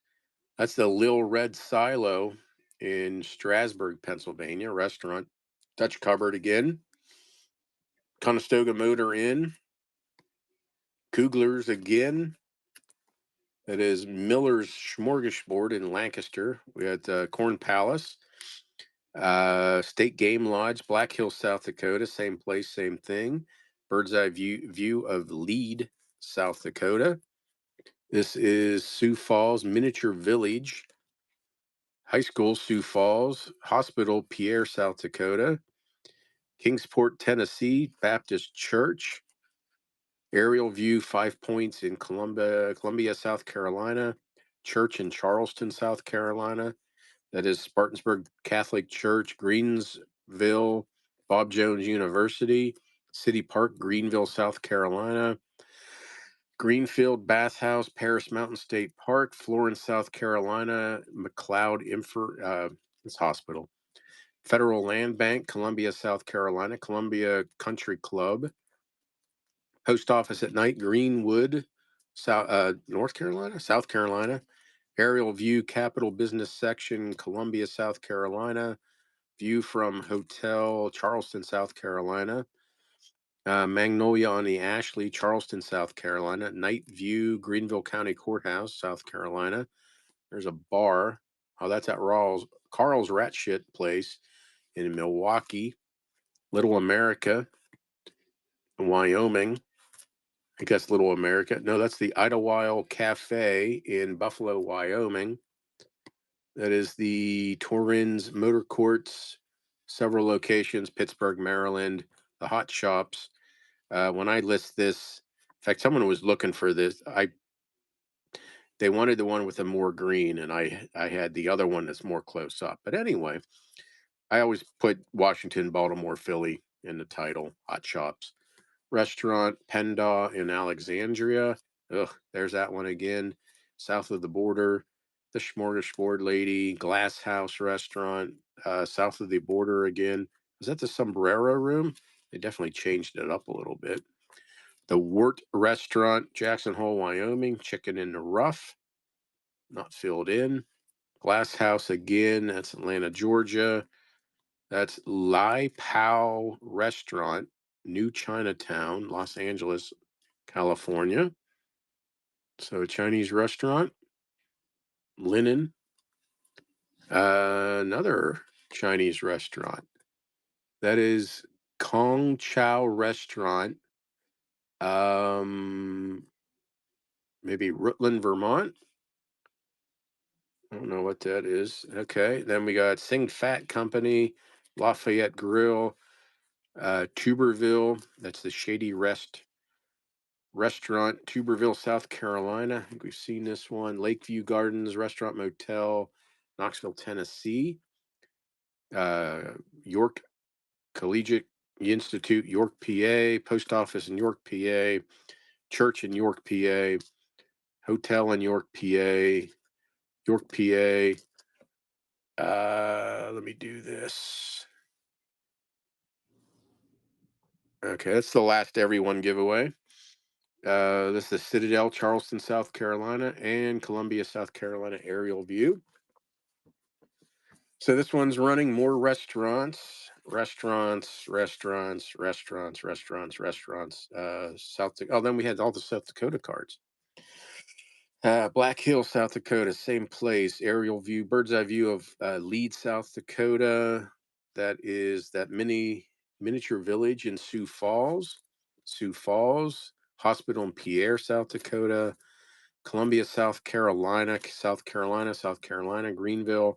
That's the Lil Red Silo in Strasburg, Pennsylvania. Restaurant. Dutch cupboard again. Conestoga Motor Inn. Kugler's again. That is Miller's Smorgasbord in Lancaster. We had Corn Palace. State Game Lodge, Black Hill, South Dakota. Same place, same thing. Bird's eye view of Lead, South Dakota. This is Sioux Falls Miniature Village. High School, Sioux Falls. Hospital, Pierre, South Dakota. Kingsport, Tennessee, Baptist Church. Aerial view, 5 Points in Columbia, South Carolina. Church in Charleston, South Carolina. That is Spartansburg Catholic Church, Greensville, Bob Jones University, City Park, Greenville, South Carolina. Greenfield Bathhouse, Paris Mountain State Park, Florence, South Carolina, McLeod Hospital. Federal Land Bank, Columbia, South Carolina. Columbia Country Club. Post Office at Night, Greenwood, North Carolina, South Carolina. Aerial View, Capitol Business Section, Columbia, South Carolina. View from Hotel, Charleston, South Carolina. Magnolia on the Ashley, Charleston, South Carolina. Night View, Greenville County Courthouse, South Carolina. There's a bar. Oh, that's at Carl's Rat Shit place in Milwaukee. Little America, Wyoming. I guess Little America. No, that's the Idlewild Cafe in Buffalo, Wyoming. That is the Torrens Motor Courts, several locations, Pittsburgh, Maryland, the Hot Shops. When I list this, in fact, someone was looking for this. They wanted the one with the more green, and I had the other one that's more close up. But anyway, I always put Washington, Baltimore, Philly in the title. Hot Shops. Restaurant Pendaw in Alexandria. Ugh, there's that one again. South of the border. The Smorgasbord Lady. Glass House Restaurant. South of the border again. Is that the Sombrero Room? They definitely changed it up a little bit. The Wort Restaurant, Jackson Hole, Wyoming. Chicken in the Rough. Not filled in. Glass House again. That's Atlanta, Georgia. That's Lai Pao Restaurant, New Chinatown, Los Angeles, California. So Chinese restaurant. Linen. Another Chinese restaurant. That is Kong Chow Restaurant. Um, Maybe Rutland, Vermont. I don't know what that is. Okay. Then we got Sing Fat Company, Lafayette Grill, Tuberville. That's the Shady Restaurant, Tuberville, South Carolina. I think we've seen this one. Lakeview Gardens Restaurant Motel, Knoxville, Tennessee. York Collegiate Institute, York, PA. Post Office in York, PA. Church in York, PA. Hotel in York, PA. York, PA. Let me do this. Okay, that's the last everyone giveaway. This is the Citadel, Charleston, South Carolina, and Columbia, South Carolina aerial view. So this one's running more restaurants, restaurants. Then we had all the South Dakota cards. Black Hill, South Dakota, same place. Aerial view, bird's eye view of Lead, South Dakota. That is that miniature village in Sioux Falls. Sioux Falls Hospital in Pierre, South Dakota. Columbia, South Carolina, Greenville,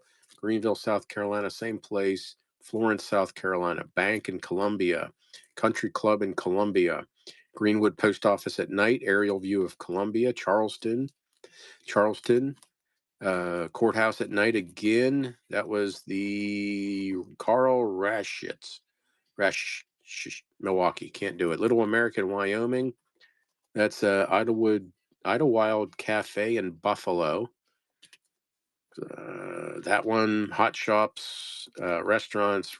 South Carolina, same place. Florence, South Carolina, Bank in Columbia, Country Club in Columbia, Greenwood Post Office at Night, aerial view of Columbia, Charleston, Courthouse at Night again. That was the Carl Milwaukee. Can't do it. Little American, Wyoming. That's Idlewild Cafe in Buffalo. That one, Hot Shops, restaurants.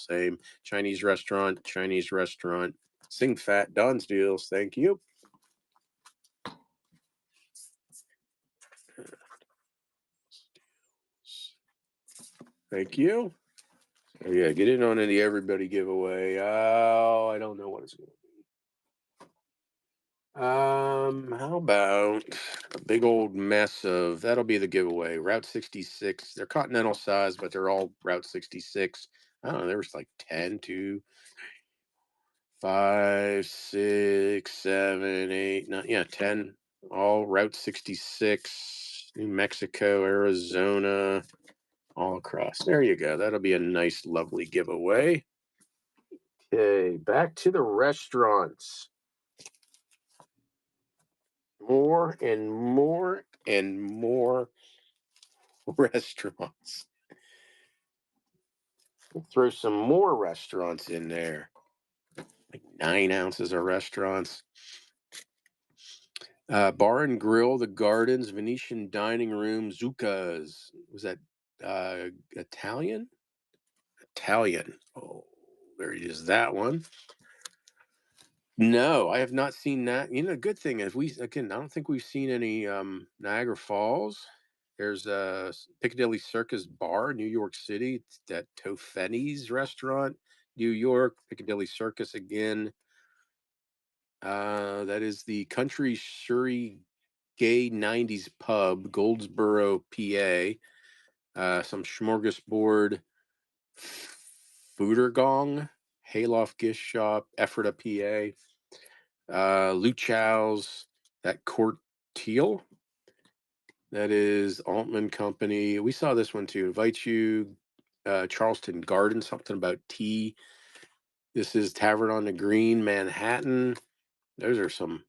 Same Chinese restaurant. Sing Fat Don's deals. Thank you. Thank you. Oh, yeah, get in on the everybody giveaway. Oh, I don't know what it's going to be. How about a big old mess of that'll be the giveaway. Route 66. They're continental size, but they're all Route 66. I don't know. There was like 10, 2, 5, 6, 7, 8, 9. Yeah, 10. All Route 66. New Mexico, Arizona, all across. There you go. That'll be a nice, lovely giveaway. Okay, back to the restaurants. More and more and more restaurants. We'll throw some more restaurants in there. Like 9 ounces of restaurants. Bar and Grill, The Gardens, Venetian Dining Room, Zucca's. Was that Italian? Italian. Oh, there it is. That one. No, I have not seen that. You know, the good thing is I don't think we've seen any Niagara Falls. There's Piccadilly Circus Bar, New York City. It's that Tofeni's restaurant, New York. Piccadilly Circus again. That is the Country Surrey Gay 90s Pub, Goldsboro, PA. Some smorgasbord, Foodergong, Hayloft Gift Shop, Ephrata, PA. Luchow's, that Court Teal. That is Altman Company. We saw this one too. Invite you, Charleston Garden, something about tea. This is Tavern on the Green, Manhattan. Those are some,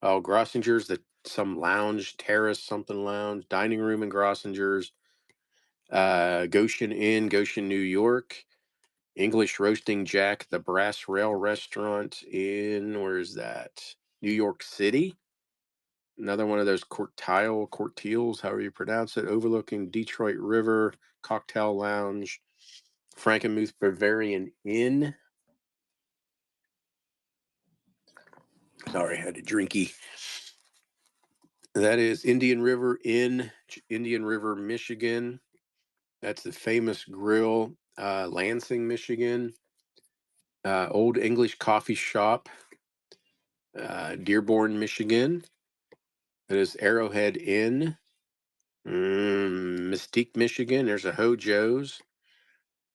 oh, Grossinger's, some lounge, terrace, something lounge, dining room in Grossinger's. Goshen Inn, Goshen, New York. English Roasting Jack, the Brass Rail Restaurant in, where is that? New York City. Another one of those Courtials, however you pronounce it, overlooking Detroit River, Cocktail Lounge, Frankenmuth Bavarian Inn. Sorry, I had a drinky. That is Indian River Inn, Indian River, Michigan. That's the famous grill, Lansing, Michigan. Old English Coffee Shop, Dearborn, Michigan. That is Arrowhead Inn, Mystique, Michigan. There's a Hojo's.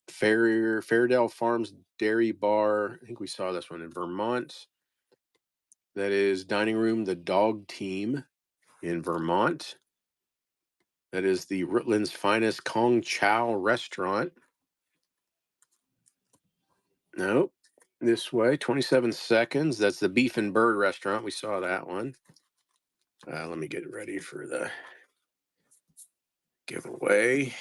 Fairdale Farms Dairy Bar. I think we saw this one in Vermont. That is Dining Room, the Dog Team in Vermont. That is the Rutland's finest Kong Chow restaurant. Nope. This way, 27 seconds. That's the Beef and Bird restaurant. We saw that one. Let me get ready for the giveaway.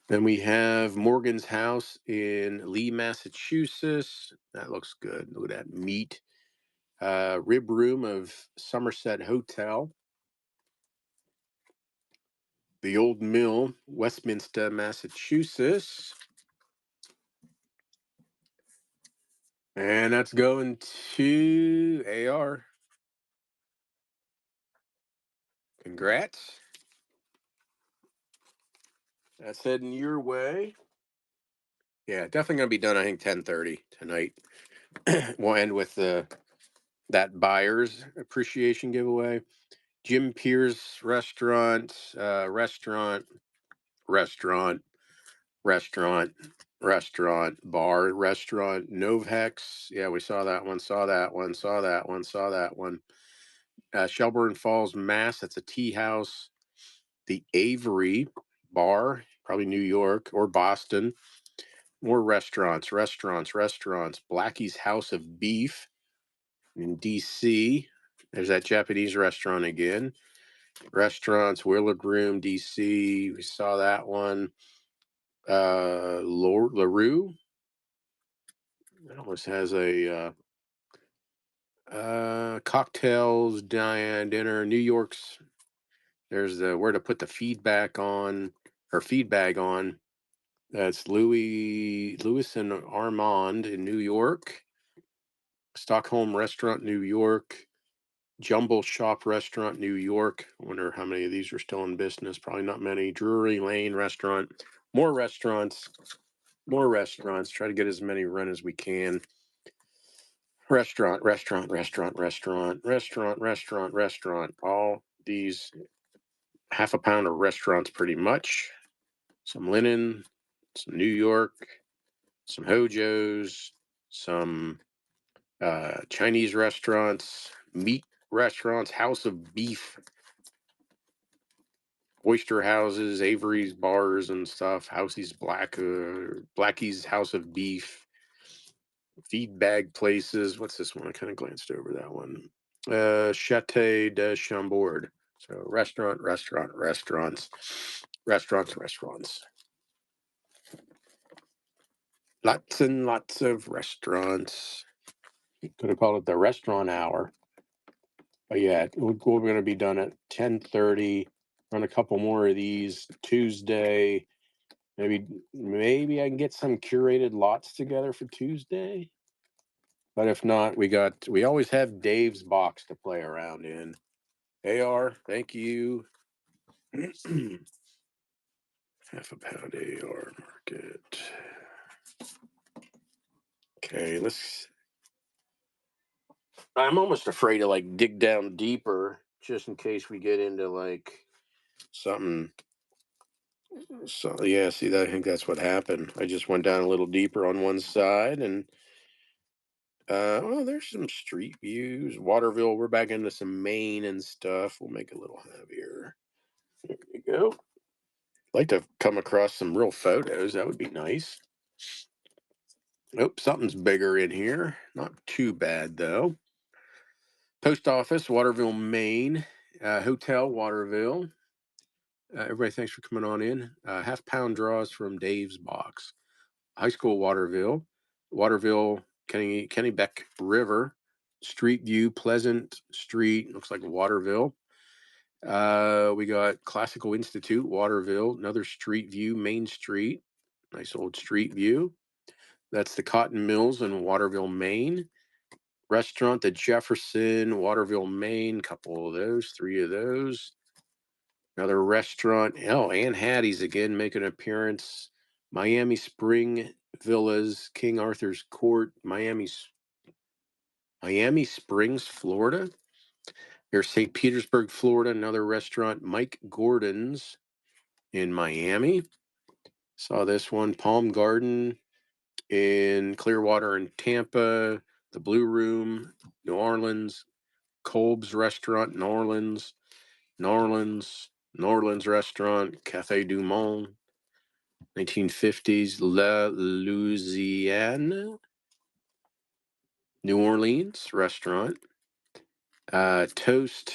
Then we have Morgan's House in Lee, Massachusetts. That looks good. Look at that meat. Rib Room of Somerset Hotel. The Old Mill, Westminster, Massachusetts. And that's going to AR. Congrats. That's heading your way. Yeah, definitely going to be done, I think, 10:30 tonight. We'll end with that buyer's appreciation giveaway. Jim Pierce Restaurant, restaurant, restaurant, bar, restaurant, Novhex. Yeah, we saw that one, saw that one, saw that one, saw that one. Shelburne Falls, Mass. That's a tea house. The Avery Bar, probably New York or Boston. More restaurants. Blackie's House of Beef in DC. There's that Japanese restaurant again. Restaurants, Willard Room, DC. We saw that one. LaRue. It almost has a cocktails, dinner. New York's. There's the where to put the feedback on or feedbag on. That's Lewis and Armand in New York. Stockholm Restaurant, New York. Jumble Shop Restaurant, New York. I wonder how many of these are still in business. Probably not many. Drury Lane Restaurant. More restaurants. More restaurants. Try to get as many run as we can. Restaurant. All these half a pound of restaurants, pretty much. Some linen, some New York, some Hojo's, some Chinese restaurants, meat restaurants, House of Beef, oyster houses, Avery's bars and stuff, Blackie's House of Beef, feed bag places. What's this one? I kind of glanced over that one. Chate de Chambord. So restaurants. Lots and lots of restaurants. Could have called it the restaurant hour. But yeah, we're going to be done at 10:30. Run a couple more of these Tuesday. Maybe I can get some curated lots together for Tuesday. But if not, we always have Dave's box to play around in. AR, thank you. Half a pound AR market. Okay, let's. I'm almost afraid to like dig down deeper just in case we get into like something. So yeah, see that I think that's what happened. I just went down a little deeper on one side and well, there's some street views. Waterville, we're back into some Maine and stuff. We'll make it a little heavier. There you go. Like to come across some real photos. That would be nice. Nope, something's bigger in here. Not too bad though. Post office, Waterville, Maine. Hotel, Waterville. Everybody, thanks for coming on in. Half pound draws from Dave's box. High school, Waterville. Waterville, Kennebec River. Street view, Pleasant Street. Looks like Waterville. We got Classical Institute, Waterville. Another street view, Main Street. Nice old street view. That's the Cotton Mills in Waterville, Maine. Restaurant, the Jefferson, Waterville, Maine. Couple of those, three of those. Another restaurant. Oh, Ann Hattie's again making an appearance. Miami Spring Villas, King Arthur's Court, Miami Springs, Florida. Here's St. Petersburg, Florida. Another restaurant, Mike Gordon's in Miami. Saw this one, Palm Garden in Clearwater and Tampa. The Blue Room, New Orleans. Kolb's Restaurant, New Orleans Restaurant, Cafe Du Monde, 1950s, La Louisiane, New Orleans Restaurant, Toast.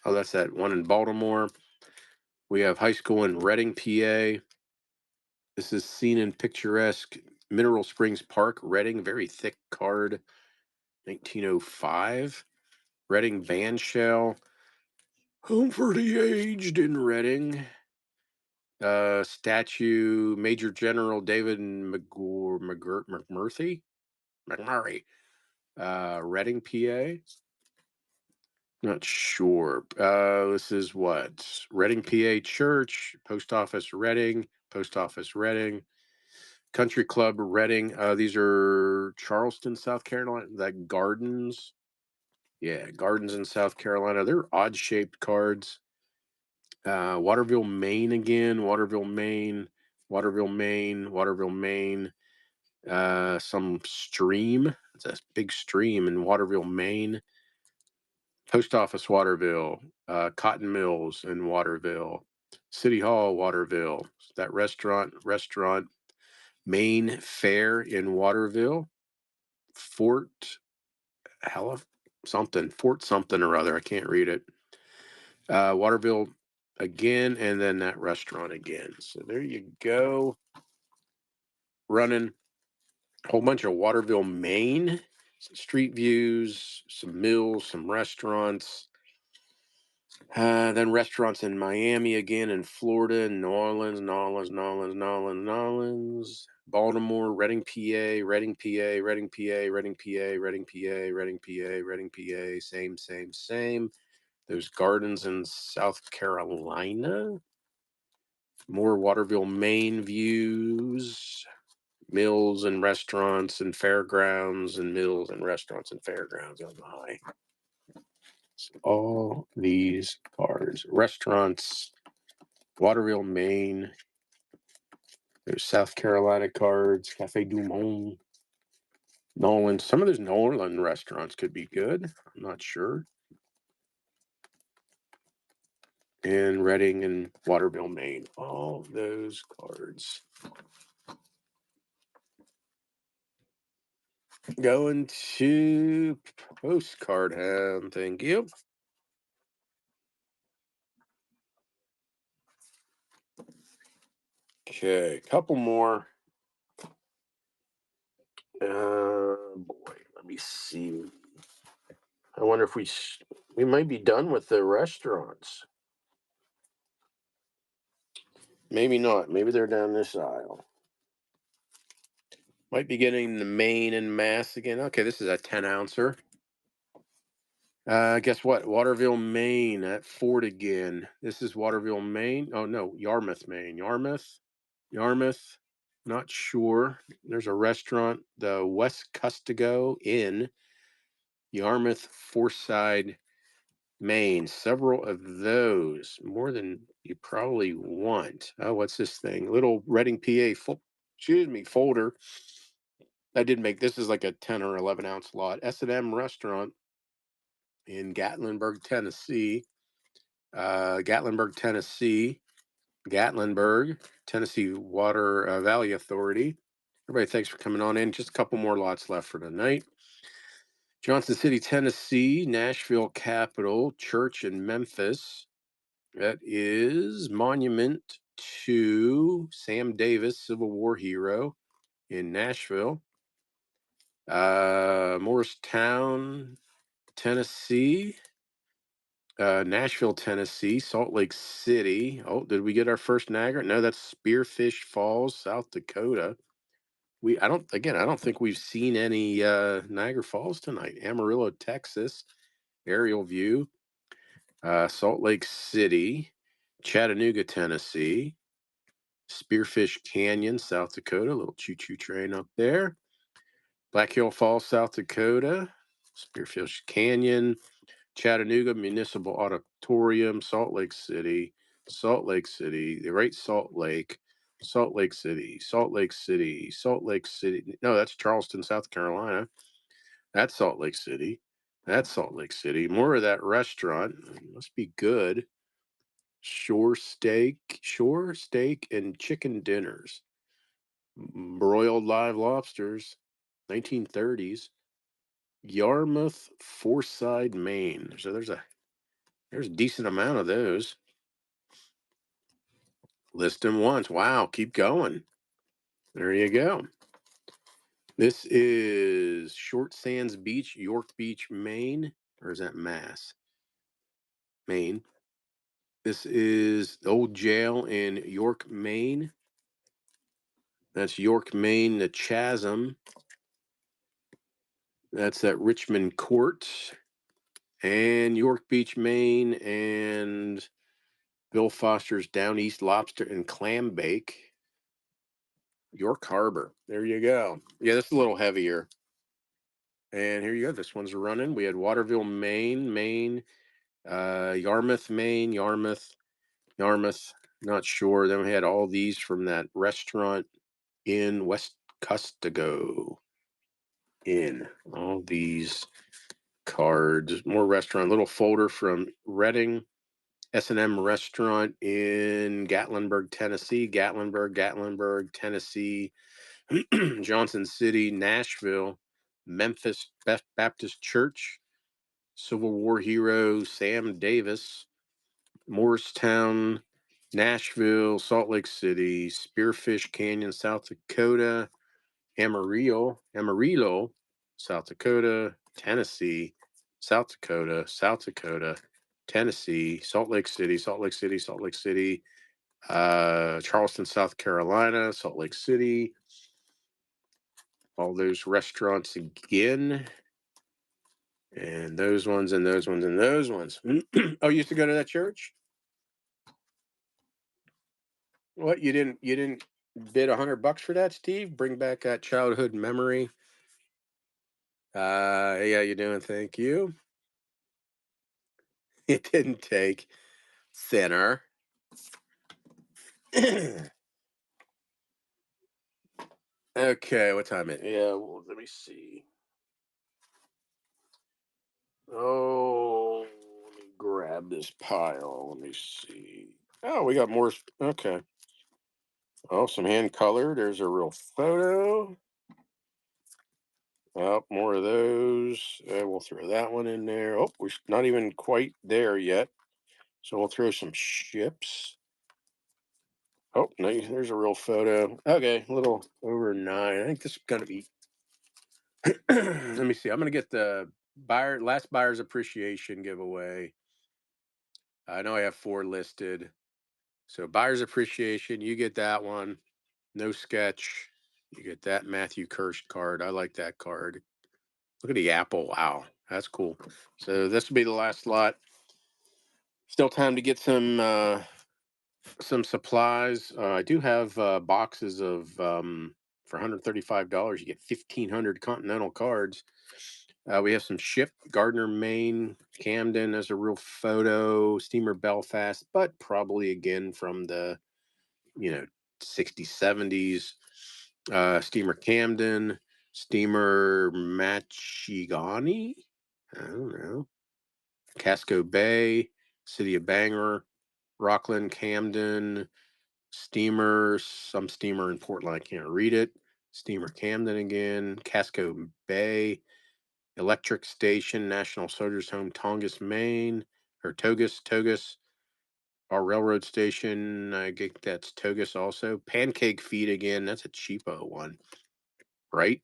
Oh, that's that one in Baltimore. We have high school in Reading, PA. This is seen in picturesque Mineral Springs Park, Reading, very thick card, 1905. Reading Band Shell, Home for the Aged in Reading. Statue, Major General David McMurray, Reading, PA. Not sure. This is what? Reading, PA Church, Post Office Reading, Post Office Reading, Country Club Reading. These are Charleston, South Carolina. That Gardens. Yeah, Gardens in South Carolina. They're odd shaped cards. Waterville, Maine again. Waterville, Maine. Waterville, Maine. Waterville, Maine. Some stream. It's a big stream in Waterville, Maine. Post Office, Waterville. Cotton Mills in Waterville. City Hall, Waterville. That restaurant. Maine Fair in Waterville. Fort Fort something or other. I can't read it. Waterville again, and then that restaurant again. So there you go. Running a whole bunch of Waterville, Maine, some street views, some mills, some restaurants. Then restaurants in Miami again, in Florida, and New Orleans, Baltimore, Reading, PA, Reading, PA, Reading, PA, Reading, PA, Reading, PA, Reading, PA, Reading, PA, same. Those gardens in South Carolina. More Waterville, Maine views, mills and restaurants and fairgrounds and mills and restaurants and fairgrounds on the high. So all these cards, restaurants, Waterville, Maine. There's South Carolina cards, Cafe Du Monde, Nolan. Some of those Nolan restaurants could be good. I'm not sure. And Reading and Waterville, Maine. All those cards. Going to Postcard Hound. Thank you. Okay, couple more. Boy, let me see. I wonder if we We might be done with the restaurants. Maybe not. Maybe they're down this aisle. Might be getting the Maine and Mass again. Okay, this is a 10 ouncer. Guess what? Waterville, Maine at Ford again. This is Waterville, Maine. Oh no, Yarmouth, Maine. Yarmouth. Not sure. There's a restaurant, the West Custigo Inn, Yarmouth, Forside, Maine. Several of those, more than you probably want. Oh, what's this thing? Little Reading, PA. Excuse me, folder. I did make this is like a 10 or 11 ounce lot. S&M restaurant in Gatlinburg, Tennessee. Gatlinburg, Tennessee Water Valley Authority. Everybody, thanks for coming on in. Just a couple more lots left for tonight. Johnson City, Tennessee, Nashville Capital, Church in Memphis. That is Monument to Sam Davis, Civil War hero in Nashville. Morristown, Tennessee. Nashville, Tennessee, Salt Lake City. Oh, did we get our first Niagara? No, that's Spearfish Falls, South Dakota. I don't think we've seen any Niagara Falls tonight. Amarillo, Texas, aerial view. Salt Lake City, Chattanooga, Tennessee, Spearfish Canyon, South Dakota, little choo-choo train up there. Black Hill Falls, South Dakota, Spearfish Canyon, Chattanooga Municipal Auditorium, Salt Lake City, the Great Salt Lake, Salt Lake City, Salt Lake City, Salt Lake City. No, that's Charleston, South Carolina. That's Salt Lake City. That's Salt Lake City. More of that restaurant. Must be good. Shore steak and chicken dinners. Broiled live lobsters, 1930s. Yarmouth, Forside, Maine. So there's a decent amount of those. List them once. Wow, keep going. There you go. This is Short Sands Beach, York Beach, Maine. Or is that Mass? Maine. This is the old jail in York, Maine. That's York, Maine, the Chasm. That's at Richmond Court. And York Beach, Maine, and Bill Foster's Down East Lobster and Clam Bake. York Harbor. There you go. Yeah, this is a little heavier. And here you go. This one's running. We had Waterville, Maine, Yarmouth, Maine, Yarmouth. Not sure. Then we had all these from that restaurant in West Custigo. In all these cards, more restaurant. Little folder from Reading S&M restaurant in Gatlinburg, Tennessee. Johnson City, Nashville, Memphis Baptist Church, Civil War hero Sam Davis, Morristown, Nashville, Salt Lake City, Spearfish Canyon, South Dakota, Amarillo, South Dakota, Tennessee, South Dakota, Tennessee, Salt Lake City, Charleston, South Carolina, Salt Lake City, all those restaurants again, and those ones, and those ones, and those ones. Oh, you used to go to that church? What, you didn't bid $100 for that, Steve? Bring back that childhood memory. Yeah, you doing? Thank you. It didn't take thinner. Okay, what time it? Yeah, well, let me see. Oh, let me grab this pile. Let me see. Oh, we got more. Okay. Oh, some hand colored. There's a real photo. Oh, more of those. We'll throw that one in there. Oh, we're not even quite there yet. So we'll throw some ships. Oh, no, there's a real photo. Okay, a little over 9. I think this is going to be. Let me see. I'm going to get the last buyer's appreciation giveaway. I know I have 4 listed. So buyer's appreciation, you get that one. No sketch. You get that Matthew Kirsch card. I like that card. Look at the apple. Wow. That's cool. So this will be the last lot. Still time to get some supplies. I do have boxes of for $135. You get 1,500 Continental cards. We have some ship Gardner, Maine, Camden as a real photo, steamer Belfast, but probably again from the you know 60s, 70s. Steamer Camden, steamer Machigani. I don't know. Casco Bay, City of Bangor, Rockland, Camden, some steamer in Portland. I can't read it. Steamer Camden again. Casco Bay. Electric Station, National Soldiers Home, Tongass, Maine. Or Togus. Our railroad station. I get that's Togus also. Pancake Feed again. That's a cheapo one, right?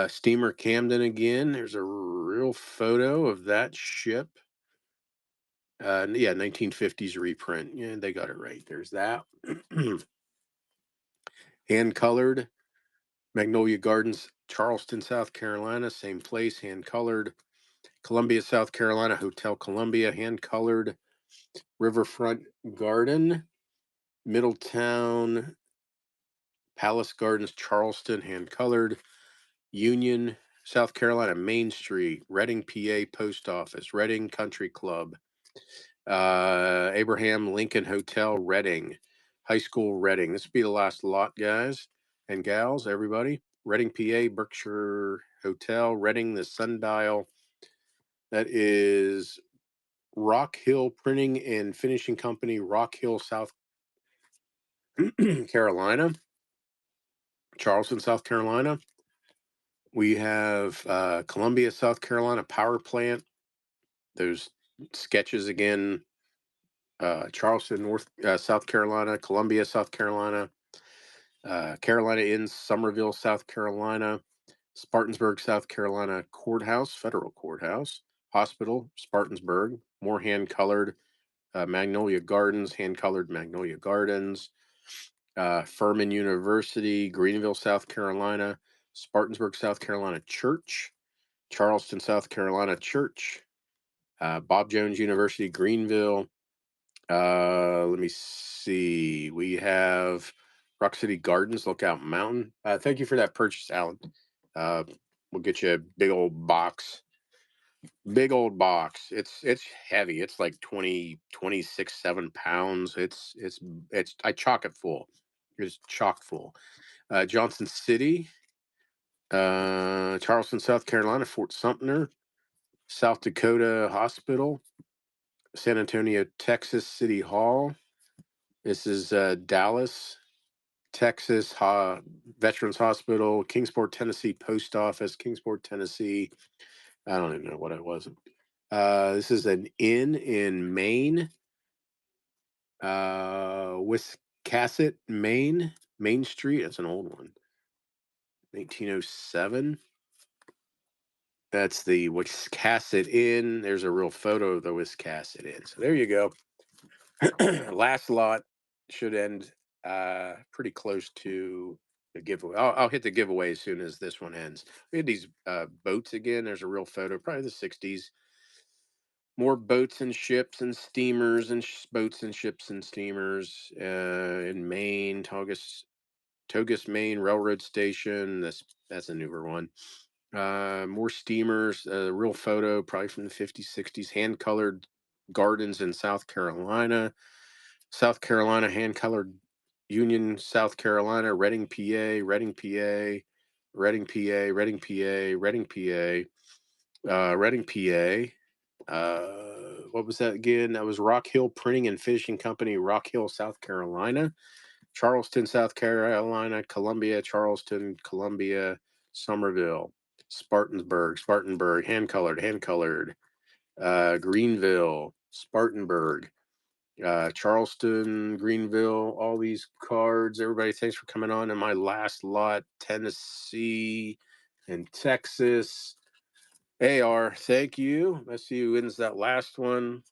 Steamer Camden again. There's a real photo of that ship. Yeah, 1950s reprint. Yeah, they got it right. There's that. Hand colored. Magnolia Gardens, Charleston, South Carolina, same place, hand colored. Columbia, South Carolina, Hotel Columbia, hand colored. Riverfront Garden, Middletown, Palace Gardens, Charleston, hand colored. Union, South Carolina, Main Street, Reading, PA, Post Office, Reading Country Club, Abraham Lincoln Hotel, Reading, High School, Reading. This will be the last lot, guys and gals, everybody. Reading, PA, Berkshire Hotel, Reading, the Sundial. That is Rock Hill Printing and Finishing Company, Rock Hill, South Carolina, Charleston, South Carolina. We have Columbia, South Carolina Power Plant. There's sketches again. Charleston, South Carolina, Columbia, South Carolina, Carolina Inns, Somerville, South Carolina, Spartansburg, South Carolina Courthouse, Federal Courthouse, Hospital, Spartansburg, more hand colored. Magnolia Gardens, hand colored Magnolia Gardens, Furman University, Greenville, South Carolina, Spartansburg, South Carolina Church, Charleston, South Carolina Church, Bob Jones University, Greenville. Let me see. We have Rock City Gardens, Lookout Mountain. Thank you for that purchase, Alan. Uh, we'll get you a big old box. Big old box. It's heavy. It's like 7 pounds. It's I chock it full. It's chock full. Johnson City, Charleston, South Carolina, Fort Sumter, South Dakota Hospital, San Antonio, Texas City Hall. This is Dallas, Texas Veterans Hospital, Kingsport, Tennessee Post Office, Kingsport, Tennessee. I don't even know what it was. This is an inn in Maine, Wiscasset, Main Street. That's an old one. 1907. That's the Wiscasset Inn. There's a real photo of the Wiscasset Inn. So there you go. Last lot should end pretty close to the giveaway. I'll hit the giveaway as soon as this one ends. We had these boats again. There's a real photo, probably the 60s. More boats and ships and steamers and boats and ships and steamers in Maine, Togus, Maine Railroad Station. That's a newer one. More steamers. Real photo, probably from the 50s, 60s. Hand colored gardens in South Carolina. South Carolina hand colored Union, South Carolina, Reading, PA, Reading, PA, Reading, PA, Reading, PA, Reading, PA, Reading, PA. What was that again? That was Rock Hill Printing and Finishing Company, Rock Hill, South Carolina, Charleston, South Carolina, Columbia, Charleston, Columbia, Somerville, Spartanburg, hand colored, Greenville, Spartanburg, Charleston, Greenville, all these cards. Everybody, thanks for coming on. And my last lot, Tennessee and Texas. AR, thank you. Let's see who wins that last one.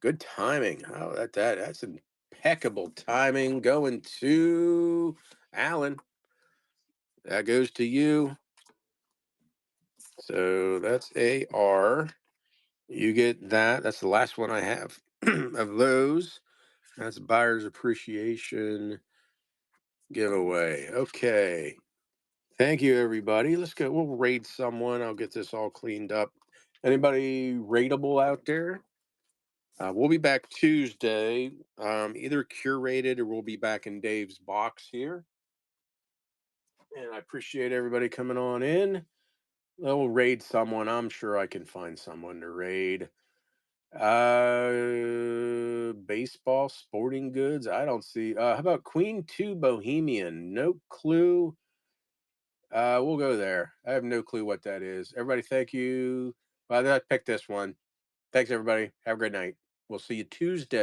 Good timing. Oh, that's impeccable timing. Going to Alan. That goes to you. So that's AR. You get that. That's the last one I have of those. That's buyer's appreciation giveaway. Okay. Thank you, everybody. Let's go. We'll rate someone. I'll get this all cleaned up. Anybody rateable out there? We'll be back Tuesday, either curated or we'll be back in Dave's box here. And I appreciate everybody coming on in. We'll raid someone. I'm sure I can find someone to raid. Baseball, sporting goods. I don't see. How about Queen 2 Bohemian? No clue. We'll go there. I have no clue what that is. Everybody, thank you. Well, I picked this one. Thanks, everybody. Have a great night. We'll see you Tuesday.